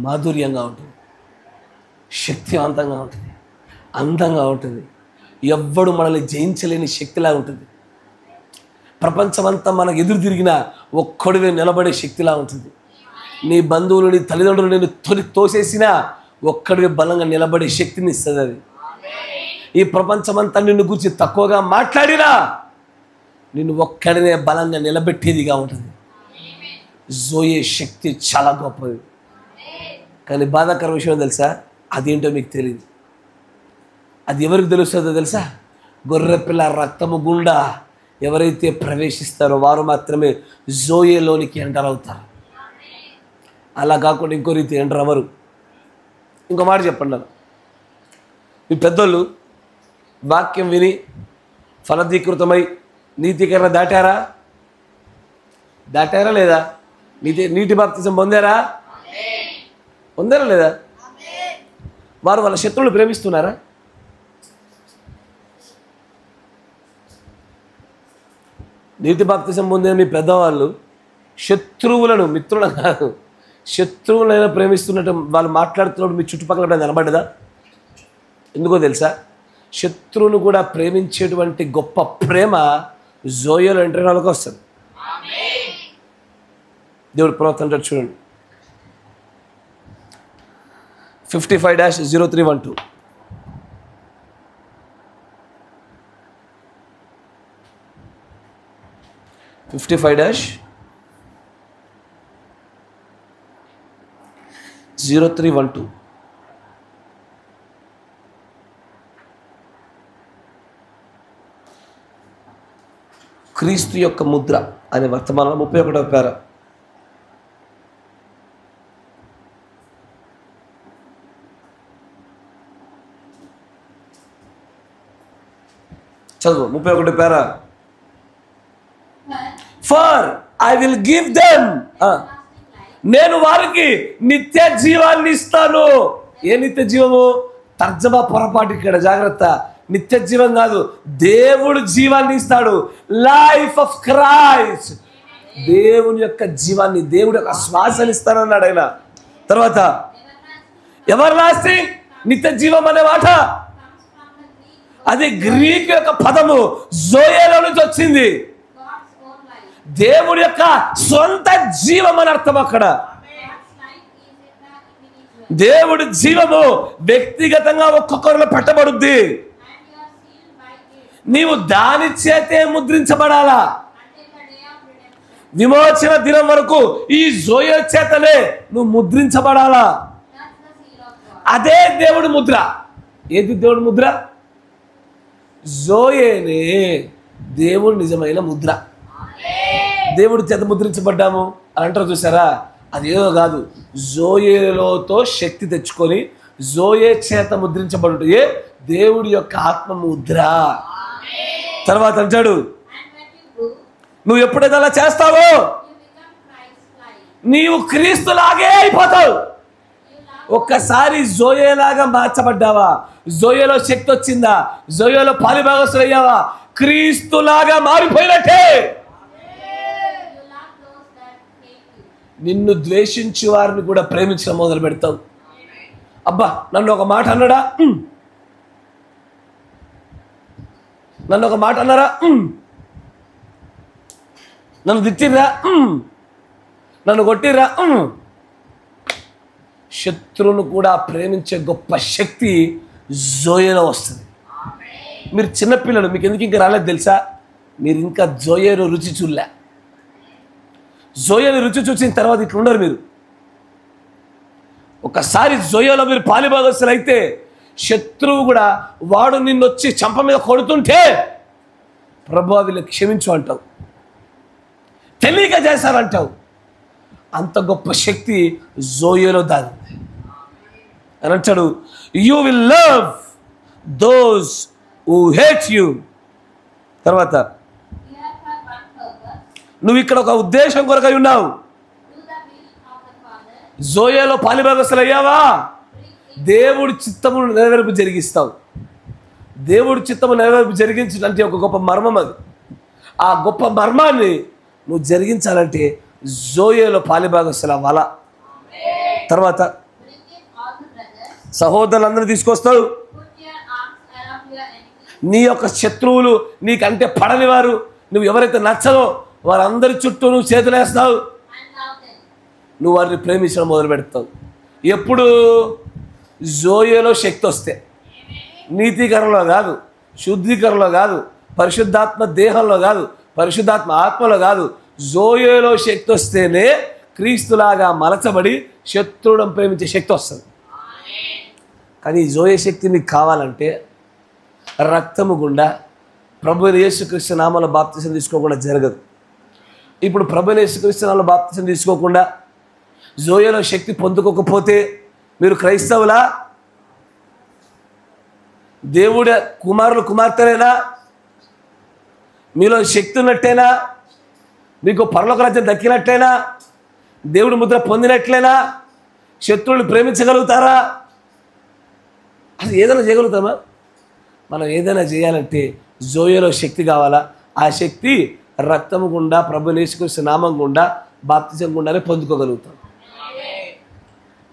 మాధుర్యంగా ఉంటుంది, శక్తివంతంగా ఉంటుంది, అందంగా ఉంటుంది, ఎవ్వడు మనల్ని జయించలేని శక్తిలా ఉంటుంది. ప్రపంచమంతా మనకు ఎదురు తిరిగినా ఒక్కడివే నిలబడే శక్తిలా ఉంటుంది. నీ బంధువులు నీ తల్లిదండ్రులు నేను తోసేసినా ఒక్కడివే బలంగా నిలబడే శక్తిని ఇస్తుంది అది. ఈ ప్రపంచమంతా నిన్ను గురించి తక్కువగా మాట్లాడినా నిన్ను ఒక్కడినే బలంగా నిలబెట్టేదిగా ఉంటుంది. జోయే శక్తి చాలా గొప్పది. కానీ బాధాకర విషయం తెలుసా? అదేంటో మీకు తెలియదు. అది ఎవరికి తెలుస్తుందో తెలుసా? గొర్రెపిల్ల రక్తము గుండా ఎవరైతే ప్రవేశిస్తారో వారు మాత్రమే జోయేలోనికి ఎంటర్ అవుతారు. అలా కాకుండా ఇంకో రీతి ఎంటర్ అవ్వరు. ఇంకో మాట చెప్పండి, మీ పెద్దోళ్ళు వాక్యం విని ఫలదీకృతమై నీతికరణ దాటారా? దాటారా లేదా? నీటి బాప్తిజం పొందారా? పొందారా లేదా? వారు వాళ్ళ శత్రువులు ప్రేమిస్తున్నారా? నీతి బాప్తిసం పొందిన మీ పెద్దవాళ్ళు శత్రువులను, మిత్రులను కాదు, శత్రువులైనా ప్రేమిస్తున్నట్టు వాళ్ళు మాట్లాడుతున్నప్పుడు మీ చుట్టుపక్కల నిలబడ్డదా? ఎందుకో తెలుసా? శత్రువును కూడా ప్రేమించేటువంటి గొప్ప ప్రేమ జోయల్ ఇంటర్నల్కి వస్తుంది. దేవుడు ప్రవక్త అంటాడు చూడండి, 55-0312. క్రీస్తు యొక్క ముద్ర అనే వర్తమానం 31వ పేర. చదువు 31వ పేర. For I will give them, నేను వారికి నిత్య జీవాన్ని ఇస్తాను. ఏ నిత్య జీవము? తర్జమా పొరపాటు ఇక్కడ, జాగ్రత్త. నిత్య జీవం కాదు, దేవుడు జీవాన్ని ఇస్తాడు. లైఫ్ ఆఫ్ క్రైస్ట్, దేవుని యొక్క జీవాన్ని, దేవుడు యొక్క శ్వాసని ఇస్తానన్నాడు ఆయన. తర్వాత ఎవర్ లాస్టింగ్, నిత్య జీవం అనే మాట అది గ్రీక్ యొక్క పదము జోయేలో నుంచి వచ్చింది. దేవుడి యొక్క సొంత జీవం అని అర్థం. అక్కడ దేవుడి జీవము వ్యక్తిగతంగా ఒక్కొక్కరిలో పెట్టబడుద్ది. నీవు దాని చేతే ముద్రించబడాలా. విమోచన దినం వరకు ఈ జోయేల్ చేతనే నువ్వు ముద్రించబడాలా. అదే దేవుడి ముద్ర. ఏది దేవుడి ముద్ర? జోయేలే దేవుడు నిజమైన ముద్ర. దేవుడి చేత ముద్రించబడ్డాము అని అంటారు చూసారా? అదేదో కాదు, జోయేలోతో శక్తి తెచ్చుకొని జోయే చేత ముద్రించబడుటే దేవుడి యొక్క ఆత్మ ముద్ర. తర్వాత అంటాడు, నువ్వు ఎప్పుడైతే అలా చేస్తావో నీవు క్రీస్తులాగే అయిపోతావు. ఒక్కసారి జోయేలాగా మార్చబడ్డావా, జోయేలో శక్తి వచ్చిందా, జోయేలో పాలిభాగస్తులు అయ్యావా, క్రీస్తులాగా మారిపోయినట్టే. నిన్ను ద్వేషించే వారిని కూడా ప్రేమించడం మొదలు పెడతావు. అబ్బా నన్ను ఒక మాట అన్నాడా, నన్ను ఒక మాట అన్నారా, నన్ను తిట్టిర్రా, నన్ను కొట్టిర్రా. శత్రువును కూడా ప్రేమించే గొప్ప శక్తి జోయేలో వస్తుంది. మీరు చిన్నపిల్లలు, మీకు ఎందుకు ఇంకా రాలేదు తెలుసా? మీరు ఇంకా జోయేలో రుచి చూడలే. జోయేని రుచి చూసిన తర్వాత ఇట్లుండరు మీరు. ఒకసారి జోయేలో మీరు పాలిభాగస్తులు అయితే శత్రువు కూడా వాడు నిన్ను వచ్చి చంప మీద కొడుతుంటే ప్రభువా వీళ్ళని క్షమించు అంటావు, తెలియక చేశారంటావు. అంత గొప్ప శక్తి జోయేలో దాగింది అని అంటాడు. You will love those who hate you. తర్వాత నువ్వు ఇక్కడ ఒక ఉద్దేశం కొరకై ఉన్నావు. జోయేలో పాలిభాగస్తులు అయ్యావా, దేవుడి చిత్తమును నెరవేర్పు జరిగిస్తావు. దేవుడి చిత్తము నెరవేర్పు జరిగించాలంటే ఒక గొప్ప మర్మం అది. ఆ గొప్ప మర్మాన్ని నువ్వు జరిగించాలంటే జోయేలో పాలిభాగస్తులు అవ్వాలా. తర్వాత సహోదరులందరూ తీసుకొస్తావు. నీ యొక్క శత్రువులు, నీకంటే పడని వారు, నువ్వు ఎవరైతే నచ్చదో వారందరి చుట్టూ నువ్వు చేతులేస్తావు. నువ్వు వారిని ప్రేమించడం మొదలు పెడతావు. ఎప్పుడు? జోయేలో శక్తి వస్తే. నీతీకరణలో కాదు, శుద్ధీకరణలో కాదు, పరిశుద్ధాత్మ దేహంలో కాదు, పరిశుద్ధాత్మ ఆత్మలో కాదు. జోయేలో శక్తి వస్తేనే క్రీస్తులాగా మలచబడి శత్రువులను ప్రేమించే శక్తి వస్తుంది. కానీ ఈ జోయే శక్తి నీకు కావాలంటే రక్తము గుండా ప్రభువైన యేసుక్రీస్తు నామములో బాప్తిసం తీసుకోకుండా జరగదు. ఇప్పుడు ప్రభువైన యేసుక్రీస్తు నామములో బాప్తిసం తీసుకోకుండా జోయేలో శక్తి పొందుకోకపోతే మీరు క్రైస్తవులా? దేవుడి కుమారులు కుమార్తెనేనా? మీలో శక్తి ఉన్నట్టేనా? మీకు పరలోక రాజ్యం దక్కినట్టేనా? దేవుడి ముద్ర పొందినట్లేనా? శత్రువులు ప్రేమించగలుగుతారా? అసలు ఏదైనా చేయగలుగుతామా? మనం ఏదైనా చేయాలంటే జోయలో శక్తి కావాలా. ఆ శక్తి రక్తము గుండా, ప్రభు యేసుక్రీస్తు నామం గుండా, బాప్తిజం గుండానే పొందుకోగలుగుతాం.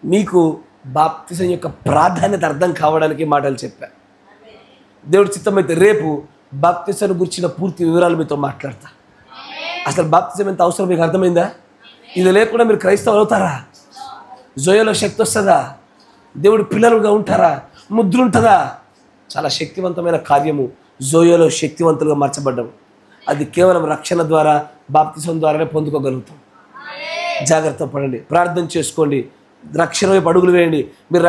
మీకు బాప్తిజం యొక్క ప్రాధాన్యత అర్థం కావడానికి మాటలు చెప్పా. దేవుడి చిత్తమైతే రేపు బాప్తిజం గురించిన పూర్తి వివరాలు మీతో మాట్లాడతా. అసలు బాప్తిజం ఎంత అవసరం మీకు అర్థమైందా? ఇది లేకుండా మీరు క్రైస్తవులు అవుతారా? జోయలో శక్తి వస్తుందా? దేవుడి పిల్లలుగా ఉంటారా? ముద్ర ఉంటుందా? చాలా శక్తివంతమైన కార్యము జోయలో శక్తివంతులుగా మార్చబడ్డం. అది కేవలం రక్షణ ద్వారా, బాప్తిజం ద్వారానే పొందుకోగలుగుతాం. జాగ్రత్త పడండి, ప్రార్థన చేసుకోండి, రక్షణ వైపు అడుగులు వేయండి. మీరు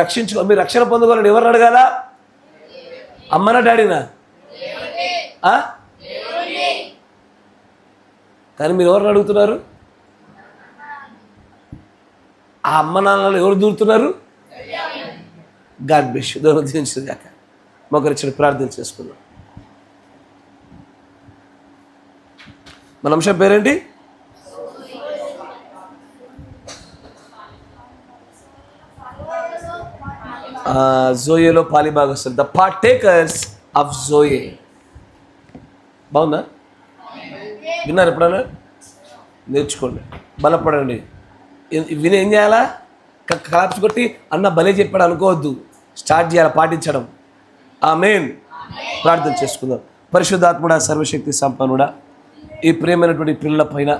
రక్షణ పొందుకోవాలని ఎవరిని అడగాల? అమ్మనా డాడీనా? కానీ మీరు ఎవరిని అడుగుతున్నారు? ఆ అమ్మ నాన్నలు ఎవరు దూరుతున్నారు? God bless you. దేవుడు దీవించుగాక. మొక్కరిచ్చిన ప్రార్థన చేసుకుందాం. మన అంశం పేరేంటి? జోయేలో పాలిభాగస్తులు, ద పార్టేకర్స్ ఆఫ్ జోయే. బాగుందా? విన్నారు ఎప్పుడన్నా? నేర్చుకోండి, బలపడండి. విని ఏం చేయాలా? క్లాప్స్ కొట్టి అన్న భలే చెప్పాడు అనుకోవద్దు, స్టార్ట్ చేయాలి పాటించడం. ఆమేన్. ప్రార్థన చేసుకుందాం. పరిశుద్ధాత్ముడా, సర్వశక్తి సంపన్నుడా, ఈ ప్రియమైనటువంటి పిల్లల పైన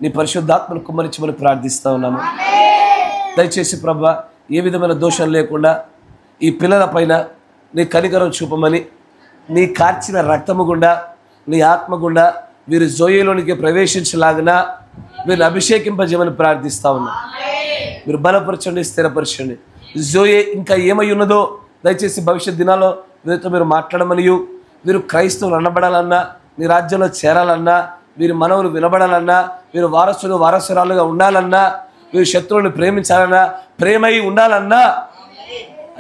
నీ పరిశుద్ధాత్మను కుమ్మరించమని ప్రార్థిస్తూ ఉన్నాము. దయచేసి ప్రభువా, ఏ విధమైన దోషం లేకుండా ఈ పిల్లల పైన నీ కనికరం చూపమని, నీ కార్చిన రక్తము గుండా, నీ ఆత్మ గుండా వీరు జోయేలోనికి ప్రవేశించలాగిన వీరిని అభిషేకింపజేయమని ప్రార్థిస్తూ ఉన్నాం. మీరు బలపరచండి, స్థిరపరచండి. జోయే ఇంకా ఏమై ఉన్నదో దయచేసి భవిష్యత్ దినాల్లో వీరితో మీరు మాట్లాడమనియు, వీరు క్రైస్తవులు అనబడాలన్నా, నీ రాజ్యంలో చేరాలన్నా, వీరి మనవులు వినబడాలన్నా, వీరు వారసురాలుగా ఉండాలన్నా, వీరు శత్రువులను ప్రేమించాలన్నా, ప్రేమై ఉండాలన్నా,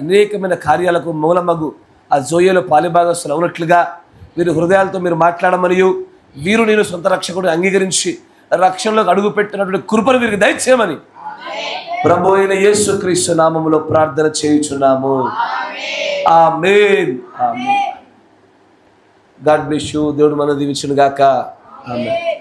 అనేకమైన కార్యాలకు మూలమగు ఆ జోయేలో పాలిభాగస్తులు అవునట్లుగా వీరి హృదయాలతో మీరు మాట్లాడమనియు, వీరు నేను సొంత రక్షకుడు అంగీకరించి రక్షణలోకి అడుగు పెట్టినటువంటి కృపను వీరికి దయచేయమని ప్రభు అయిన యేసుక్రీస్తు నామములో ప్రార్థన చేయుచున్నాము. ఆమేన్. ఆమేన్. God bless you. దేవుడు మనల్ని దీవించును గాక. ఆమేన్.